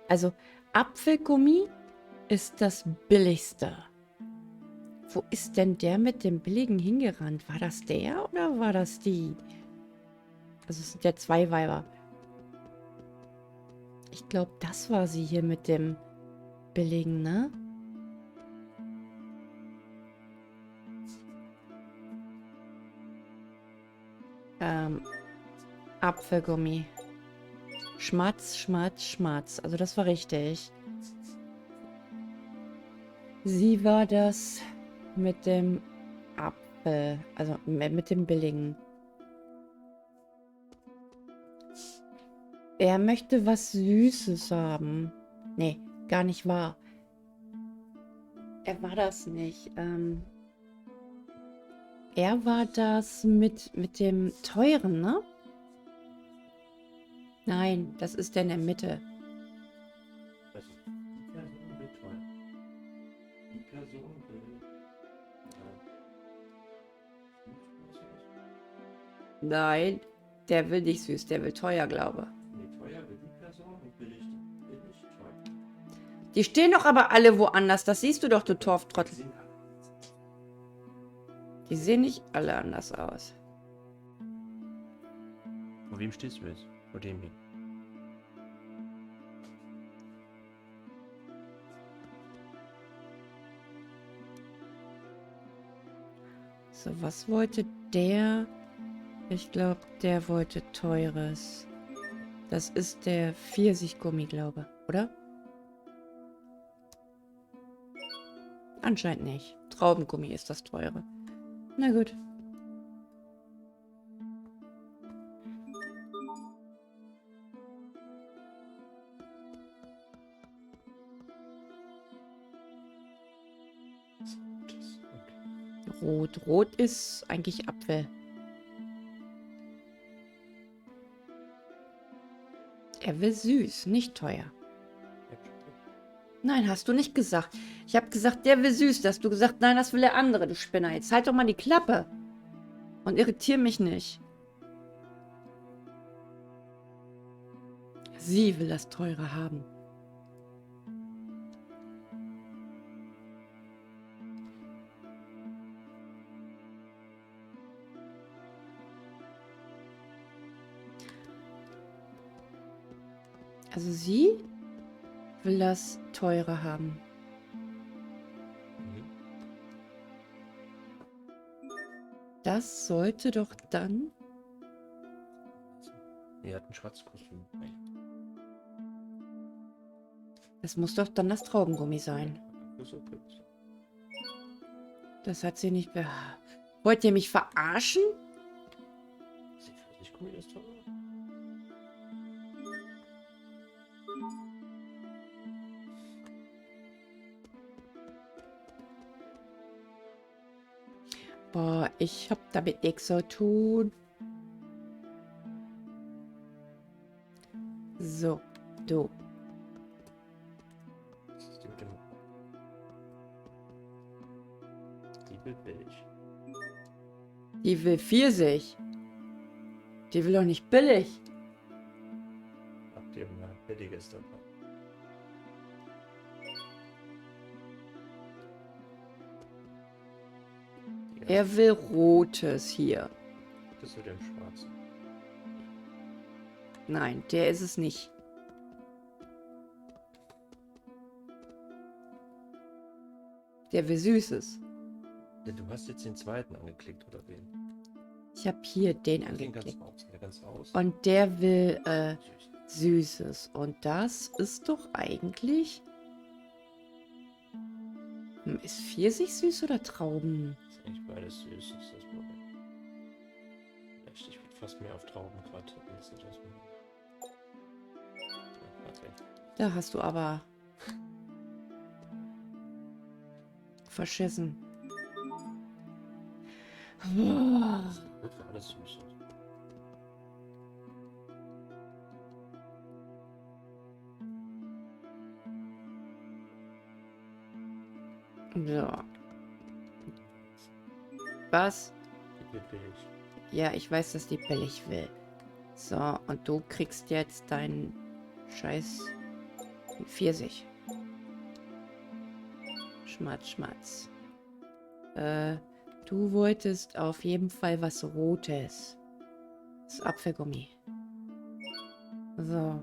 Also, Apfelgummi ist das billigste. Wo ist denn der mit dem billigen hingerannt? War das der oder war das die? Also, es sind ja zwei Weiber. Ich glaube, das war sie hier mit dem billigen, ne? Apfelgummi. Schmatz, Schmatz, Schmatz. Also das war richtig. Sie war das mit dem Apfel. Also mit dem billigen. Er möchte was Süßes haben. Nee, gar nicht wahr. Er war das nicht. Er war das mit dem teuren, ne? Nein, das ist der in der Mitte. Nein, der will nicht süß, der will teuer, glaube ich. Die stehen doch aber alle woanders. Das siehst du doch, du Torftrottel. Die sehen nicht alle anders aus. Vor wem stehst du jetzt? Vor dem hier. So, was wollte der? Ich glaube, der wollte teures. Das ist der Pfirsichgummi, glaube ich, oder? Anscheinend nicht. Traubengummi ist das teure. Na gut. Rot. Rot ist eigentlich Apfel. Er will süß, nicht teuer. Nein, hast du nicht gesagt. Ich habe gesagt, der will süß. Da hast du gesagt, nein, das will der andere, du Spinner. Jetzt halt doch mal die Klappe. Und irritier mich nicht. Sie will das teure haben. Also sie will das teure haben. Das sollte doch dann... Er hat ein Schwarzkostüm. Das muss doch dann das Traubengummi sein. Das hat sie nicht... Wollt ihr mich verarschen? Pfirsichgummi ist teuer. Boah, ich hab damit nichts zu tun. So, du. Das ist die mit dem... Die will billig. Die will Pfirsich. Die will doch nicht billig. Habt ihr mal billiges dabei? Er will Rotes hier. Das mit dem Schwarzen. Nein, der ist es nicht. Der will Süßes. Du hast jetzt den zweiten angeklickt, oder wen? Ich habe hier den Den angeklickt. ganz aus. Und der will Süß. Süßes. Und das ist doch eigentlich... Ist Pfirsich süß oder Trauben? Das ist eigentlich beides süß, ist das Problem. fast mehr auf Trauben gerade. Da hast du aber verschissen. Alles süß. So. Was? Die wird billig. Ja, ich weiß, dass die billig will. So, und du kriegst jetzt deinen Scheiß Pfirsich. Schmatz, schmatz. Du wolltest auf jeden Fall was Rotes. Das Apfelgummi. So.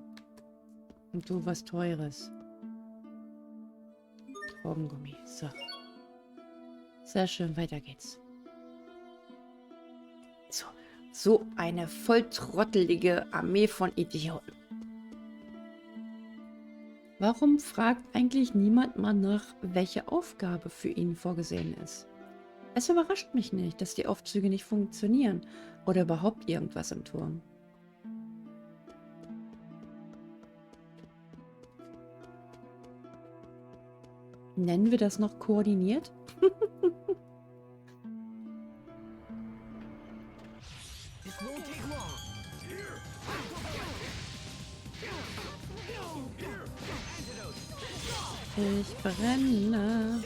Und du was Teures. Traubengummi. So. Sehr schön, weiter geht's. So eine volltrottelige Armee von Idioten. Warum fragt eigentlich niemand mal nach, welche Aufgabe für ihn vorgesehen ist? Es überrascht mich nicht, dass die Aufzüge nicht funktionieren oder überhaupt irgendwas im Turm. Nennen wir das noch koordiniert? This won't take long. Ich brenne.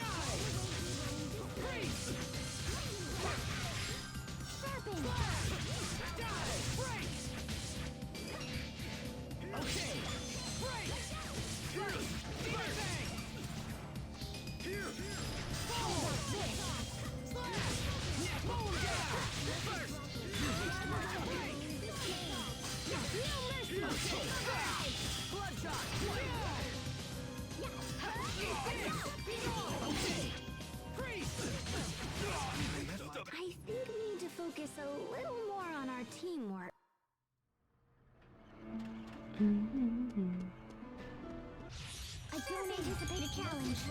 I think we need to focus a little more on our teamwork. I don't anticipate a challenge.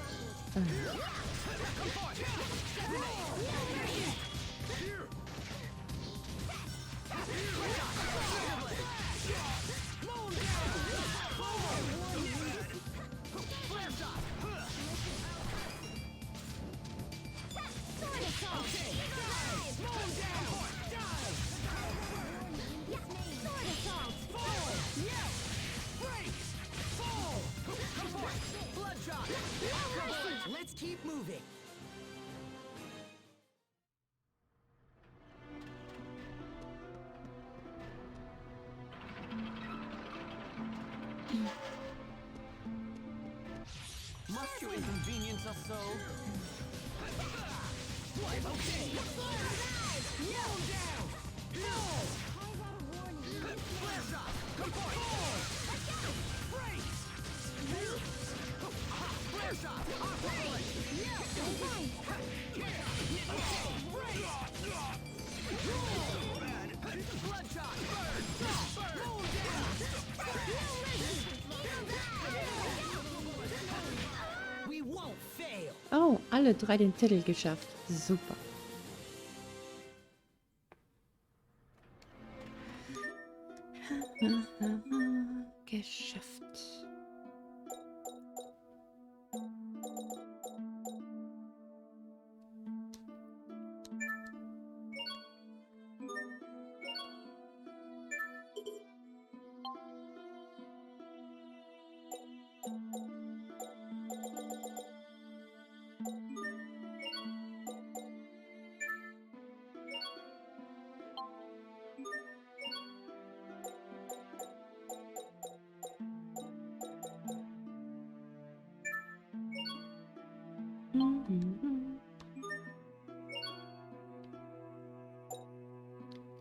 Let's keep moving. Must you inconvenience us so? Okay. No down. No. Flare shot. Comport. Break. Flare shot. Bloodshot. Burn. We won't fail. Oh, alle drei den Titel geschafft. Super. Geschafft.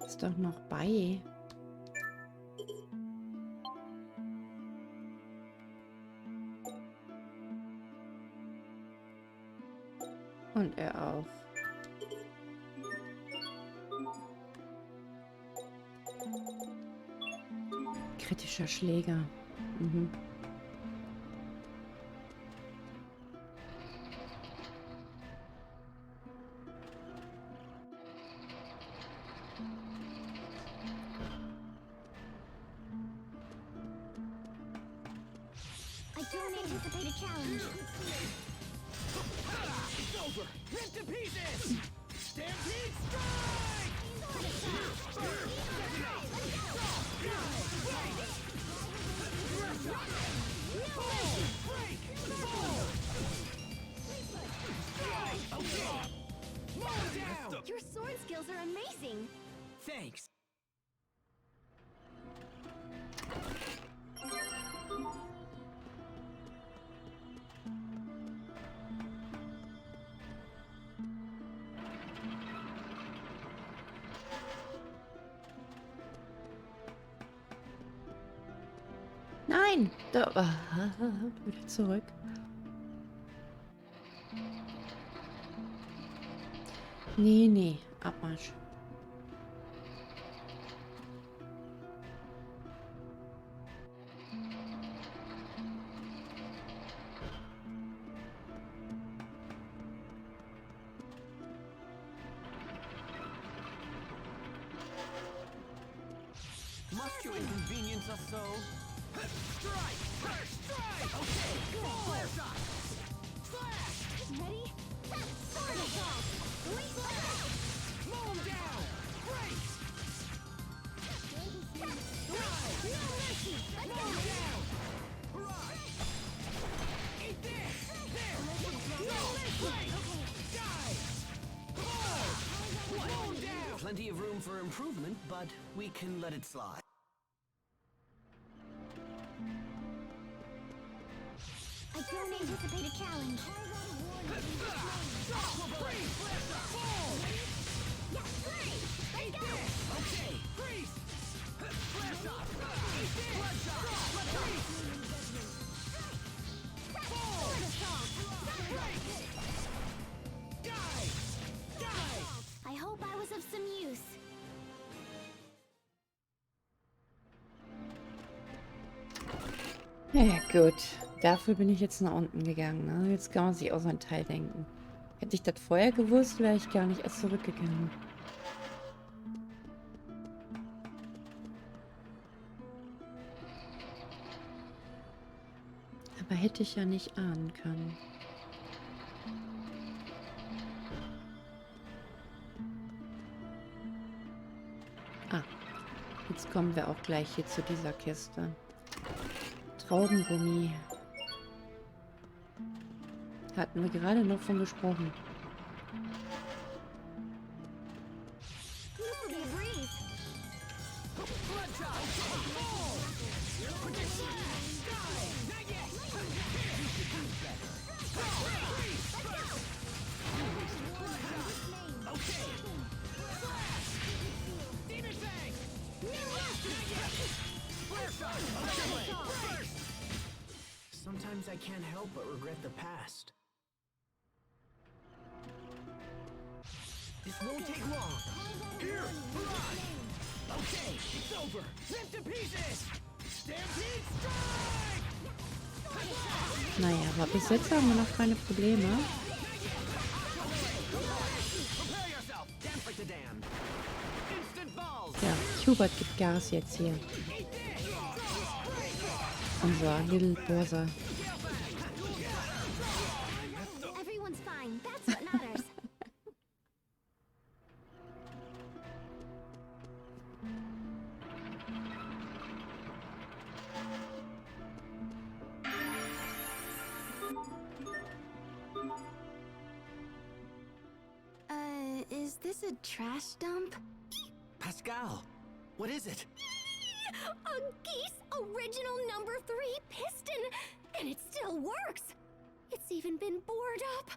Ist doch noch bei. Und er auch. Kritischer Schläger. Mhm. I don't anticipate a challenge. It's over! Ripped to pieces! Stampede strike! Your sword skills are amazing. Thanks. Nein! Da, wieder zurück. Nee, nee. Abmarsch. Must you inconvenience us so? Strike! Strike! Okay, flare shot! Slash! Ready? Sword assault! Mow him down! Break! Mow him down! Hurrah! Eat this! There! No! Break! Die! Mow him down! Plenty of room for improvement, but we can let it slide. I don't anticipate a challenge. Okay, freeze! Flare shot! Eat this! Bloodshot! Die! Die! I hope I was of some use. Ja, gut. Dafür bin ich jetzt nach unten gegangen. Ne? Jetzt kann man sich auch so ein Teil denken. Hätte ich das vorher gewusst, wäre ich gar nicht erst zurückgegangen. Aber hätte ich ja nicht ahnen können. Ah, jetzt kommen wir auch gleich hier zu dieser Kiste. Traubengummi. Hatten wir gerade noch von gesprochen. Sometimes I can't help but regret the past. This won't take long. Here! Barrage! Okay, it's over! Ripped to pieces! Stampede strike! Naja, aber bis jetzt haben wir noch keine Probleme. Prepare yourself! Dance like the damned. Instant balls! Ja, Hubert gibt Gas jetzt hier. Unser Little Brother. Everyone's fine. That's what matters. Is this a trash dump? Pascal, what is it? A Geese original number 3 piston! And it still works! It's even been bored up!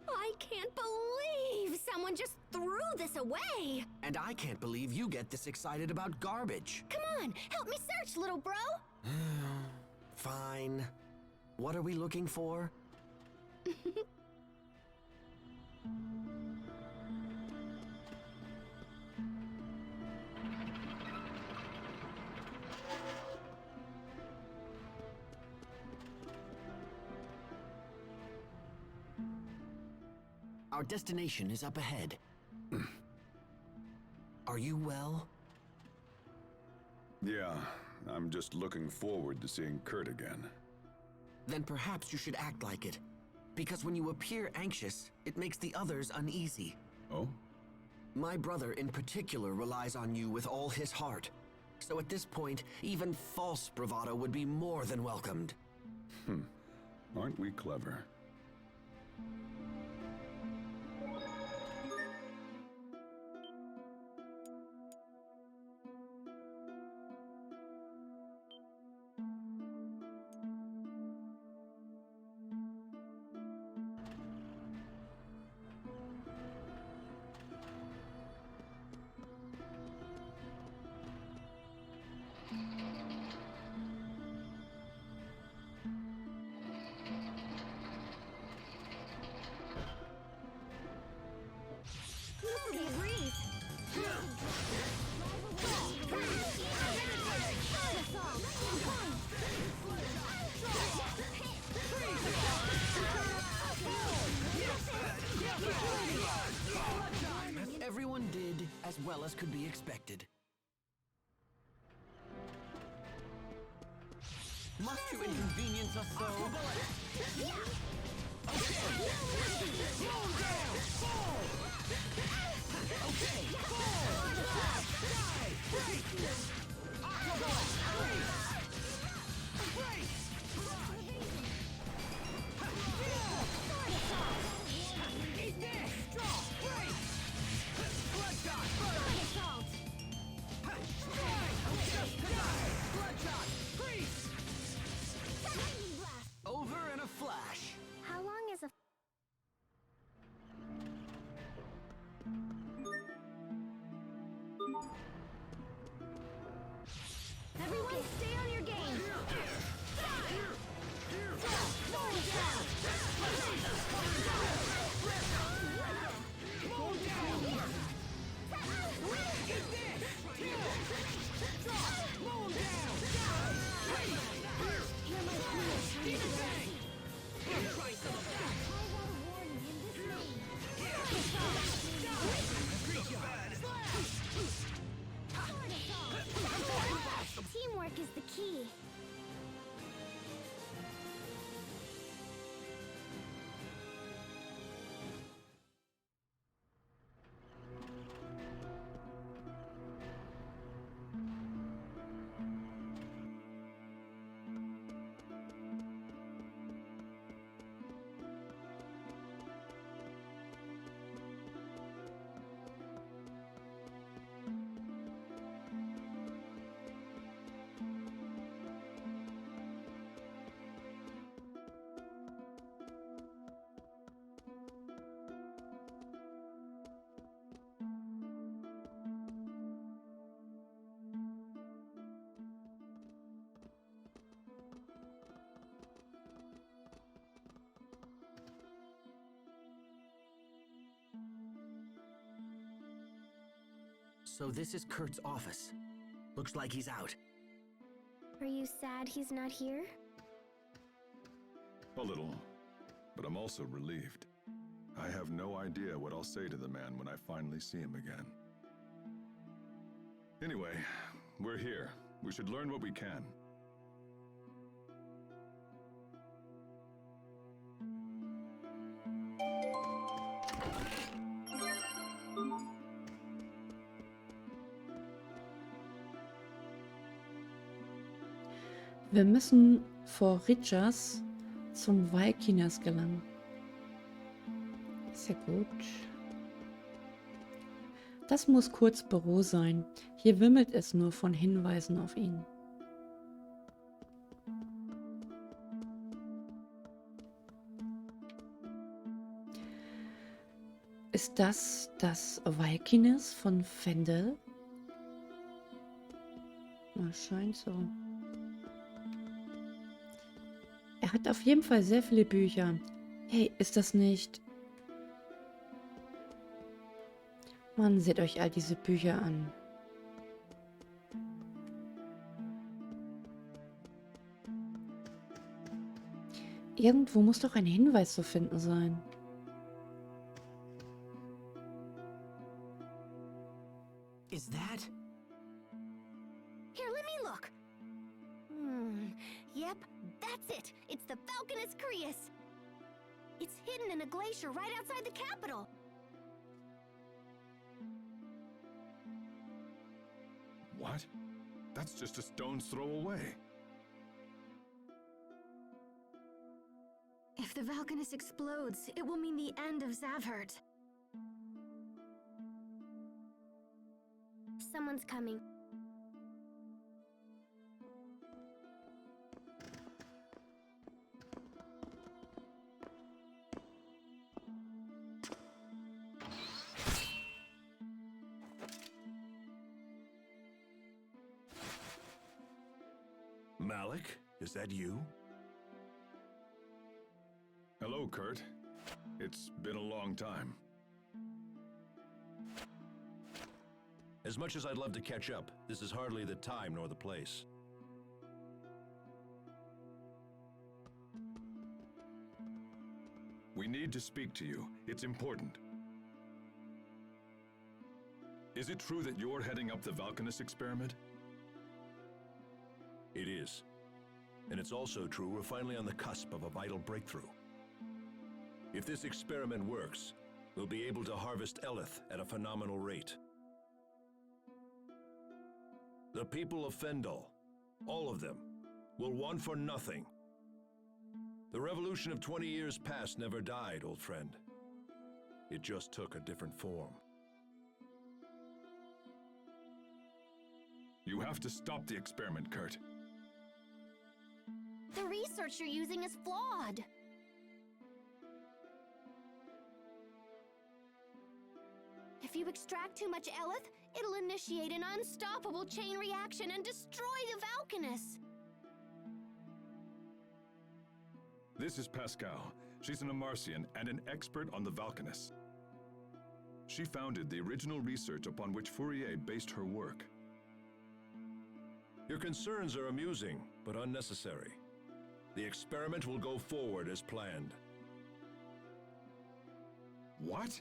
I can't believe someone just threw this away! And I can't believe you get this excited about garbage. Come on, help me search, little bro! Fine. What are we looking for? Our destination is up ahead. Are you well? Yeah, I'm just looking forward to seeing Kurt again. then perhaps you should act like it. Because when you appear anxious, it makes the others uneasy. Oh? My brother in particular relies on you with all his heart. So at this point, even false bravado would be more than welcomed. Aren't we clever? Nobody agrees. Everyone did as well as could be expected. Must you inconvenience us so? Over in a flash. How long is a... Everyone stay on your game! Teamwork is the key. So this is Kurt's office. Looks like he's out. Are you sad he's not here? A little. But I'm also relieved. I have no idea what I'll say to the man when I finally see him again. Anyway, we're here. We should learn what we can. Wir müssen vor Richards zum Valkinas gelangen. Sehr gut. Das muss Kurts Büro sein. Hier wimmelt es nur von Hinweisen auf ihn. Ist das das Valkinas von Fendil? Na, scheint so. Er hat auf jeden Fall sehr viele Bücher. Hey, ist das nicht... Mann, seht euch all diese Bücher an. Irgendwo muss doch ein Hinweis zu finden sein. Is that? Here, let me look. Yeah, Yep, that's it! It's the Falconus Crius! It's hidden in a glacier right outside the capital! What? That's just a stone's throw away. If the Valkanus explodes, it will mean the end of Zavhert. Someone's coming. Malik, is that you? Hello, Kurt. It's been a long time. As much as I'd love to catch up, this is hardly the time nor the place. We need to speak to you. It's important. Is it true that you're heading up the Valkanus experiment? It is. And it's also true we're finally on the cusp of a vital breakthrough. If this experiment works, we'll be able to harvest Eleth at a phenomenal rate. The people of Fendil, all of them, will want for nothing. The revolution of 20 years past never died, old friend. It just took a different form. You have to stop the experiment, Kurt. The research you're using is flawed! If you extract too much Eleth, it'll initiate an unstoppable chain reaction and destroy the Valkanus! This is Pascal. She's an Amarcian and an expert on the Valkanus. She founded the original research upon which Fourier based her work. Your concerns are amusing, but unnecessary. The experiment will go forward as planned. What?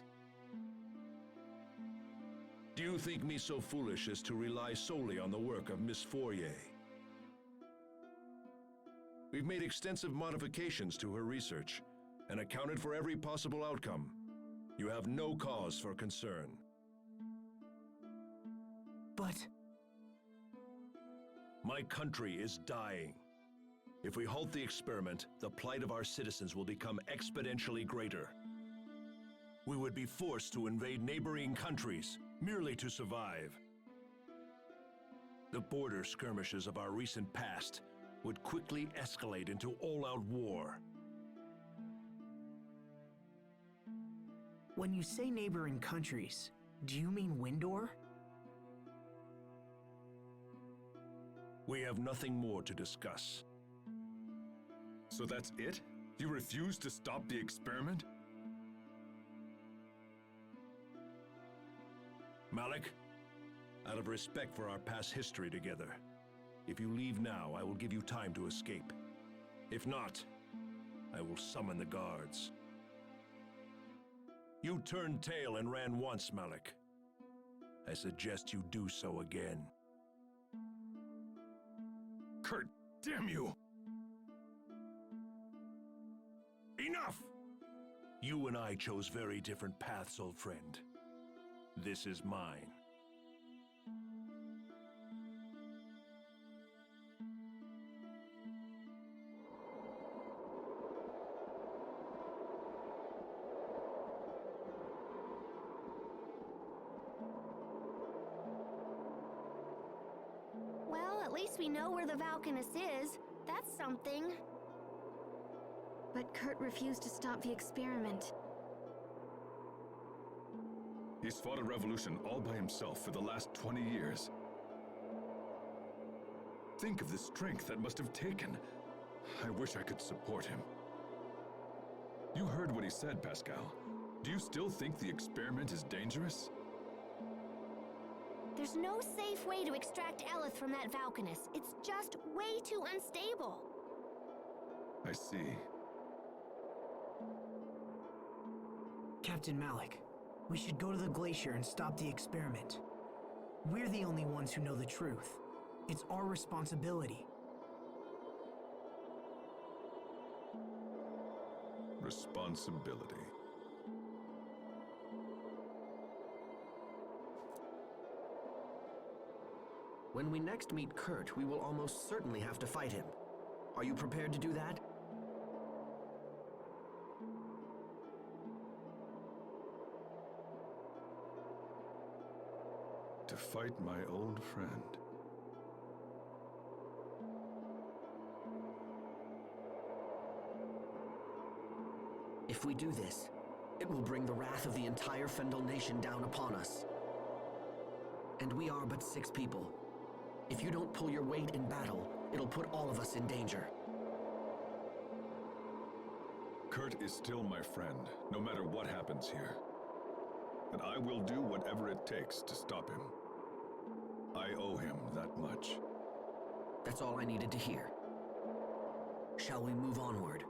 Do you think me so foolish as to rely solely on the work of Miss Fourier? We've made extensive modifications to her research and accounted for every possible outcome. You have no cause for concern. But... My country is dying. If we halt the experiment, the plight of our citizens will become exponentially greater. We would be forced to invade neighboring countries merely to survive. The border skirmishes of our recent past would quickly escalate into all-out war. When you say neighboring countries, do you mean Windor? We have nothing more to discuss. So that's it? You refuse to stop the experiment? Malik, out of respect for our past history together, if you leave now, I will give you time to escape. If not, I will summon the guards. You turned tail and ran once, Malik. I suggest you do so again. Kurt, damn you! Enough! You and I chose very different paths, old friend. This is mine. Well, at least we know where the Valkanus is. That's something. But Kurt refused to stop the experiment. He's fought a revolution all by himself for the last 20 years. Think of the strength that must have taken. I wish I could support him. You heard what he said, Pascal. Do you still think the experiment is dangerous? There's no safe way to extract Eleth from that Valkanus. It's just way too unstable. I see. Captain Malik, we should go to the glacier and stop the experiment. We're the only ones who know the truth. It's our responsibility. responsibility. When we next meet Kurt, we will almost certainly have to fight him. Are you prepared to do that? To fight my old friend. If we do this, it will bring the wrath of the entire Fendil nation down upon us. And we are but 6 people. If you don't pull your weight in battle, it'll put all of us in danger. Kurt is still my friend, no matter what happens here. And I will do whatever it takes to stop him. I owe him that much. That's all I needed to hear. Shall we move onward?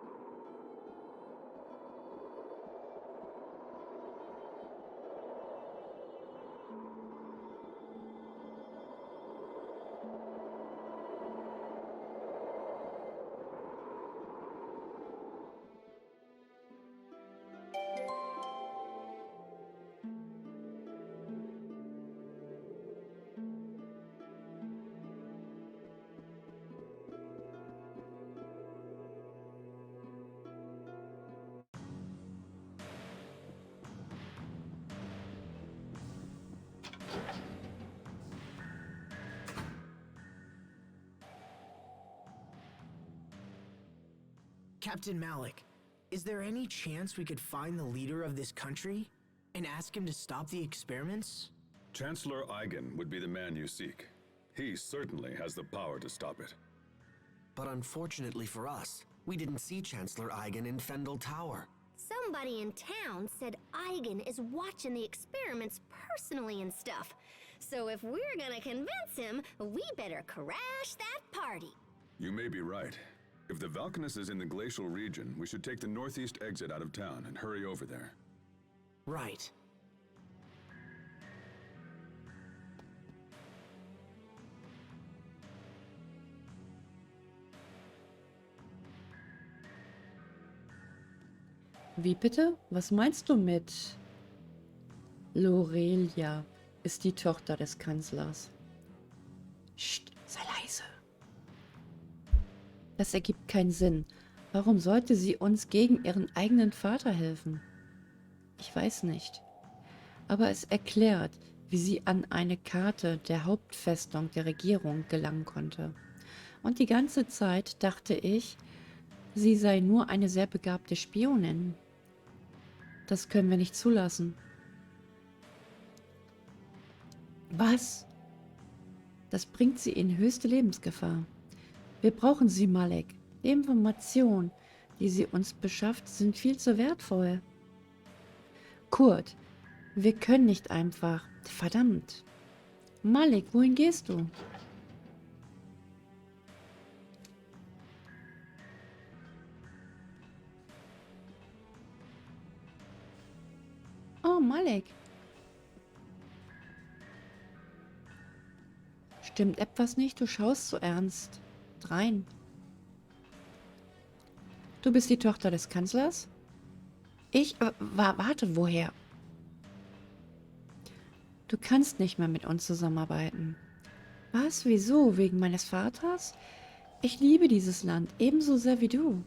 Captain Malik, is there any chance we could find the leader of this country and ask him to stop the experiments? Chancellor Eigen would be the man you seek. He certainly has the power to stop it. But unfortunately for us, we didn't see Chancellor Eigen in Fendil Tower. Somebody in town said Eigen is watching the experiments personally and stuff. So if we're gonna convince him, we better crash that party. You may be right. If the Valkanus is in the glacial region, we should take the northeast exit out of town and hurry over there. Right. Wie bitte? Was meinst du mit Lorelia ist die Tochter des Kanzlers? Psst, sei leise. Das ergibt keinen Sinn. Warum sollte sie uns gegen ihren eigenen Vater helfen? Ich weiß nicht. Aber es erklärt, wie sie an eine Karte der Hauptfestung der Regierung gelangen konnte. Und die ganze Zeit dachte ich, sie sei nur eine sehr begabte Spionin. Das können wir nicht zulassen. Was? Das bringt sie in höchste Lebensgefahr. Wir brauchen sie, Malik. Die Informationen, die sie uns beschafft, sind viel zu wertvoll. Kurt, wir können nicht einfach. Verdammt. Malik, wohin gehst du? Oh, Malik. Stimmt etwas nicht? Du schaust so ernst drein. Du bist die Tochter des Kanzlers? Ich? Warte, woher? Du kannst nicht mehr mit uns zusammenarbeiten. Was? Wieso? Wegen meines Vaters? Ich liebe dieses Land ebenso sehr wie du.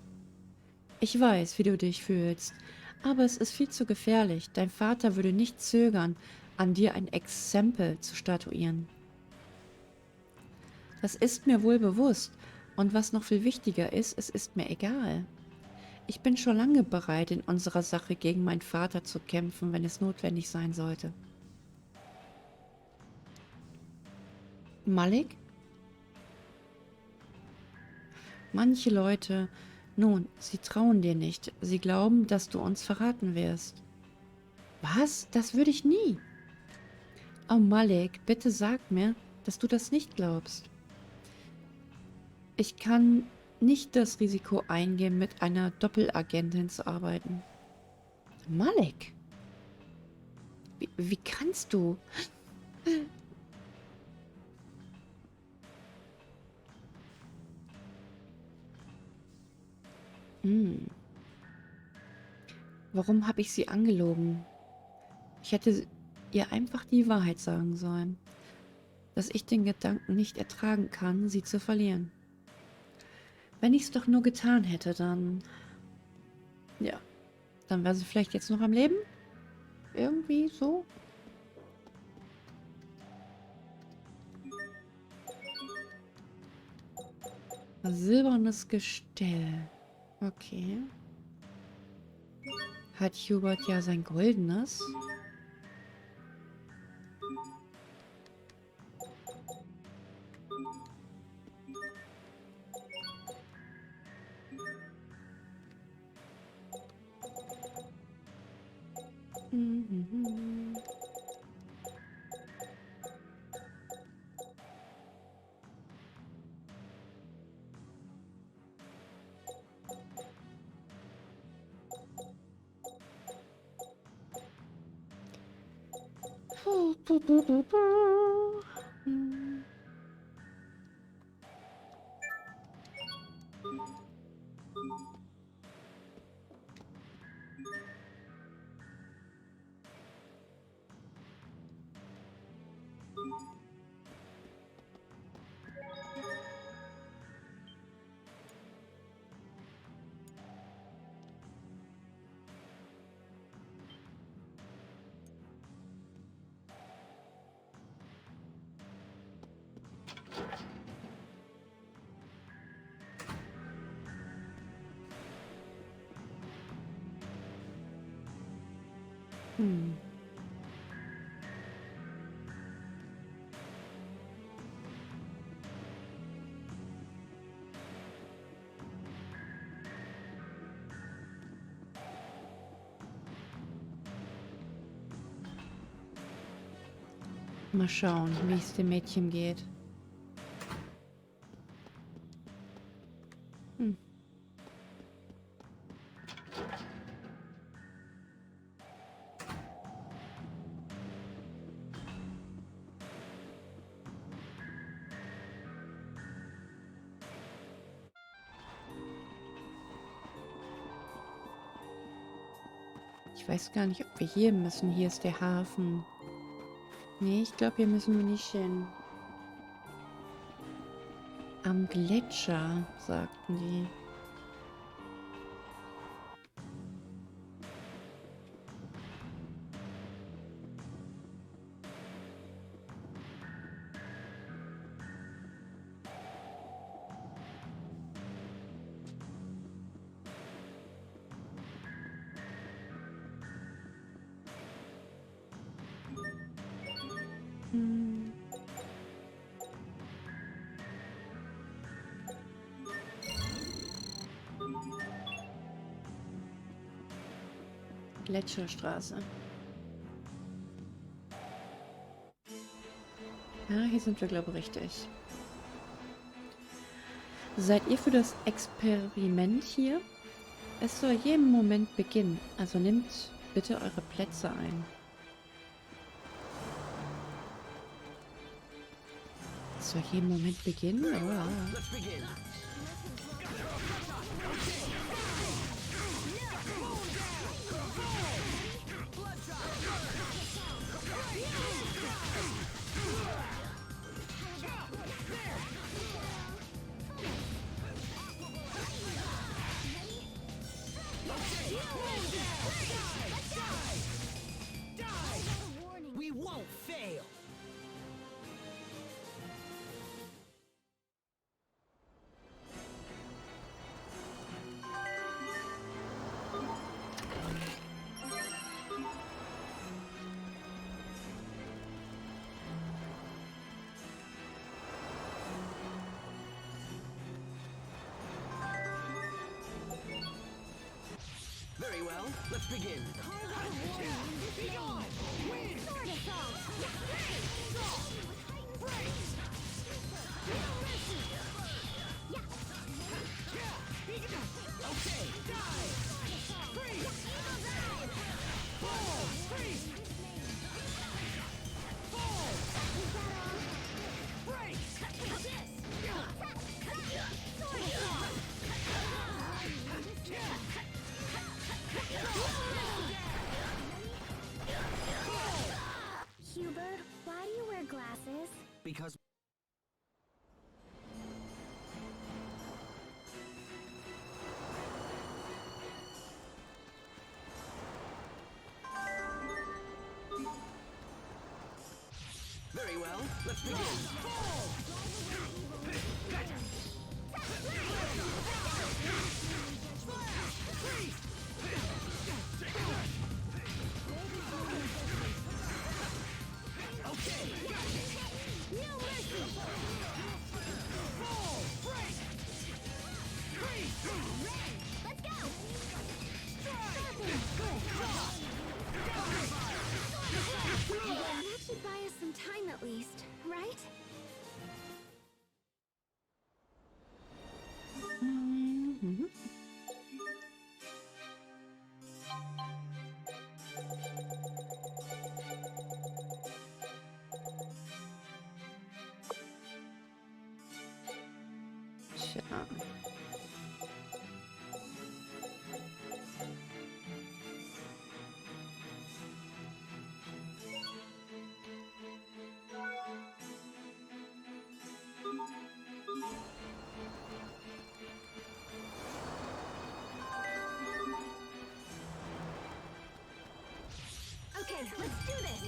Ich weiß, wie du dich fühlst, aber es ist viel zu gefährlich. Dein Vater würde nicht zögern, an dir ein Exempel zu statuieren. Das ist mir wohl bewusst. Und was noch viel wichtiger ist, es ist mir egal. Ich bin schon lange bereit, in unserer Sache gegen meinen Vater zu kämpfen, wenn es notwendig sein sollte. Malik? Manche Leute, nun, sie trauen dir nicht. Sie glauben, dass du uns verraten wirst. Was? Das würde ich nie. Oh, Malik, bitte sag mir, dass du das nicht glaubst. Ich kann nicht das Risiko eingehen, mit einer Doppelagentin zu arbeiten. Malik? Wie kannst du? Warum habe ich sie angelogen? Ich hätte ihr einfach die Wahrheit sagen sollen. Dass ich den Gedanken nicht ertragen kann, sie zu verlieren. Wenn ich es doch nur getan hätte, dann... Ja, dann wäre sie vielleicht jetzt noch am Leben? Irgendwie so? Silbernes Gestell. Okay. Hat Hubert ja sein goldenes? Mhm. Hm. Mal schauen, wie es dem Mädchen geht. Hm. Ich weiß gar nicht, ob wir hier müssen. Hier ist der Hafen. Nee, ich glaube, hier müssen wir nicht hin. Am Gletscher, sagten die. Hm. Gletscherstraße. Ja, hier sind wir, glaube ich, richtig. Seid ihr für das Experiment hier? Es soll jeden Moment beginnen, also nehmt bitte eure Plätze ein. Es soll jeden Moment beginnen? Oh. Let's begin. We won't fail. Very well, let's begin. Be gone! Win! Okay, die! Freeze! Fall! Freeze! Fall! Break! because... Very well, let's begin. That should buy us some time at least, right? Mhm. Tja. Okay, let's do this.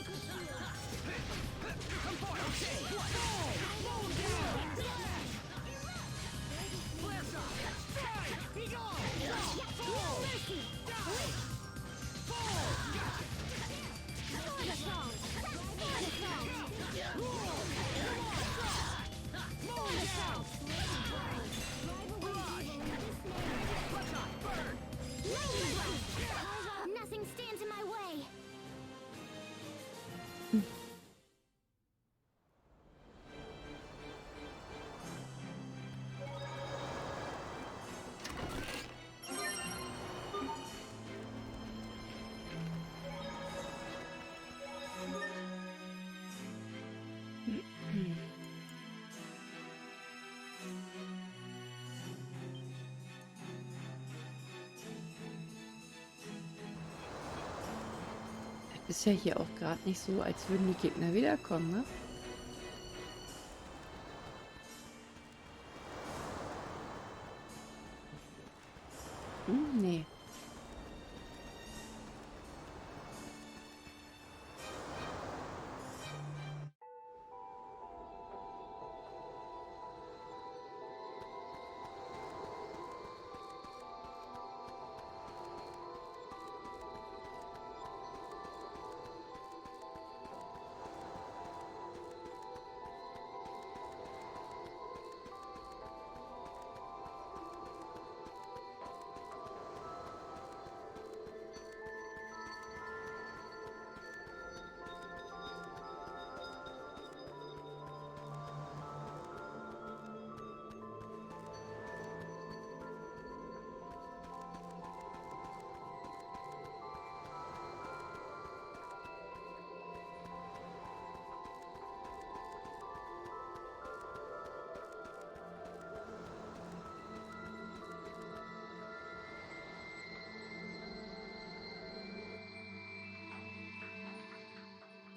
Nothing stands in my way. Ist ja hier auch gerade nicht so, als würden die Gegner wiederkommen, ne? Nee.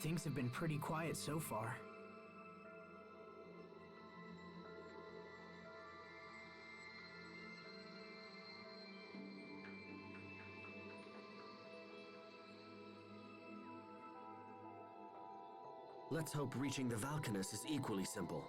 Things have been pretty quiet so far. Let's hope reaching the Valkanus is equally simple.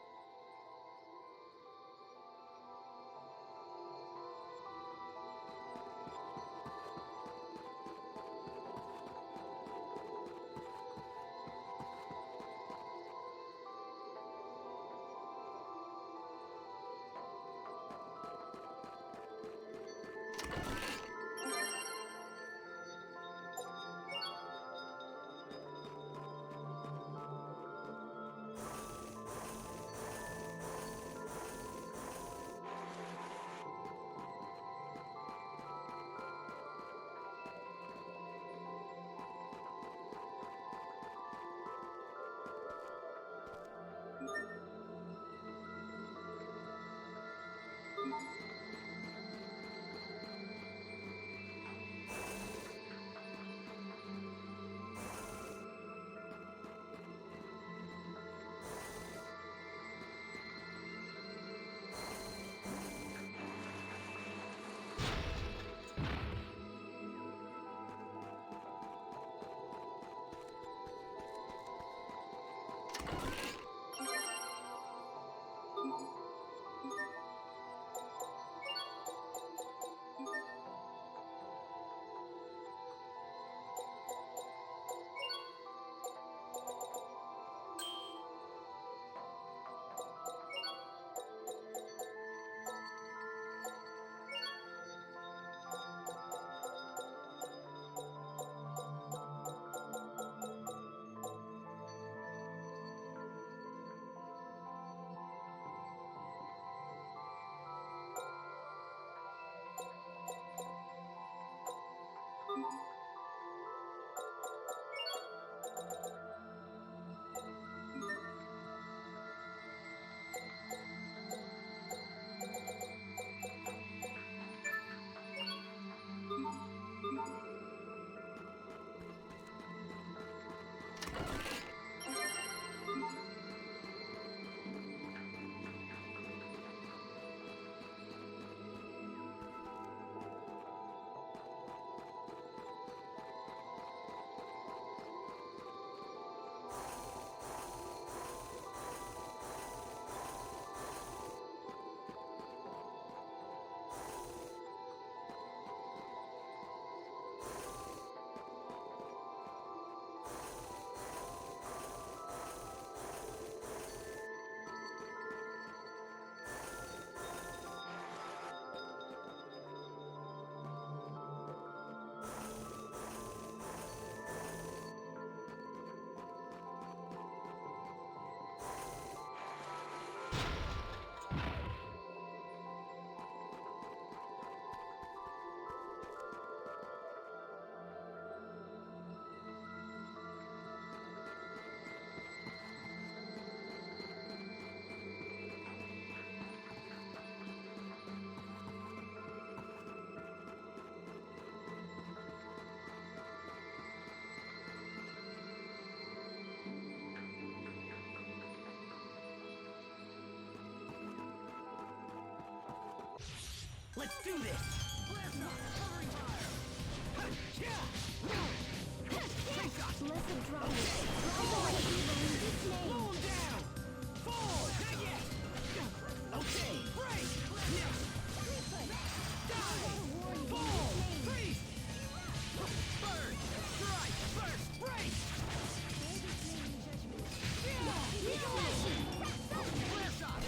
Let's do this! Blast off! Covering fire! Listen, drop it. Slow him down! Fall! Not yet! Okay, break! Next! Die! Fall! Freeze! Burn! Strike! Burst! Break! Blast off!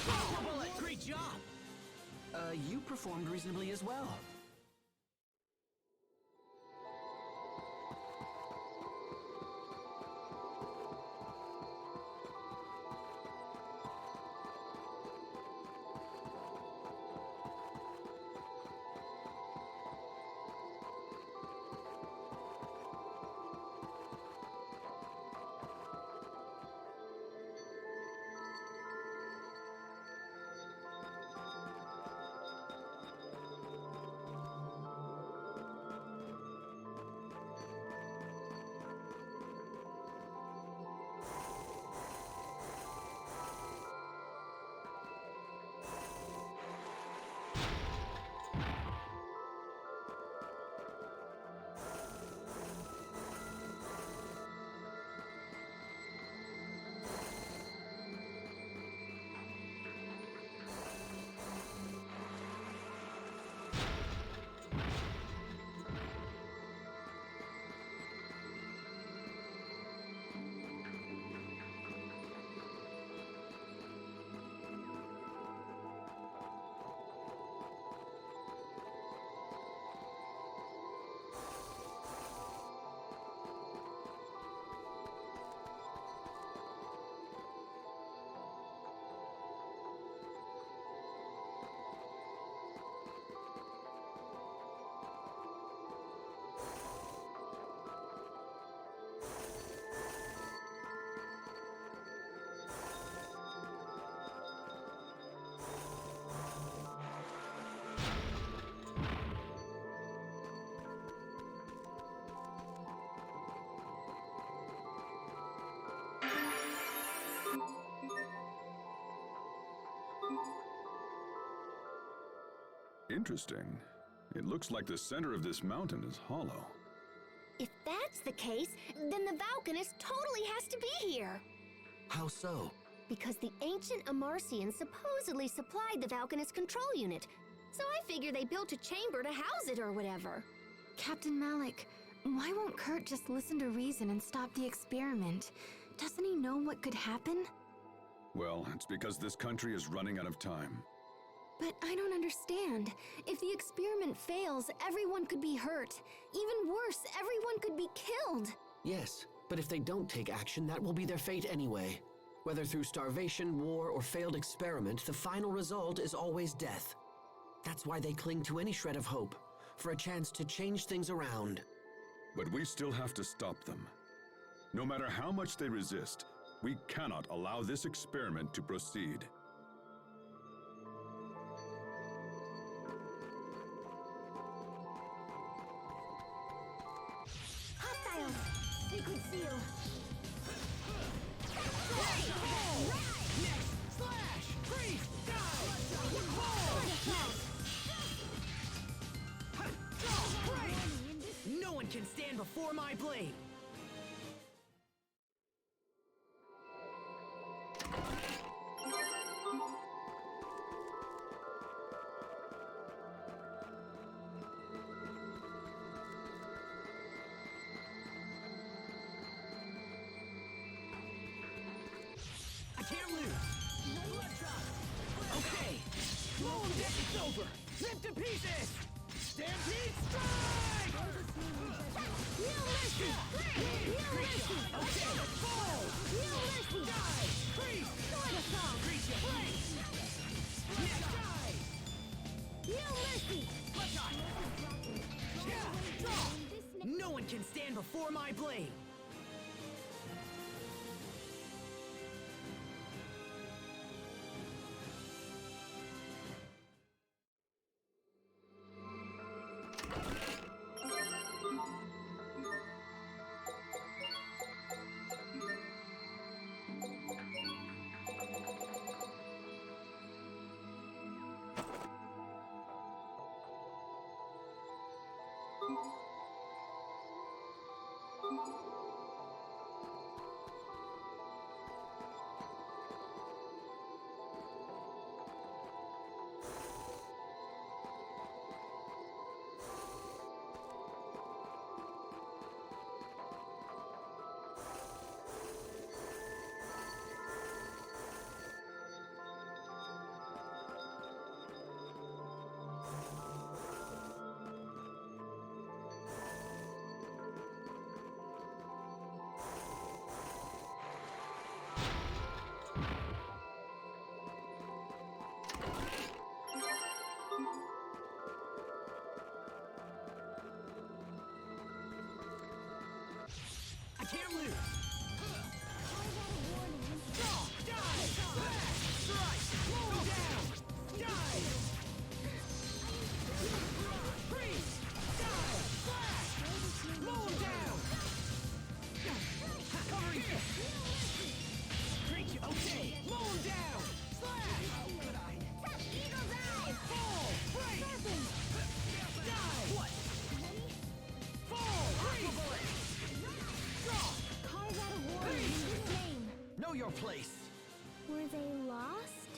Power bullet! Great job! You performed reasonably as well. Interesting. It looks like the center of this mountain is hollow. If that's the case, then the Valkanist totally has to be here. How so? Because the ancient Amarcians supposedly supplied the Valkanist control unit. So I figure they built a chamber to house it or whatever. Captain Malik, why won't Kurt just listen to reason and stop the experiment? Doesn't he know what could happen? Well, it's because this country is running out of time. But I don't understand. If the experiment fails, everyone could be hurt. Even worse, everyone could be killed. Yes, but if they don't take action, that will be their fate anyway. Whether through starvation, war, or failed experiment, the final result is always death. That's why they cling to any shred of hope, for a chance to change things around. But we still have to stop them. No matter how much they resist, we cannot allow this experiment to proceed. Hostile! Sacred seal! Next! Slash! Freeze! Die! Fall! Break! No one can stand before my blade! I can't lose! Okay! Blow him down! It's over! Rip to pieces! Stampede strike! No mercy! No mercy! Okay! Fall! No mercy! Die! Freeze! Sword assault! Creature! Flank! Next! Die! No mercy! Bloodshot! Yeah! Draw! No one can stand before my blade! can't lose. Draw, dive, strike, roll down, dive. Freeze, dive, flash, roll down. Covering you. Preach, okay, roll down, slash. Eagle dive! Fall, break, dive. What? Fall, break. Draw, Carve out a warrior in his name. know your place. Were they lost?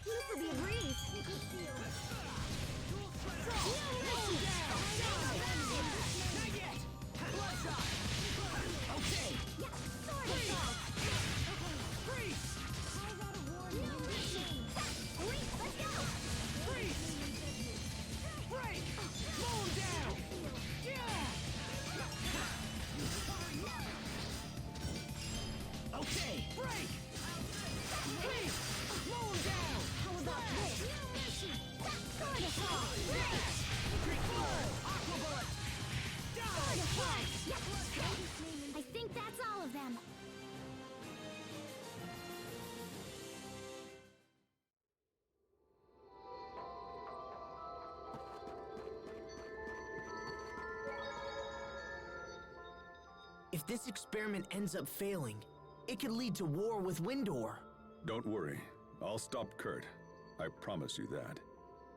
This will be a breeze. Roll down, dive. Not yet. Bloodshot. Okay. Freeze. Carve out a warrior in his name. Let's go! Freeze. Break. Roll down. Yeah. Okay. Break. Freeze. Roll down. How about this? Creek full. Aqua bullet. Dive. I think that's all of them. If this experiment ends up failing, it could lead to war with Windor. Don't worry. I'll stop Kurt. I promise you that.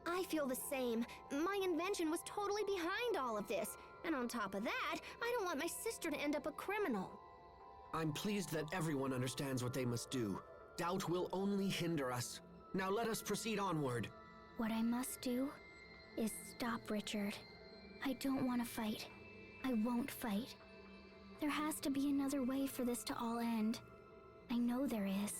I feel the same. My invention was totally behind all of this. And on top of that, I don't want my sister to end up a criminal. I'm pleased that everyone understands what they must do. Doubt will only hinder us. Now let us proceed onward. What I must do is stop Richard. I don't want to fight. I won't fight. There has to be another way for this to all end. I know there is.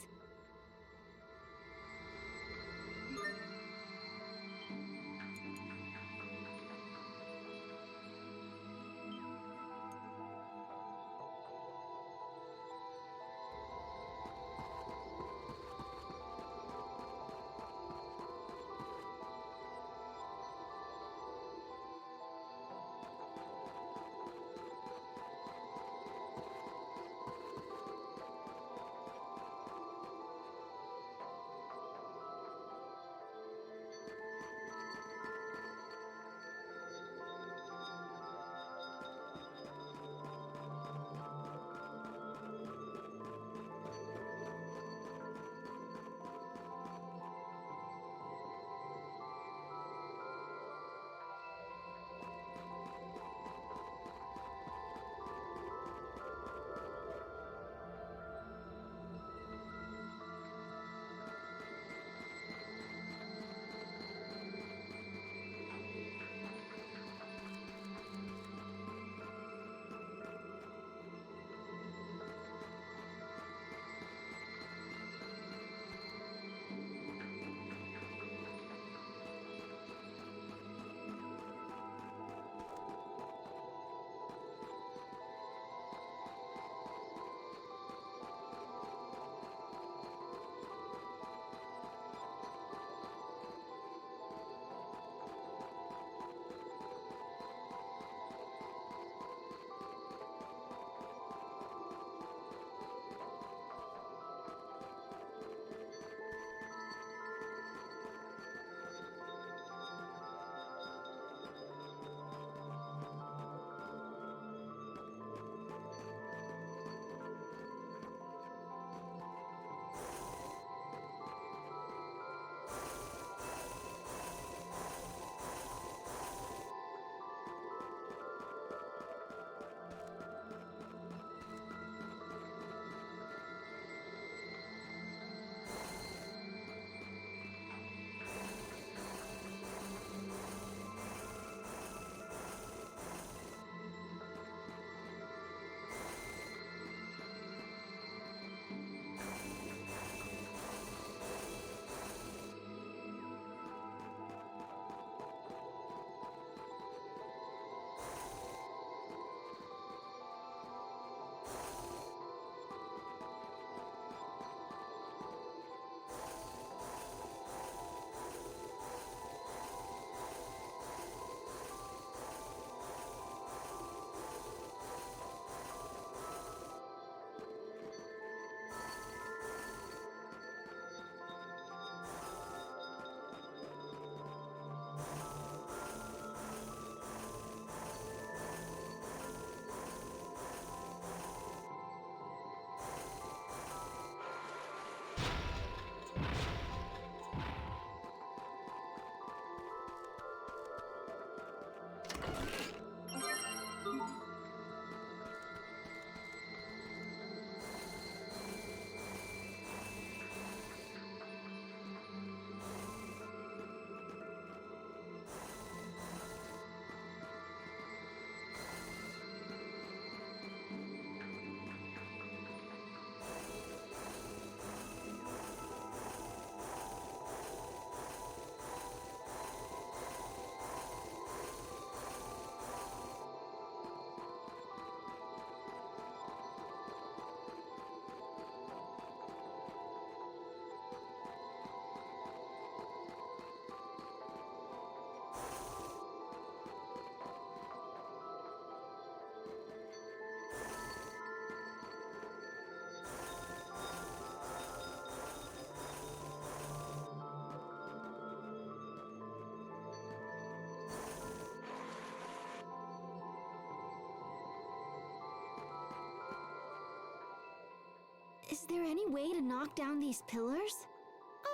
Is there any way to knock down these pillars?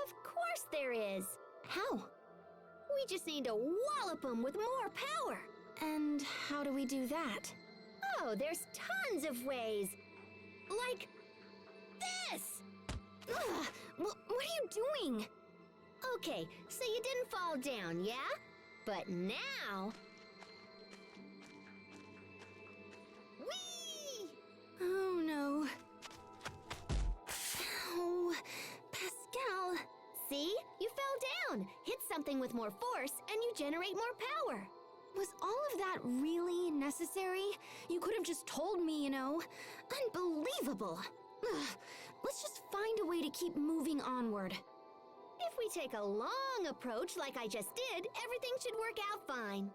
Of course there is. How? We just need to wallop them with more power. And how do we do that? Oh, there's tons of ways. Like this! Ugh, what are you doing? Okay, so you didn't fall down, yeah? But now... Whee! Oh no. Oh, Pascal. See? You fell down. Hit something with more force, and you generate more power. Was all of that really necessary? You could have just told me, you know. Unbelievable. Ugh, let's just find a way to keep moving onward. If we take a long approach like I just did, everything should work out fine.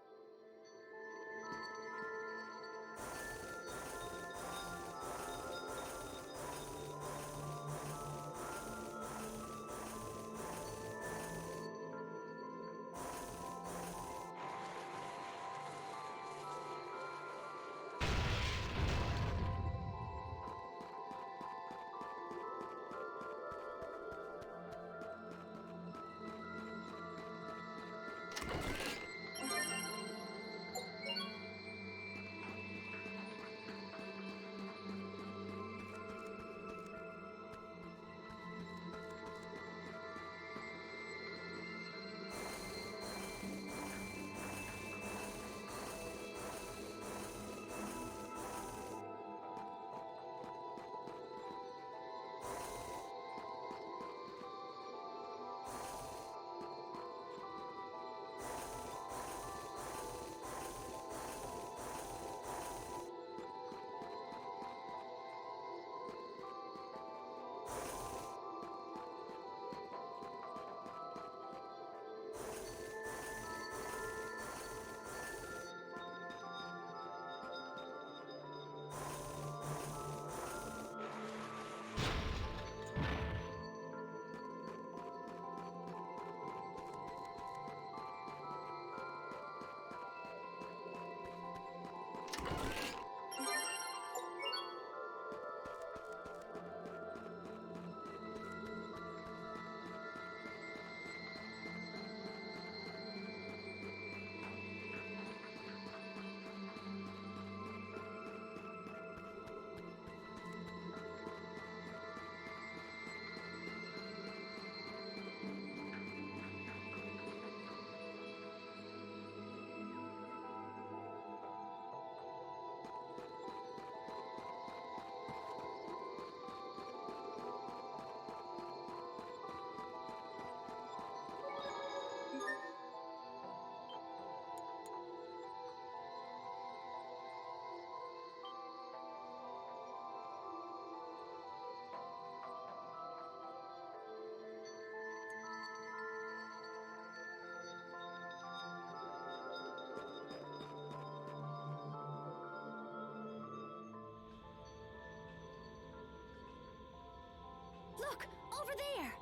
Look, over there.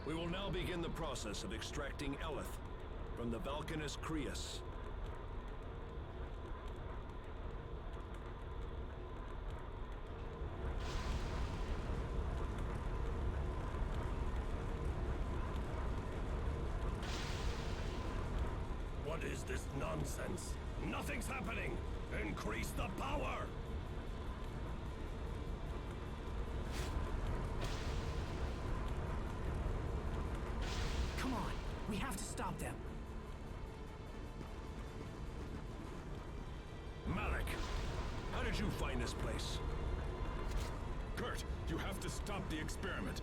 We will now begin the process of extracting Eleth from the Valkanus Creus. What is this nonsense? Nothing's happening! Increase the power! Come on, we have to stop them. Malik, how did you find this place? Kurt, you have to stop the experiment.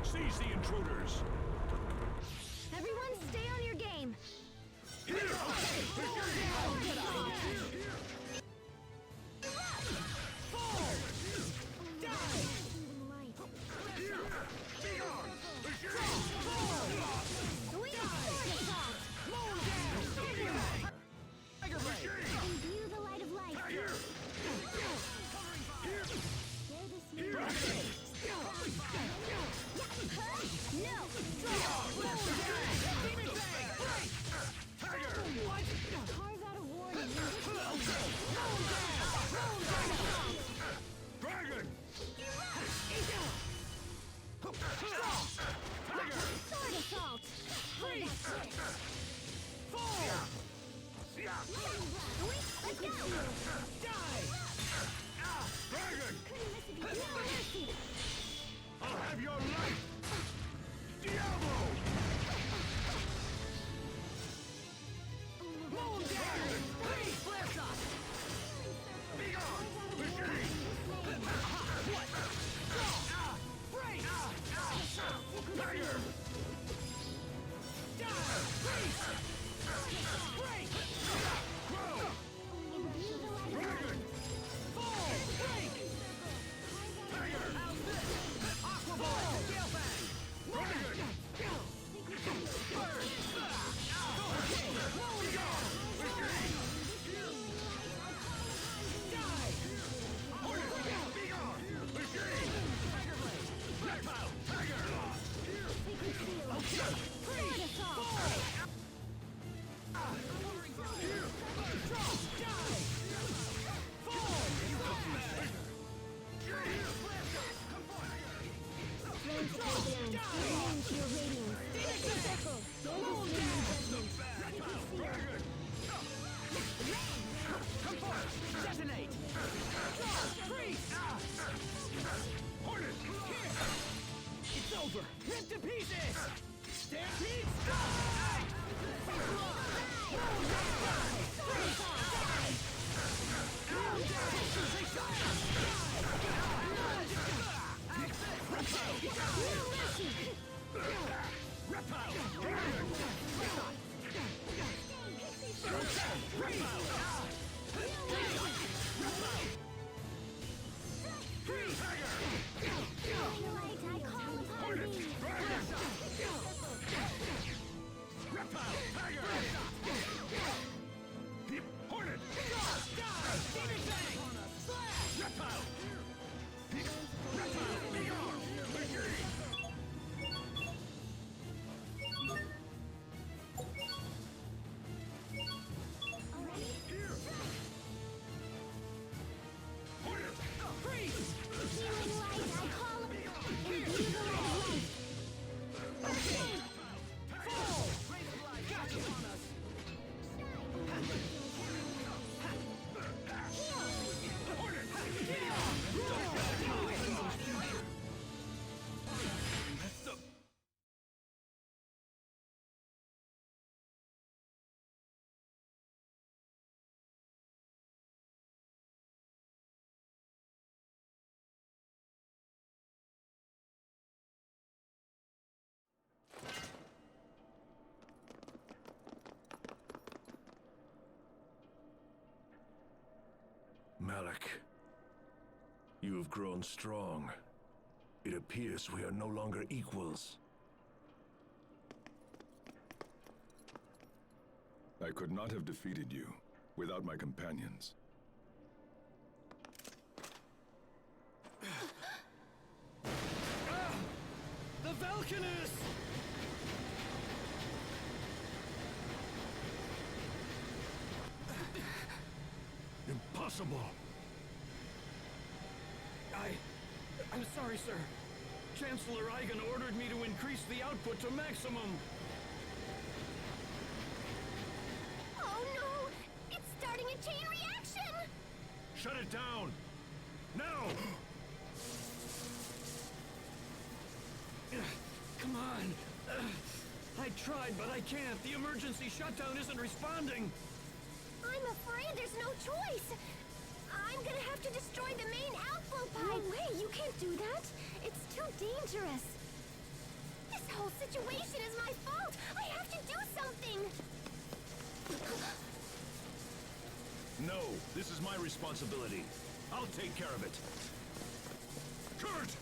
Seize the intruders! Everyone stay on your game. Sweet Let's go! Die! Dragon! I'll have your life! Diablo! Moon Dragon! Please bless us! Be gone! Machine! What? Break! Tiger! Die! Freeze! Break! Grow! Dragon! Fall! Break! Tiger! Aqua Ball! Gale Fang! Dragon! Bird! Be gone! Machine! Die! Hornet! Be gone! Machine! Tiger Blade! Reptile! Tiger! Okay! Freeze! Fall! Drop! Die! Fall! Come forth! Detonate! Freeze! Hornet! Here! It's over! Rip to pieces! Stampede strike! Malik, you have grown strong. It appears we are no longer equals. I could not have defeated you without my companions. The Valkanus! Impossible! I'm sorry, sir. Chancellor Eigen ordered me to increase the output to maximum. Oh no! It's starting a chain reaction! Shut it down! Now! Come on. I tried, but I can't. The emergency shutdown isn't responding. I'm afraid there's no choice. I'm gonna have to destroy the main outflow pipe. No way, you can't do that. It's too dangerous. This whole situation is my fault. I have to do something. No, this is my responsibility. I'll take care of it. Kurt!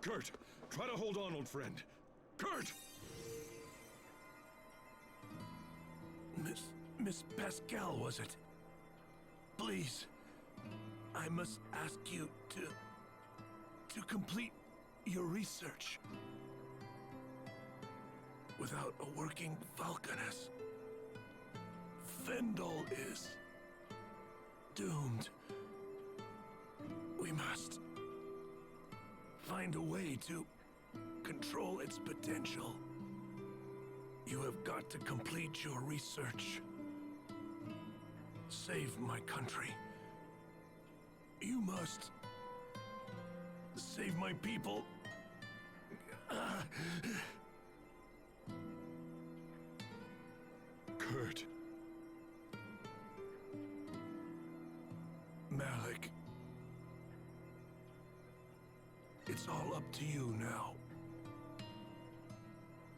Kurt, try to hold on, old friend. Kurt! Miss Pascal, was it? Please, I must ask you to complete your research. Without a working Falconess, Fendil is doomed. We must find a way to control its potential. You have got to complete your research. Save my country. You must save my people. Kurt. Malik. It's all up to you now.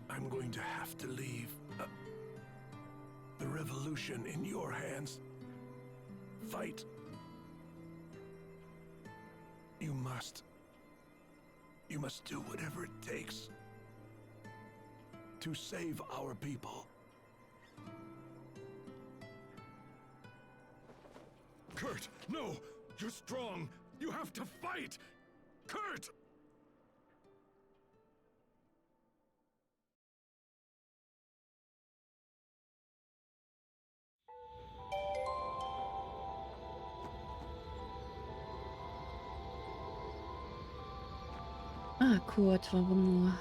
I'm going to have to leave the revolution in your hands. Fight. You must. You must do whatever it takes to save our people. Kurt, no! You're strong! You have to fight! Kurt! Ah, Kurt, warum nur?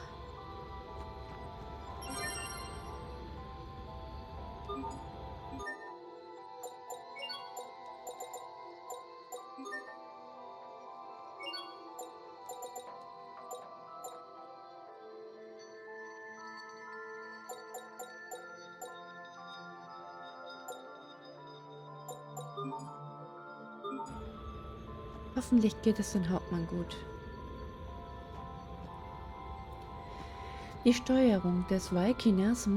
Hoffentlich geht es den Hauptmann gut. Die Steuerung des Valkiners,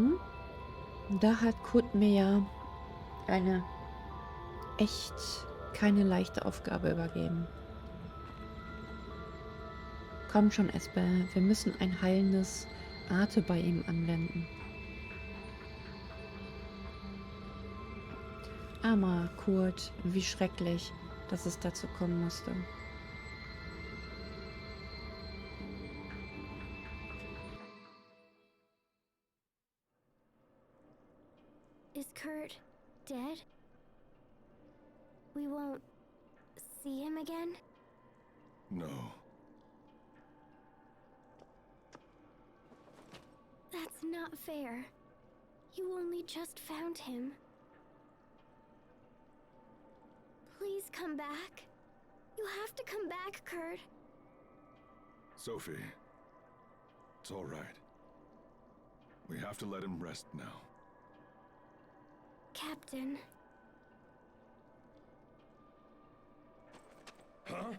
da hat Kurt mir ja eine echt keine leichte Aufgabe übergeben. Komm schon, Esbel, wir müssen ein heilendes Ate bei ihm anwenden. Armer Kurt, wie schrecklich, dass es dazu kommen musste. Is Kurt dead? We won't see him again? No. That's not fair. You only just found him. Please come back. You have to come back, Kurt. Sophie, it's all right. We have to let him rest now. Captain. Huh?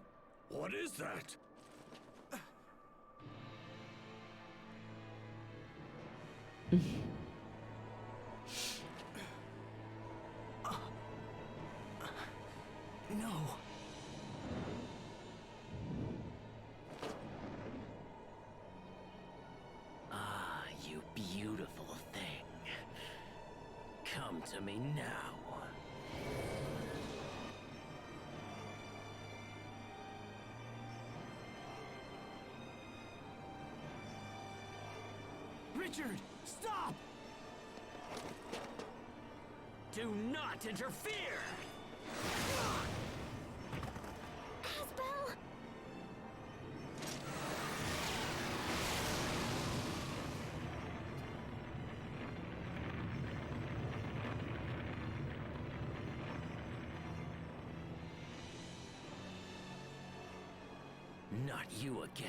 What is that? No. Ah, you beautiful thing. Come to me now. Richard, stop! Do not interfere! Asbel! Not you again.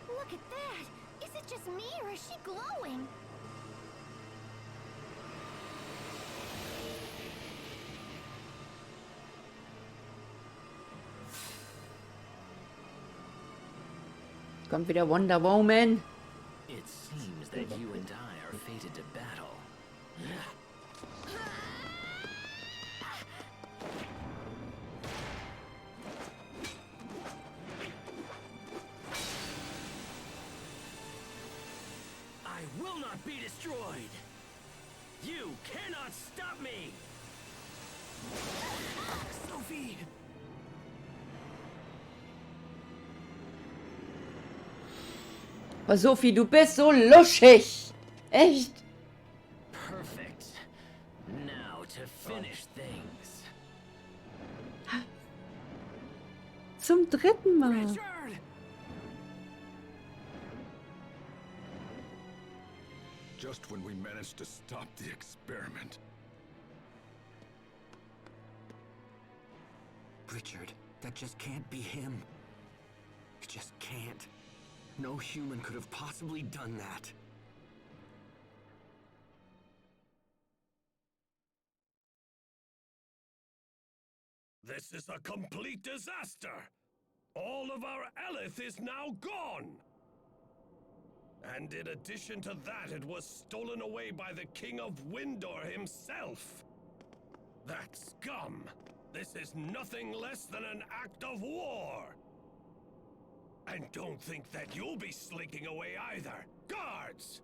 Look at that! Is it just me or is she glowing? Kommt wieder Wonder Woman. It seems that you and I are fated to battle. not be destroyed! You cannot stop me! Sophie! Oh, Sophie, du bist so luschig. Echt. Perfect. Now to finish things. Zum dritten Mal. Richard! Just when we managed to stop the experiment. Richard, that just can't be him. It just can't. No human could have possibly done that. This is a complete disaster! All of our Elith is now gone! And in addition to that, it was stolen away by the King of Windor himself! That scum! This is nothing less than an act of war! And don't think that you'll be slinking away either! Guards!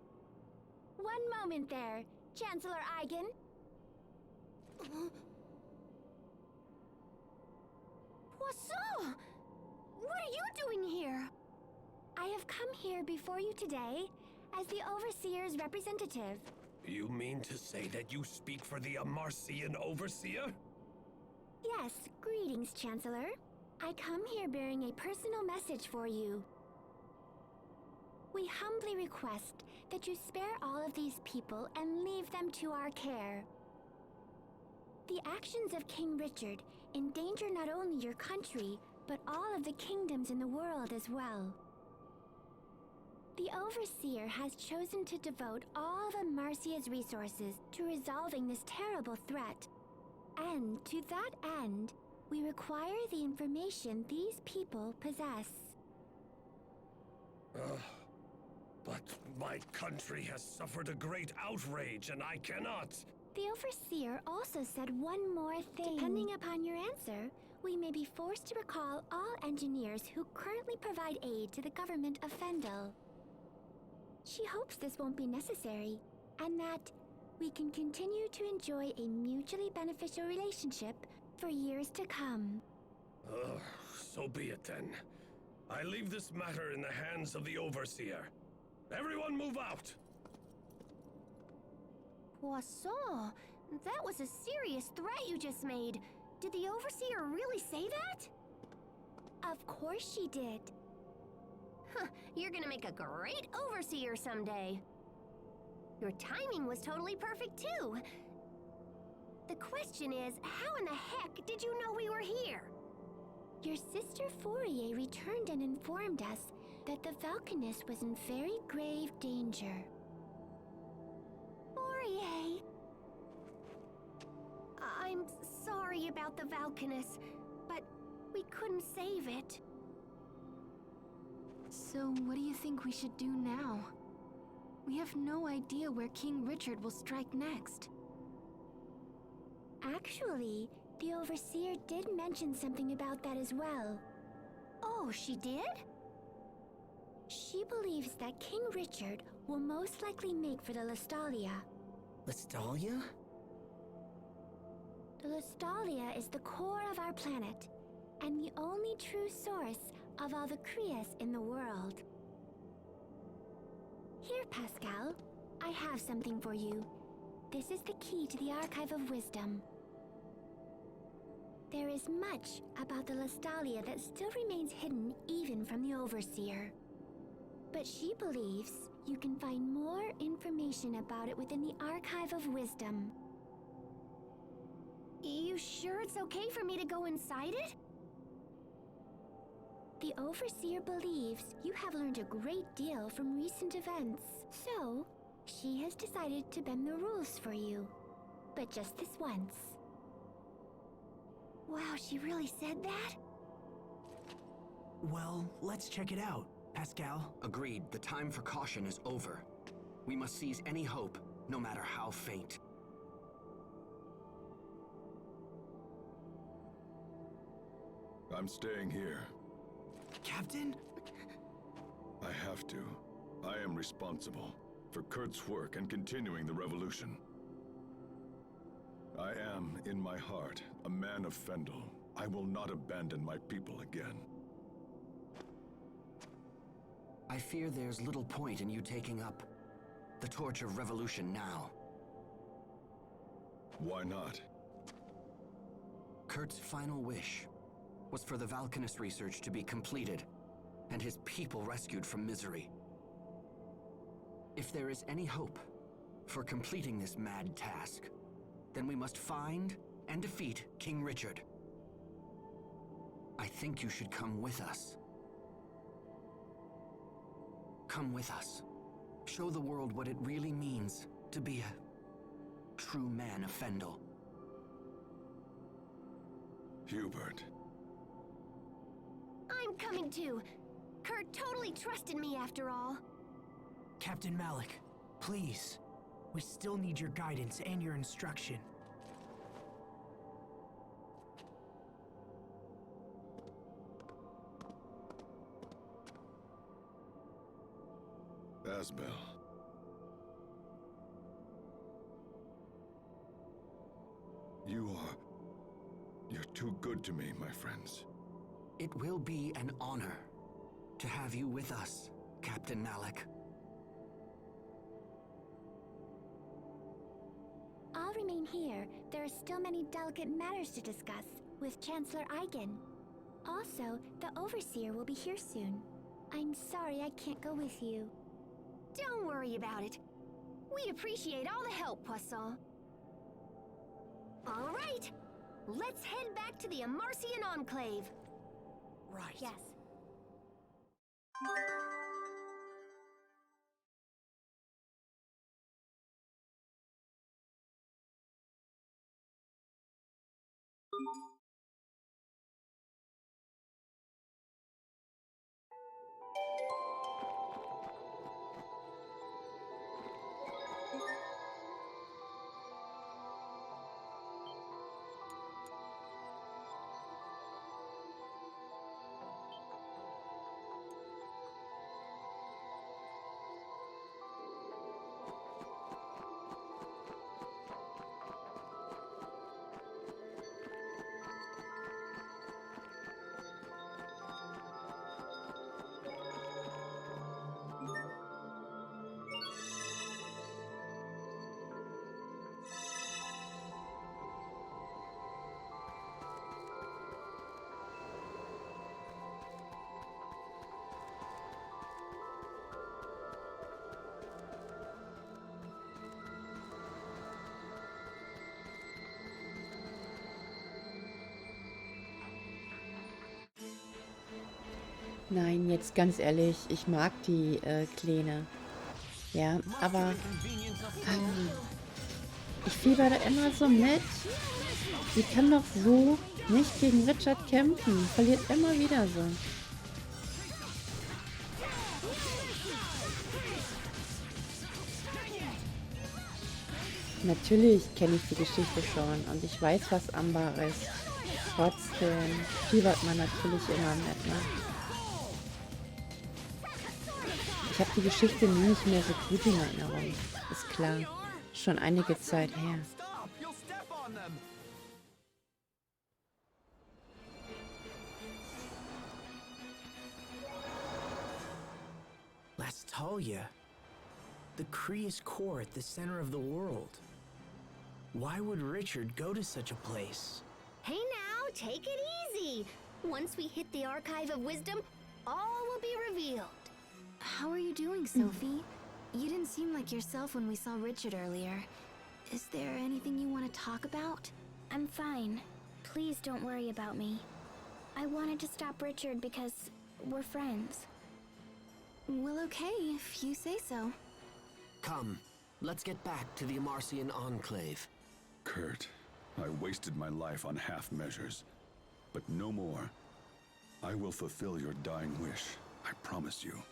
One moment there, Chancellor Eigen. Poisson! What are you doing here? I have come here before you today as the Overseer's representative. You mean to say that you speak for the Amarcian Overseer? Yes, greetings, Chancellor. I come here bearing a personal message for you. We humbly request that you spare all of these people and leave them to our care. The actions of King Richard endanger not only your country, but all of the kingdoms in the world as well. The Overseer has chosen to devote all of Amarcia's resources to resolving this terrible threat. And to that end, we require the information these people possess. But my country has suffered a great outrage, and I cannot. The Overseer also said one more thing. Depending upon your answer, we may be forced to recall all engineers who currently provide aid to the government of Fendil. She hopes this won't be necessary, and that we can continue to enjoy a mutually beneficial relationship for years to come. So be it then. I leave this matter in the hands of the Overseer. Everyone move out! Poisson, that was a serious threat you just made. Did the Overseer really say that? Of course she did. Huh, you're gonna make a great Overseer someday. Your timing was totally perfect too. The question is, how in the heck did you know we were here? Your sister Fourier returned and informed us that the Valkanist was in very grave danger. Fourier! I'm sorry about the Valkanist, but we couldn't save it. So what do you think we should do now? We have no idea where King Richard will strike next. Actually, the Overseer did mention something about that as well. Oh, she did? She believes that King Richard will most likely make for the Lestalia. Lestalia? The Lestalia is the core of our planet, and the only true source of all the Krias in the world. Here, Pascal, I have something for you. This is the key to the Archive of Wisdom. There is much about the Lestalia that still remains hidden even from the Overseer. But she believes you can find more information about it within the Archive of Wisdom. You sure it's okay for me to go inside it? The Overseer believes you have learned a great deal from recent events, so she has decided to bend the rules for you. But just this once. Wow, she really said that? Well, let's check it out, Pascal. Agreed. The time for caution is over. We must seize any hope, no matter how faint. I'm staying here. Captain? I have to. I am responsible. for Kurt's work and continuing the revolution. I am, in my heart, a man of Fendil. I will not abandon my people again. I fear there's little point in you taking up the torch of revolution now. Why not? Kurt's final wish was for the Valkanist research to be completed and his people rescued from misery. If there is any hope for completing this mad task, then we must find and defeat King Richard. I think you should come with us. Come with us. Show the world what it really means to be a true man of Fendil. Hubert. I'm coming too. Kurt totally trusted me after all. Captain Malik, please. We still need your guidance and your instruction. Asbel. You're too good to me, my friends. It will be an honor to have you with us, Captain Malik. I'll remain here. There are still many delicate matters to discuss with Chancellor Eigen. Also, the Overseer will be here soon. I'm sorry I can't go with you. Don't worry about it. We appreciate all the help, Poisson. All right, let's head back to the Amarcian Enclave. Right. Yes. Nein, jetzt ganz ehrlich, ich mag die Kleine. Ja, aber ich fieber da immer so mit. Sie kann doch so nicht gegen Richard kämpfen. Verliert immer wieder so. Natürlich kenne ich die Geschichte schon und ich weiß, was Amber ist. Trotzdem fiebert man natürlich immer mit, ne? Ich habe die Geschichte nicht mehr so gut in Erinnerung. Ist klar. Schon einige Zeit her. Lastalia. The Kree's core at the center of the world. Why would Richard go to such a place? Hey now, take it easy. Once we hit the Archive of Wisdom, all will be revealed. How are you doing, Sophie? You didn't seem like yourself when we saw Richard earlier. Is there anything you want to talk about? I'm fine. Please don't worry about me. I wanted to stop Richard because we're friends. Well, okay, if you say so. Come, let's get back to the Amarcian Enclave. Kurt, I wasted my life on half measures, but no more. I will fulfill your dying wish, I promise you.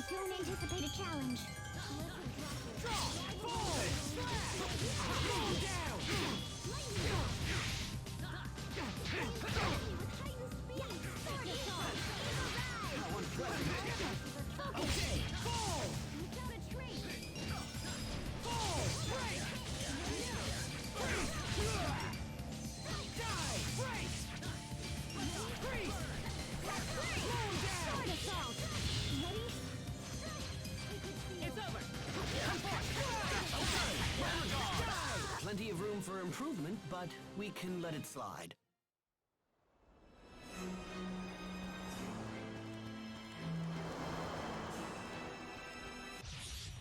Don't anticipate a challenge. Okay, fall! Without a trace. Fall! Break! Die! Break! Freeze! Slow down! Ready? It's over! Plenty of room for improvement, but we can let it slide.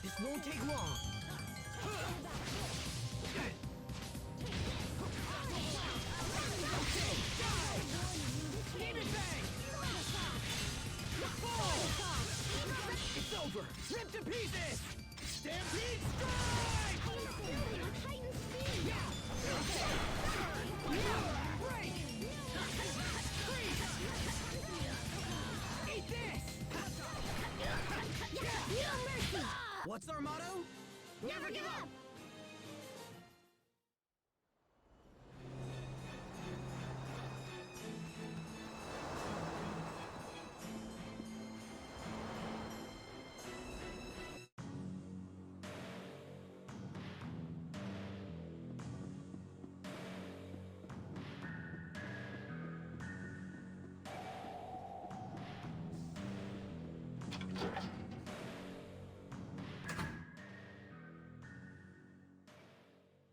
This won't take long. It's over! Ripped to pieces! Stampede strike! Break! Eat this! What's our motto? Never give up!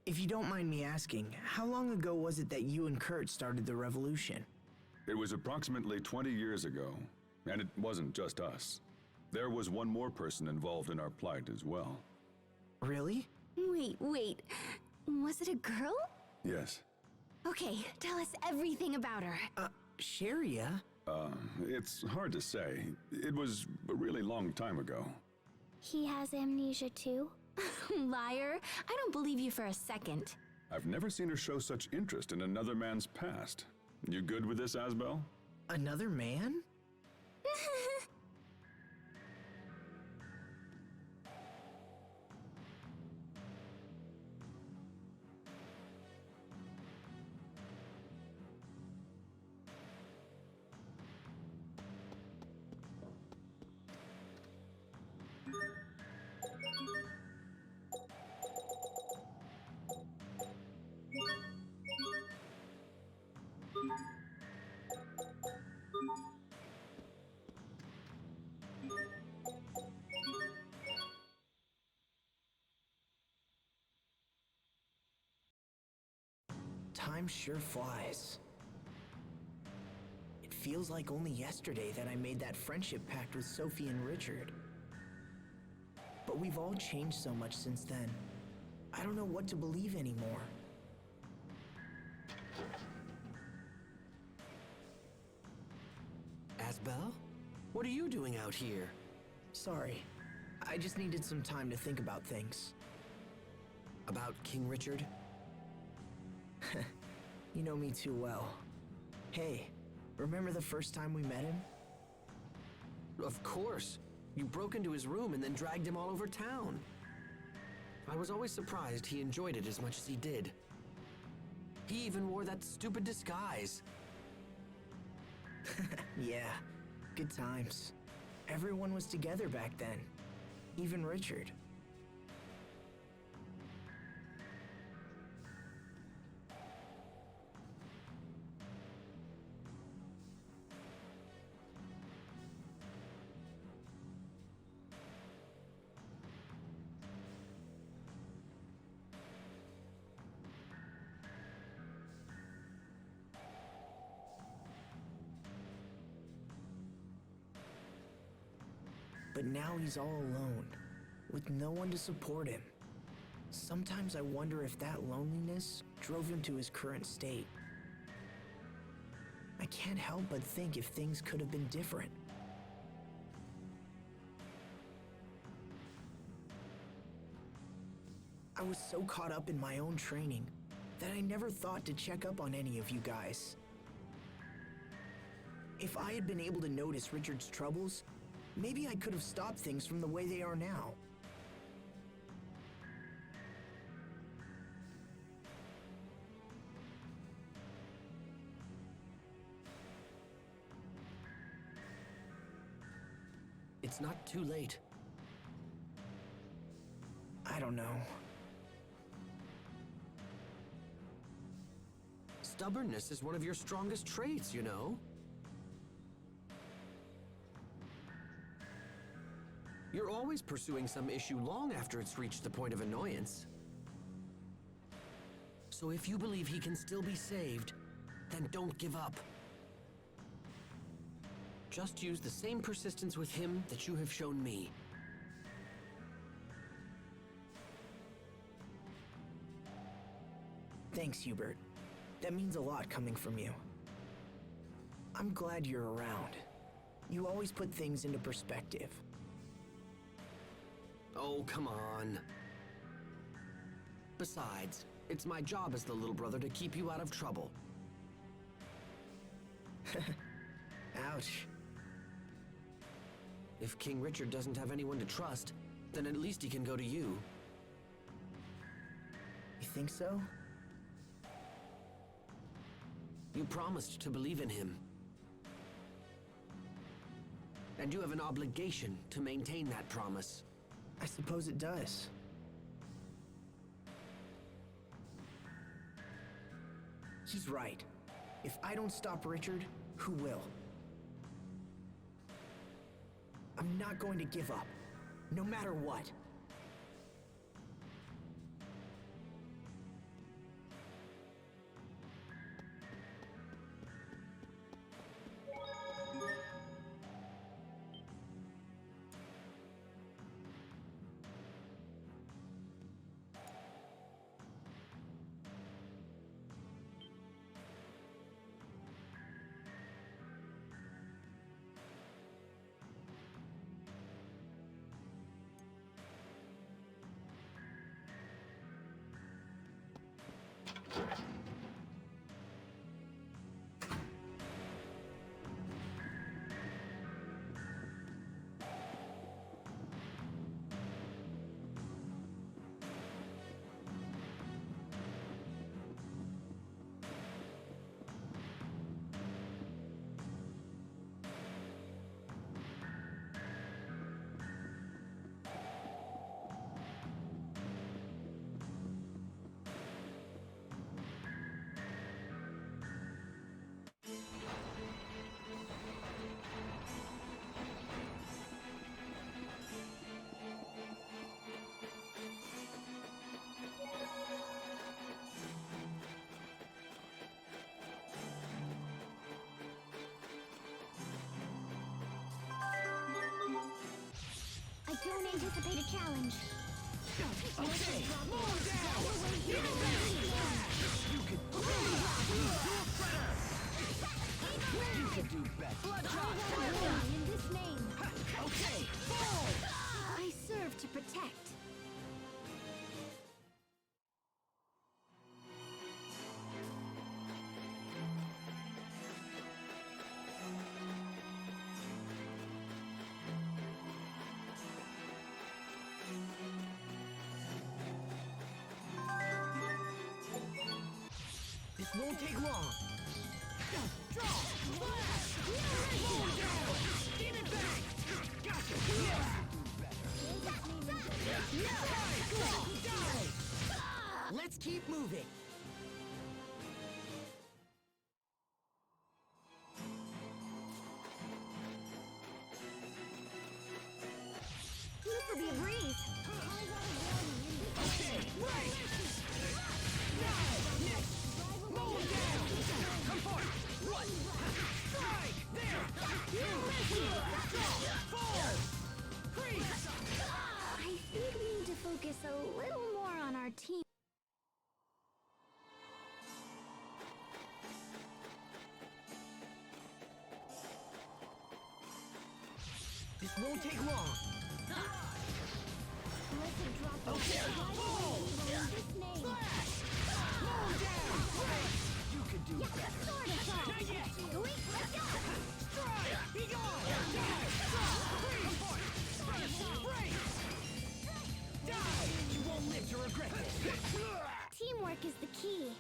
If you don't mind me asking, how long ago was it that you and Kurt started the revolution? It was approximately 20 years ago, and it wasn't just us. There was one more person involved in our plight as well. Really? Wait. Was it a girl? Yes. Okay, tell us everything about her. Sharia? It's hard to say. It was a really long time ago. He has amnesia too? Liar. I don't believe you for a second. I've never seen her show such interest in another man's past. You good with this, Asbel? Another man? Time sure flies. It feels like only yesterday that I made that friendship pact with Sophie and Richard. But we've all changed so much since then. I don't know what to believe anymore. Asbel? What are you doing out here? Sorry. I just needed some time to think about things. About King Richard? You know me too well. Hey, remember the first time we met him? Of course. You broke into his room and then dragged him all over town. I was always surprised he enjoyed it as much as he did. He even wore that stupid disguise. Yeah, good times. Everyone was together back then. Even Richard. But now he's all alone, with no one to support him. Sometimes I wonder if that loneliness drove him to his current state. I can't help but think if things could have been different. I was so caught up in my own training that I never thought to check up on any of you guys. If I had been able to notice Richard's troubles, Maybe I could have stopped things from the way they are now. It's not too late. I don't know. Stubbornness is one of your strongest traits, you know. You're always pursuing some issue long after it's reached the point of annoyance. So if you believe he can still be saved, then don't give up. Just use the same persistence with him that you have shown me. Thanks, Hubert. That means a lot coming from you. I'm glad you're around. You always put things into perspective. Oh, come on. Besides, it's my job as the little brother to keep you out of trouble. Ouch. If King Richard doesn't have anyone to trust, then at least he can go to you. You think so? You promised to believe in him. And you have an obligation to maintain that promise. I suppose it does. He's right. If I don't stop Richard, who will? I'm not going to give up, no matter what. I don't anticipate a challenge. Okay, more down! Get it back! You could You could do better. Blood drop! In this name. Okay, fall! I serve to protect. This won't take long. Draw! Flash! Roll down! Give it back! Gotcha! Let's keep moving. This will be a breeze. Okay, right! Now! Next! Mow him down! Come forth! One! Strike! There! Fall! Freeze! I think we need to focus a little more on our team. This won't take long. Okay, fall! Flash! Mow down! You could do better. Not yet! Let's go! Strike! Be gone! Die! Freeze! spark is the key.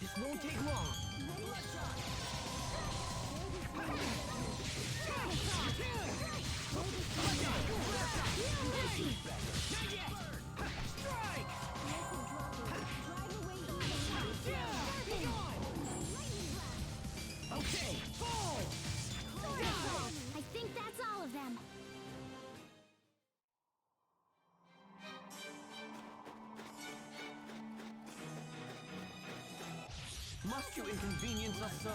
This won't take long. Okay, fall! I think that's all of them. Must you inconvenience us so?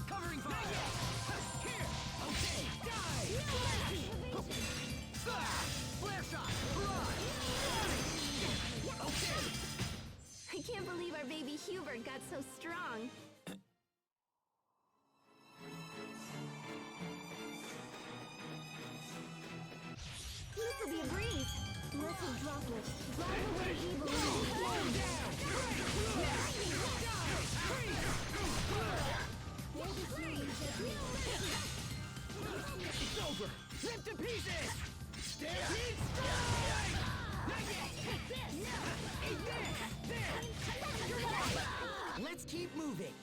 Covering fire! Here! Okay, die! Flare shot! Okay! I can't believe our baby Hubert got so strong. This'll be a breeze. Little droplet, drive away evil. It's over! Rip to pieces! Stampede strike! Not yet! Eat this! There! Let's keep moving!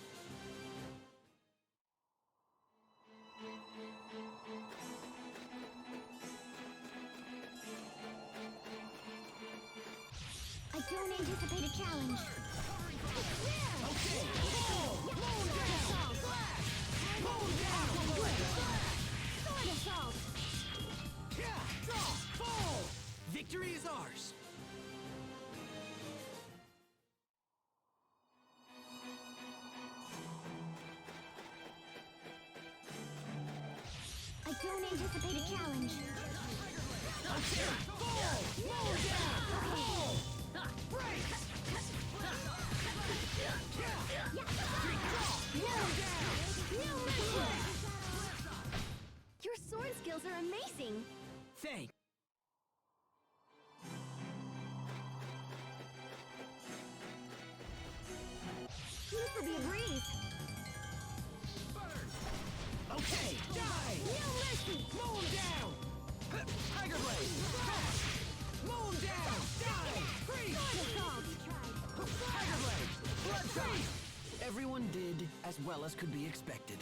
I don't anticipate a challenge. Okay! Fall! Mown down! Flash! Mown down! Sword assault. Yeah! Draw! Fall! Victory is ours! I don't anticipate a challenge. Okay! Fall! Mown down! Fall! Break! Your sword skills are amazing. Thanks. This'll be a breeze. Okay! Die! No mercy. Mow him down! Tiger Blade! Crash! Mow him down! Die! Freeze! Tiger Blade! Bloodshot! Everyone did as well as could be expected.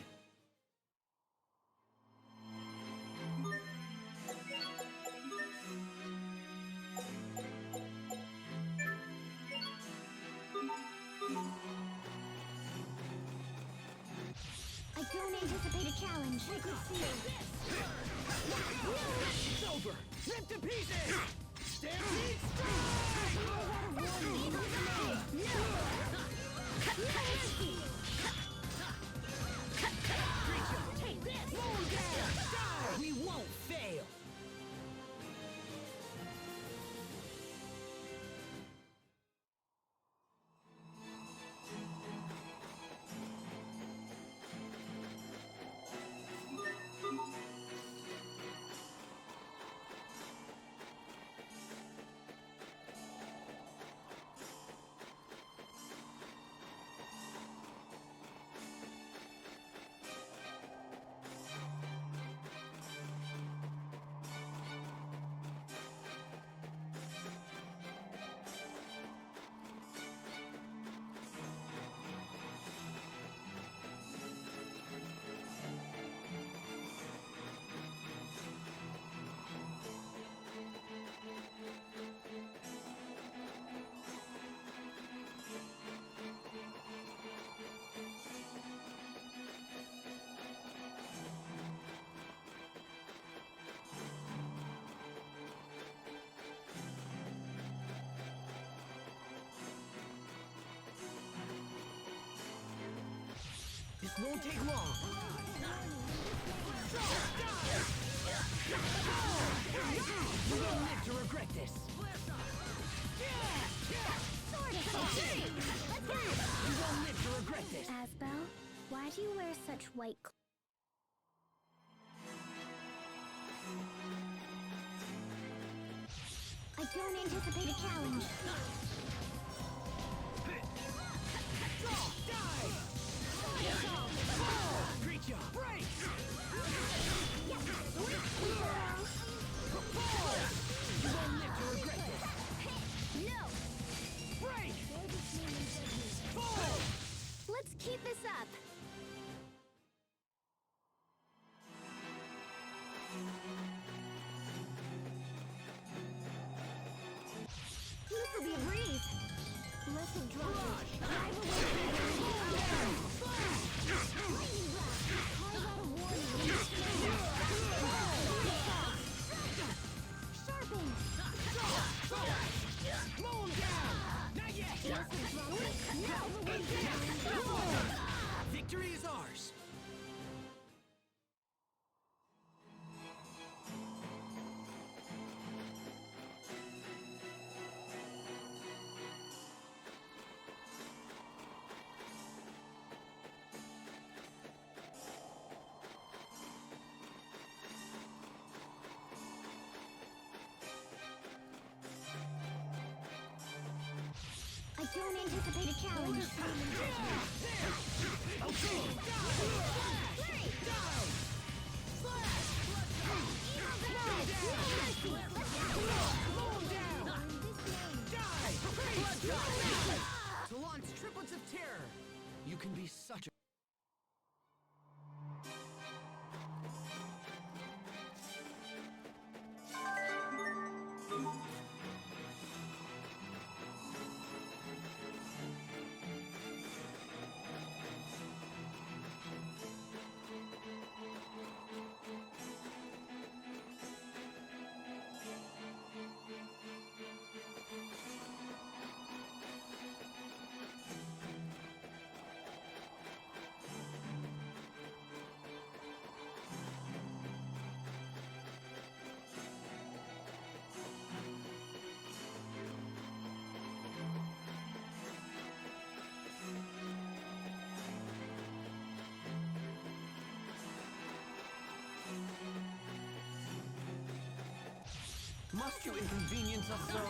I don't anticipate a challenge. It's over! Rip to pieces! Stampede strike! Take this! Mow him down! Die! We won't fail! This won't take long. You won't live to regret this. Okay. You won't live to regret this. Asbel, why do you wear such white clothes? don't anticipate a challenge. Creature, break! You won't live to regret this. No! Break! Let's keep this up. This will be a breeze. Blessed drop. Drive away. Lightning blast. Carve out a warning. Sharpen. Mow him down! Not yet! Victory is ours! I don't anticipate a challenge. To launch triplets of terror! You can be such a... Must you inconvenience us so?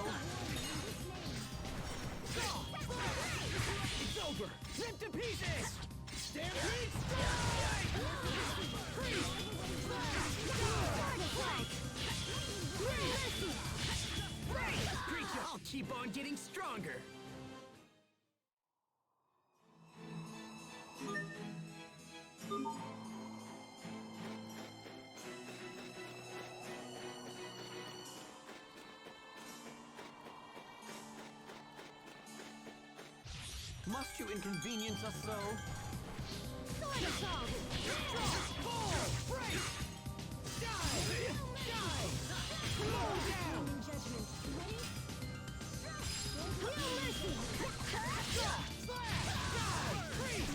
It's over! Rip to pieces! Stampede strike! Creature, I'll keep on getting stronger! Must you inconvenience us so? Sword assault! Pull! Break! Dive! Dive! Slow down! Judgment. Ready? No mercy! Slash! Dive! Freeze!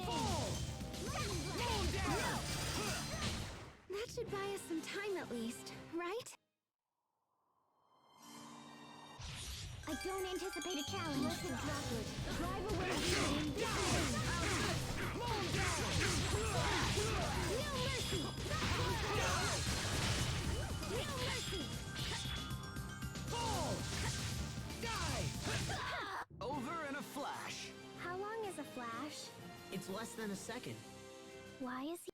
Pull! Slow down! That should buy us some time at least, right? I don't anticipate a challenge. Blessed droplet. Drive away. Mow him down! No mercy! No mercy! Pull! Dive! Over in a flash. How long is a flash? It's less than a second. Why is he...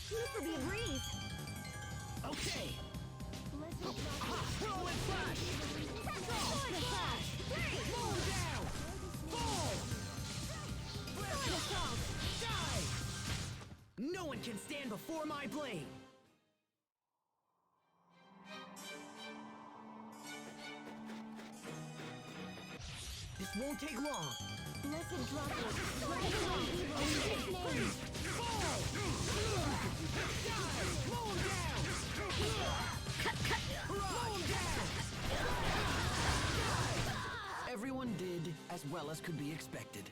This will be a breeze. Okay. Blessed droplet. Whirlwind flash! Sword flash. Mow him down! Pull! Sword assault. Dive! No one can stand before my blade! This won't take long. Blessed droplet. Drive away evil in his name. Mow him down! Mow him down! Everyone did as well as could be expected.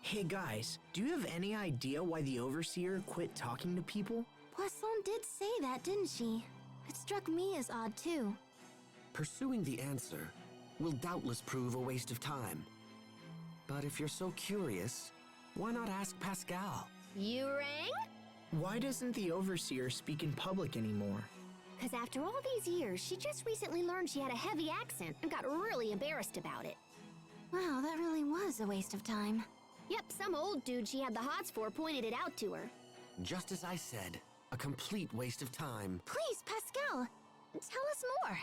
Hey guys, do you have any idea why the Overseer quit talking to people? Poisson did say that, didn't she? It struck me as odd too. Pursuing the answer will doubtless prove a waste of time. But if you're so curious, why not ask Pascal? You rang? Why doesn't the Overseer speak in public anymore? Because after all these years, she just recently learned she had a heavy accent and got really embarrassed about it. Wow, that really was a waste of time. Yep, some old dude she had the hots for pointed it out to her. Just as I said, a complete waste of time. Please, Pascal, tell us more.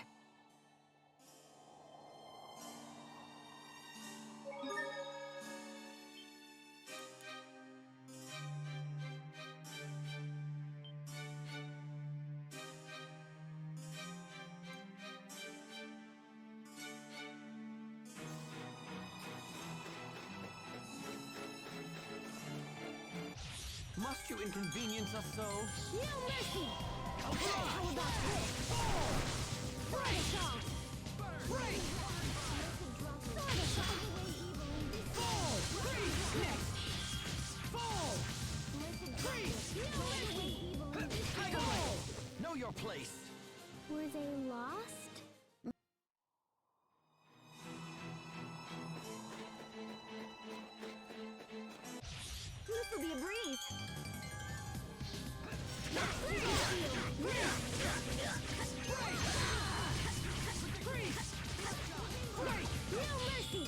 Must you inconvenience us so? No mercy! Okay, how about this? Burn it all! Break! Burn it all! Fall! Freeze! Next! Fall! Freeze! Tiger Blade! Know your place. Were they lost? This'll be a breeze. No mercy!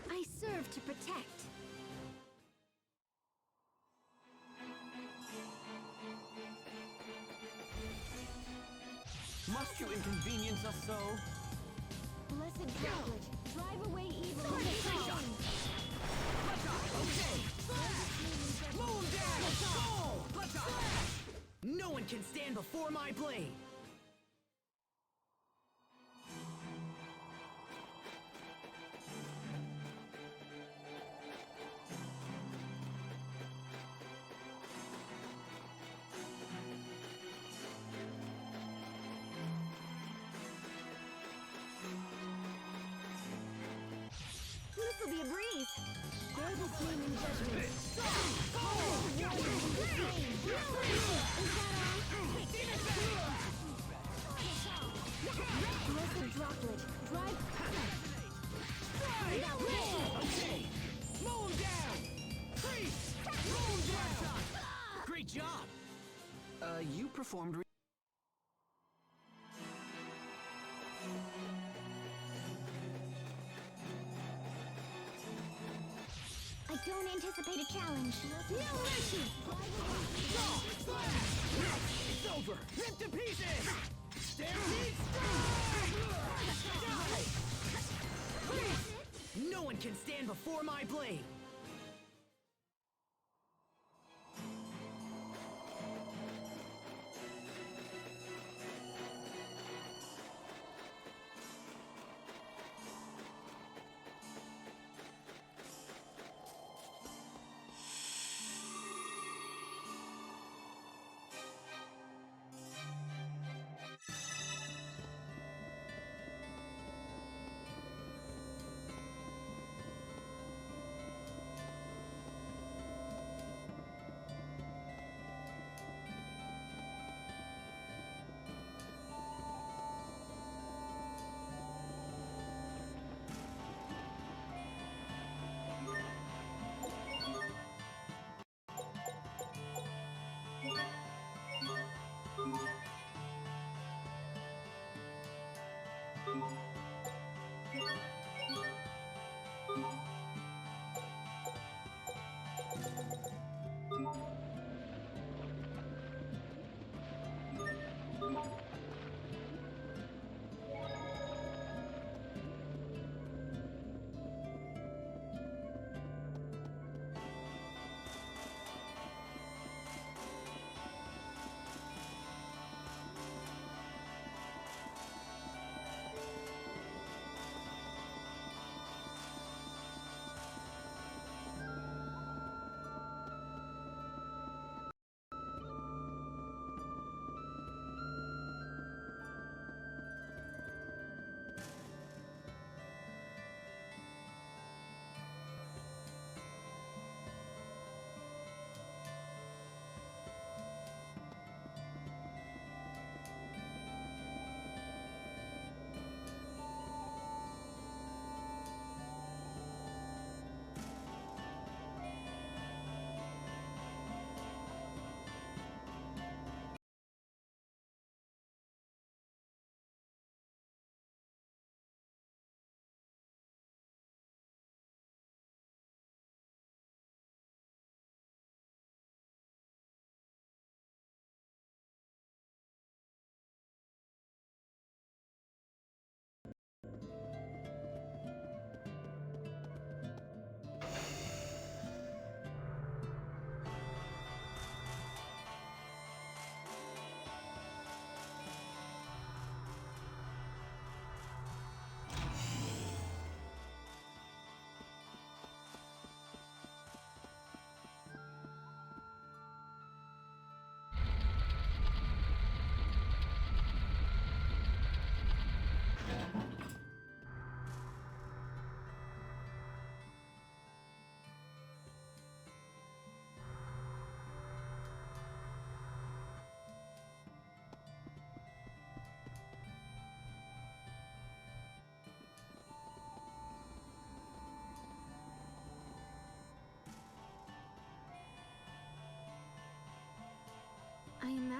I serve to protect. Must you inconvenience us so? Blessed tablet, drive away evil. Moon dash! Fall! No one can stand before my blade! This'll be a breeze. Bear this name in judgment. Blessed droplet, drive. Moon down! Freeze! Moon down! Great job! You performed I don't anticipate a challenge. No mercy! It's over! Ripped to pieces! No one can stand before my blade!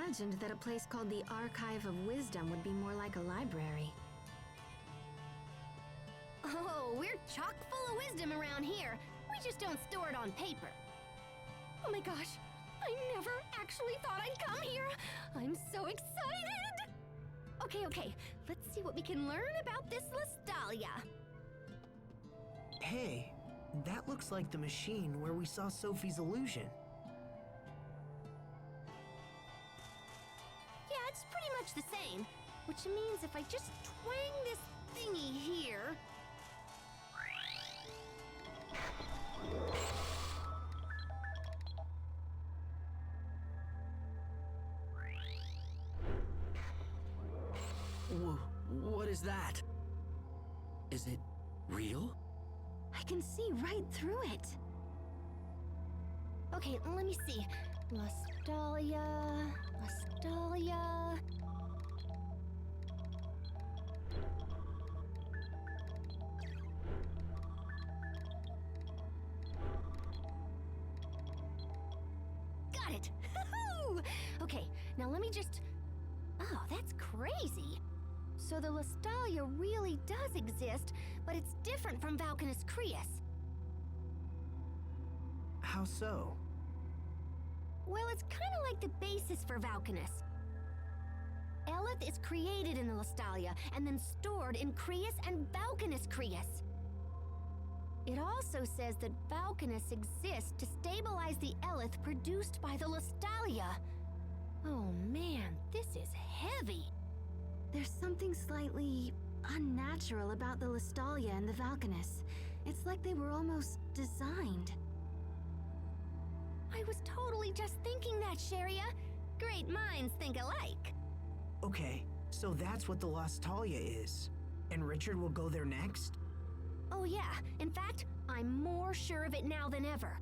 imagined that a place called the Archive of Wisdom would be more like a library. Oh, we're chock full of wisdom around here. We just don't store it on paper. Oh my gosh, I never actually thought I'd come here. I'm so excited! Okay, let's see what we can learn about this Lestalia. Hey, that looks like the machine where we saw Sophie's illusion. Yeah, it's pretty much the same, which means if I just twang this thingy here... What is that? Is it real? I can see right through it. Okay, let me see. Lestalia... Got it! Okay, now let me just... Oh, that's crazy. So the Lestalia really does exist, but it's different from Valkanus Creus. How so? Well, it's kind of like the basis for Valkanus. Eleth is created in the Lestalia and then stored in Creus and Valkanus Creus. It also says that Valkanus exists to stabilize the Eleth produced by the Lestalia. Oh man, this is heavy. There's something slightly unnatural about the Lestalia and the Valkanus. It's like they were almost designed. I was totally just thinking that, Sharia. Great minds think alike. Okay, so that's what the Lestalia is. And Richard will go there next? Oh yeah, in fact, I'm more sure of it now than ever.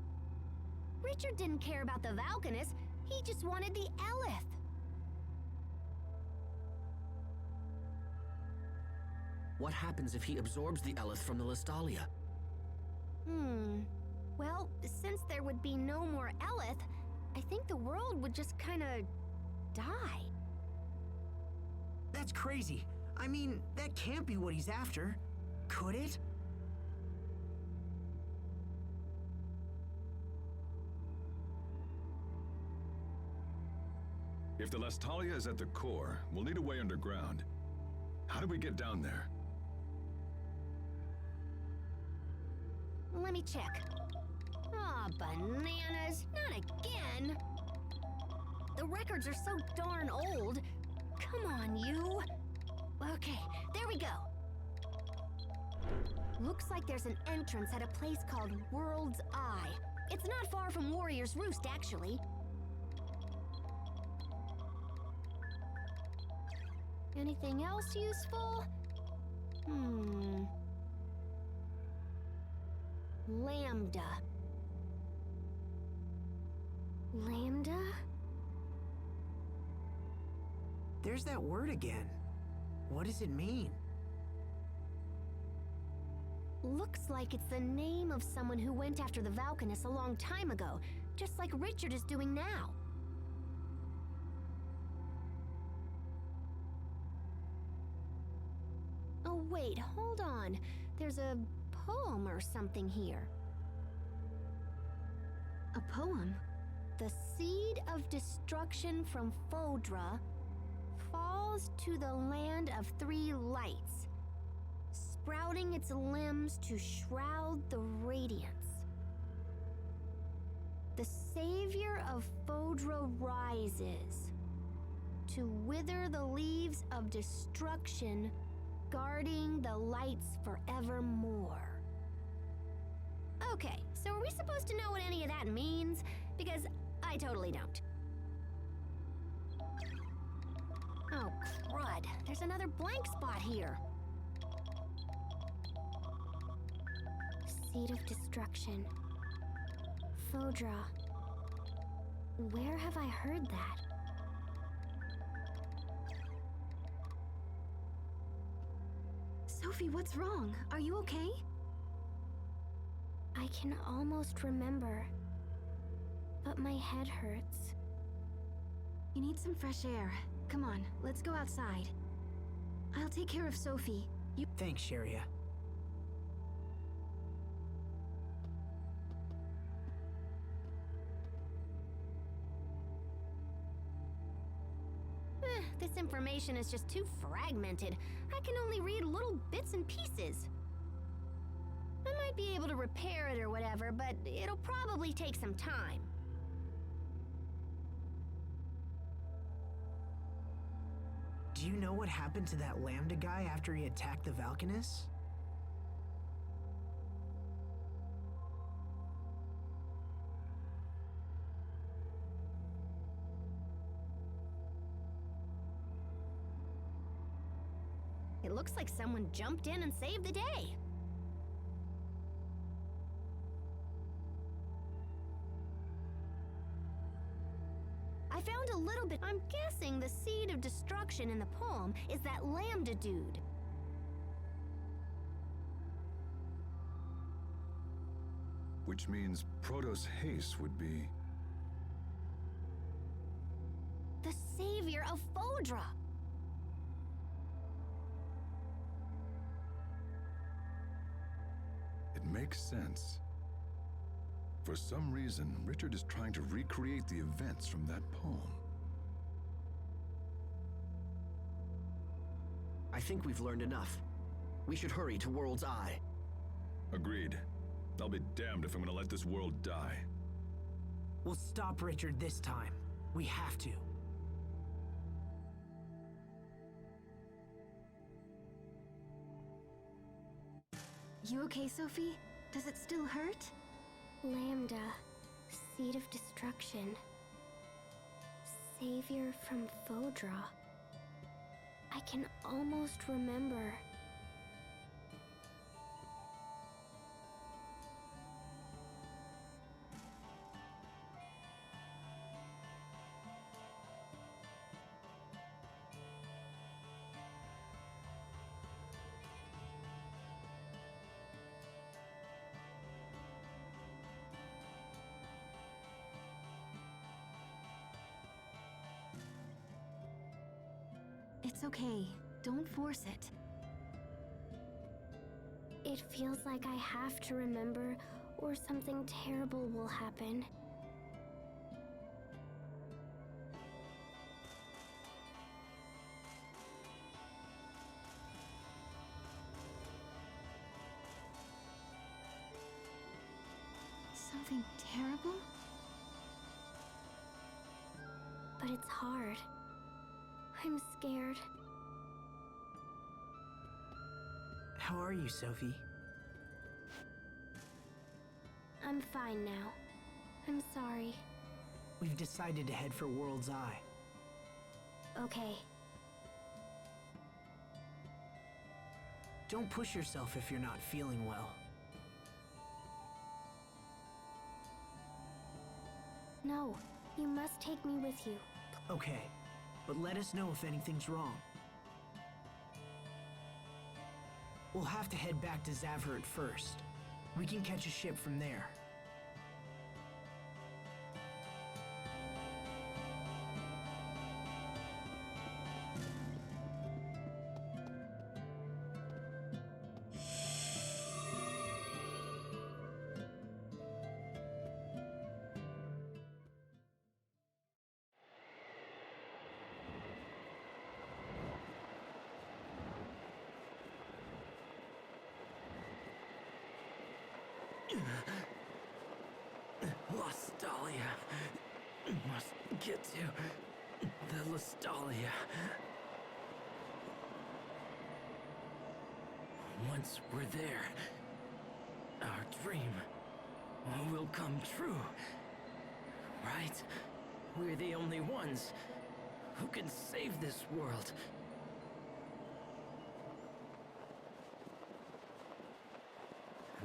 Richard didn't care about the Valkanus, he just wanted the Eleth. What happens if he absorbs the Eleth from the Lestalia? Well, since there would be no more Eleth, I think the world would just kinda die. That's crazy. I mean, that can't be what he's after. Could it? If the Lestalia is at the core, we'll need a way underground. How do we get down there? Let me check. Aw, bananas, not again! The records are so darn old. Come on, you. Okay, there we go. Looks like there's an entrance at a place called World's Eye. It's not far from Warrior's Roost, actually. Anything else useful? Lambda. Lambda? There's that word again. What does it mean? Looks like it's the name of someone who went after the Valkanus a long time ago, just like Richard is doing now. Oh wait, hold on. There's a poem or something here. A poem? The seed of destruction from Fodra falls to the land of three lights, sprouting its limbs to shroud the radiance. The savior of Fodra rises to wither the leaves of destruction, guarding the lights forevermore. Okay, so are we supposed to know what any of that means? Because I totally don't. Oh, crud. There's another blank spot here. Seed of destruction. Fodra. Where have I heard that? Sophie, what's wrong? Are you okay? I can almost remember, but my head hurts. You need some fresh air. Come on, let's go outside. I'll take care of Sophie. You. Thanks, Sharia. This information is just too fragmented. I can only read little bits and pieces. I might be able to repair it or whatever, but it'll probably take some time. Do you know what happened to that Lambda guy after he attacked the Valkanus? It looks like someone jumped in and saved the day. I found a little bit. I'm guessing the seed of destruction in the poem is that Lambda dude. Which means Protos Haste would be... The savior of Fodra. It makes sense. For some reason, Richard is trying to recreate the events from that poem. I think we've learned enough. We should hurry to World's Eye. Agreed. I'll be damned if I'm gonna let this world die. We'll stop Richard this time. We have to. You okay, Sophie? Does it still hurt? Lambda, seed of destruction. Savior from Fodra. I can almost remember. It's okay. Don't force it. It feels like I have to remember, or something terrible will happen. Something terrible? But it's hard. I'm scared. How are you, Sophie? I'm fine now. I'm sorry. We've decided to head for World's Eye. Okay. Don't push yourself if you're not feeling well. No, you must take me with you. Okay, but let us know if anything's wrong. We'll have to head back to Zavhert first. We can catch a ship from there. Lastalia. Must get to the Lastalia. Once we're there, our dream will come true. Right? We're the only ones who can save this world.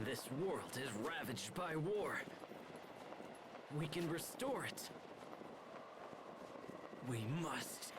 This world is ravaged by war. We can restore it. We must.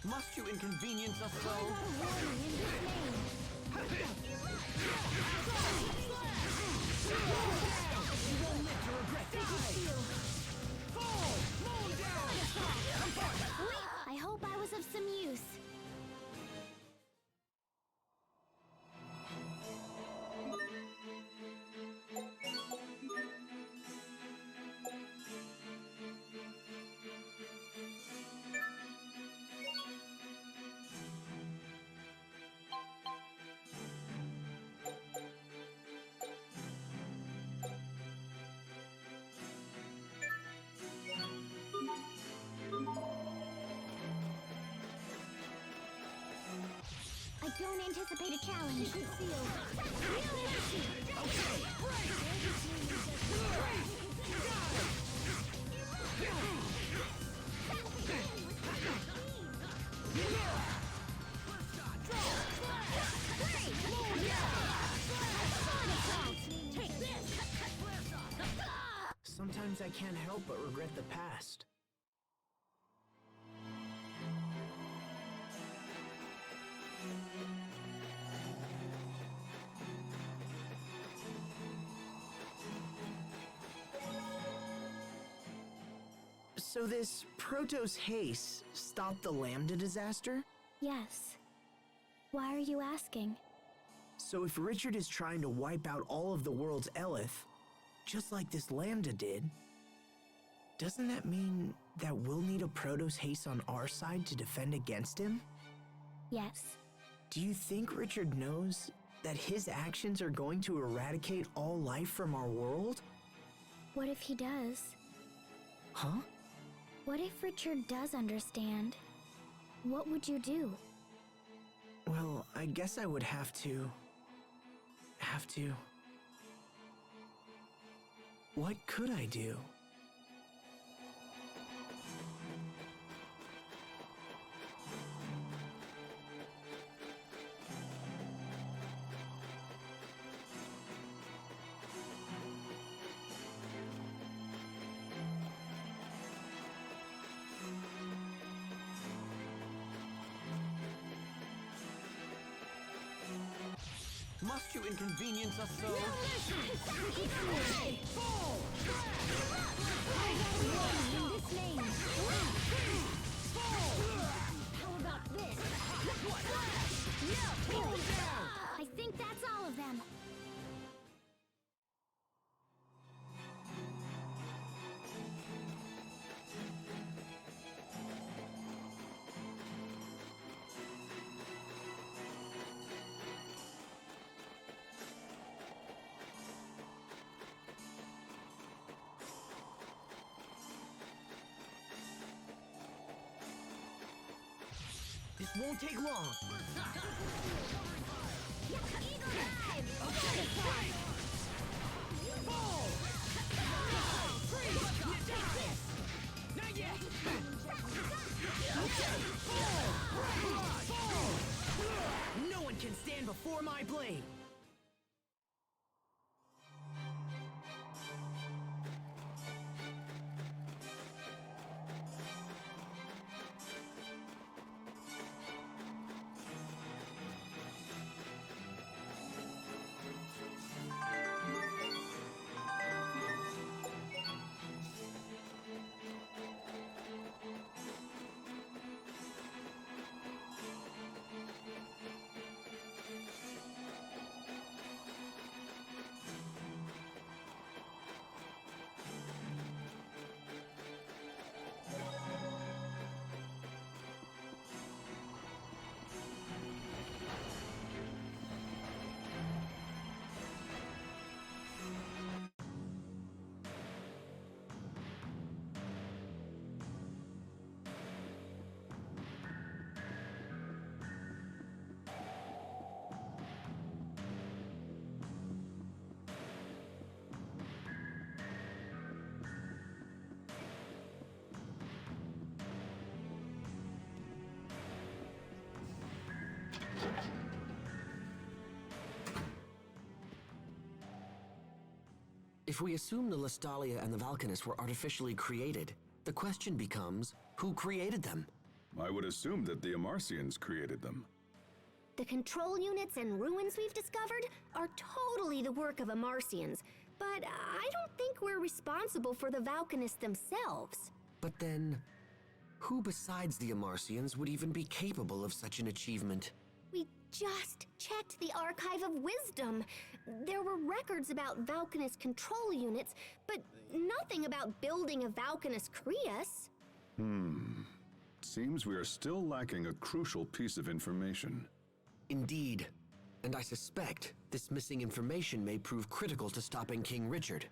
Must you inconvenience us so? I hope I was of some use. I don't anticipate a challenge. Sometimes I can't help but regret the past. So this Protos Haste stopped the Lambda disaster? Yes. Why are you asking? So if Richard is trying to wipe out all of the world's Elith, just like this Lambda did, doesn't that mean that we'll need a Protos Haste on our side to defend against him? Yes. Do you think Richard knows that his actions are going to eradicate all life from our world? What if he does? Huh? What if Richard does understand? What would you do? Well, I guess I would have to... What could I do? Must you inconvenience us so? How about this? I think that's all of them. This won't take long. No one can stand before my blade. If we assume the Lestalia and the Valkanus were artificially created, the question becomes, who created them? I would assume that the Amarcians created them. The control units and ruins we've discovered are totally the work of Amarcians, but I don't think we're responsible for the Valkanists themselves. But then, who besides the Amarcians would even be capable of such an achievement? We just checked the Archive of Wisdom. There were records about Valkanist control units, but nothing about building a Valkanist Creus. Seems we are still lacking a crucial piece of information. Indeed. And I suspect this missing information may prove critical to stopping King Richard.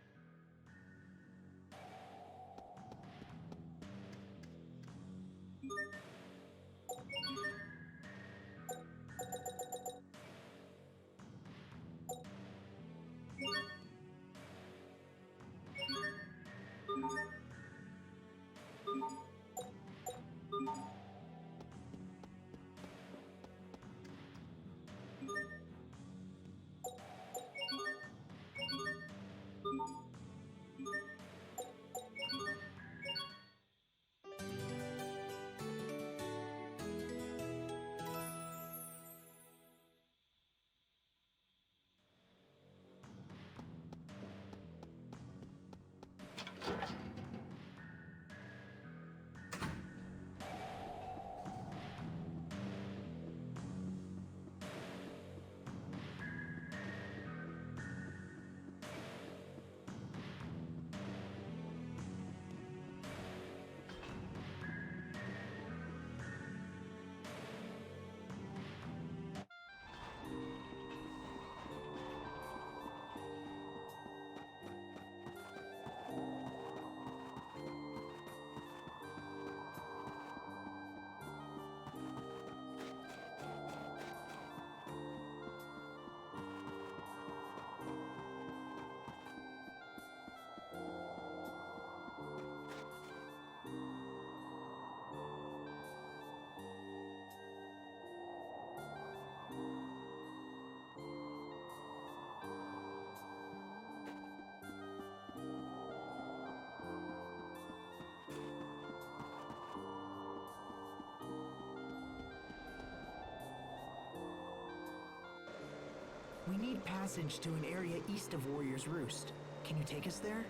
We need passage to an area east of Warrior's Roost. Can you take us there?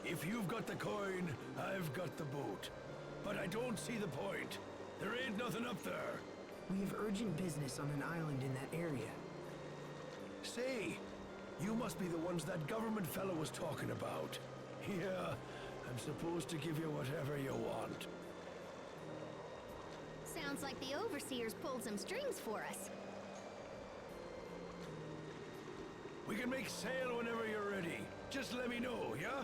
If you've got the coin, I've got the boat. But I don't see the point. There ain't nothing up there. We have urgent business on an island in that area. Say, you must be the ones that government fellow was talking about. Yeah, I'm supposed to give you whatever you want. Sounds like the Overseers pulled some strings for us. We can make sail whenever you're ready. Just let me know, yeah?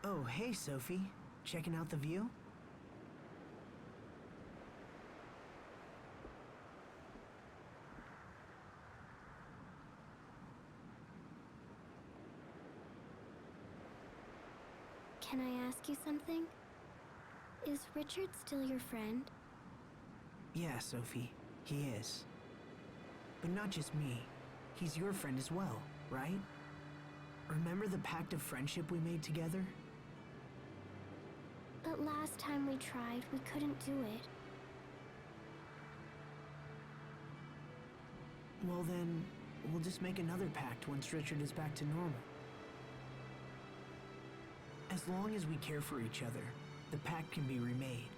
Oh, hey, Sophie. Checking out the view? Can I ask you something? Is Richard still your friend? Yeah, Sophie. He is. But not just me. He's your friend as well, right? Remember the pact of friendship we made together? But last time we tried, we couldn't do it. Well then, we'll just make another pact once Richard is back to normal. As long as we care for each other, the pact can be remade.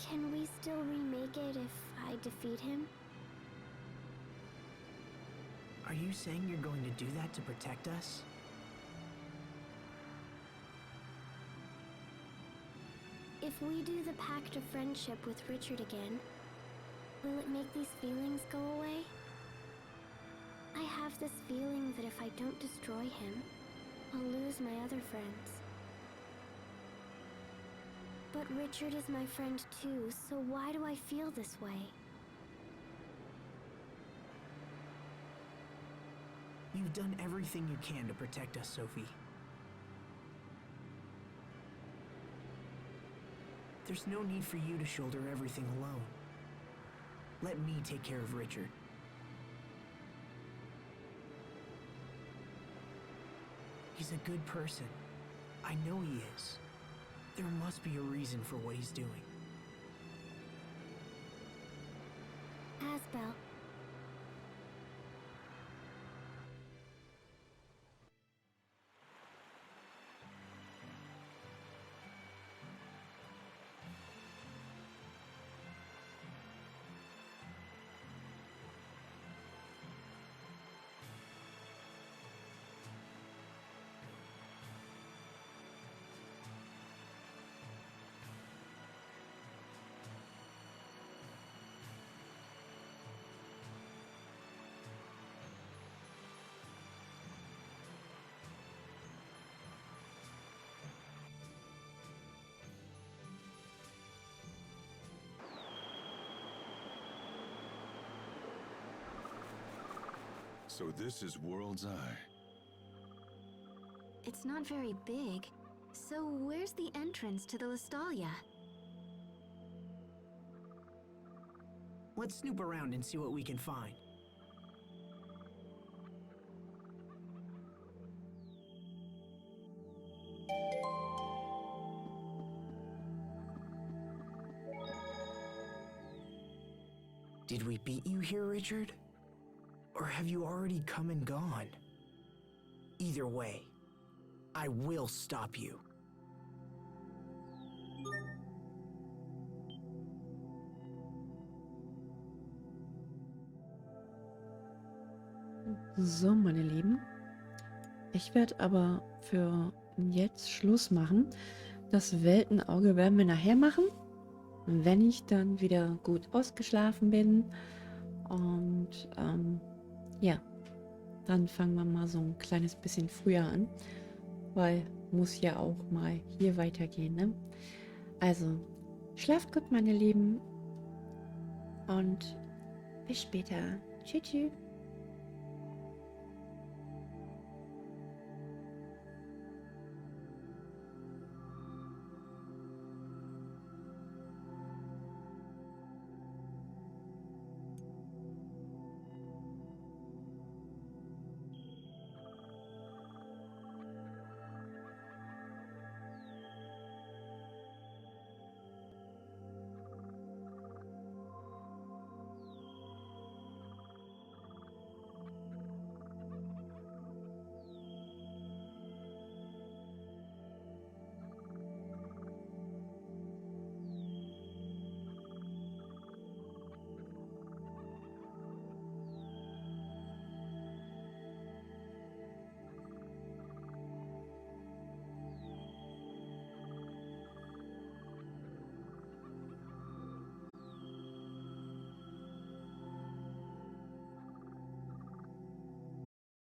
Can we still remake it if I defeat him? Are you saying you're going to do that to protect us? If we do the pact of friendship with Richard again, will it make these feelings go away? I have this feeling that if I don't destroy him, I'll lose my other friends. But Richard is my friend too, so why do I feel this way? You've done everything you can to protect us, Sophie. There's no need for you to shoulder everything alone. Let me take care of Richard. He's a good person. I know he is. There must be a reason for what he's doing. Asbel. So this is World's Eye. It's not very big. So where's the entrance to the Lestalia? Let's snoop around and see what we can find. Did we beat you here, Richard? Or have you already come and gone? Either way, I will stop you. So, meine Lieben. Ich werde aber für jetzt Schluss machen. Das Weltenauge werden wir nachher machen, wenn ich dann wieder gut ausgeschlafen bin. Und ja, dann fangen wir mal so ein kleines bisschen früher an, weil muss ja auch mal hier weitergehen, ne? Also, schlaft gut, meine Lieben, und bis später. Tschüss, tschüss.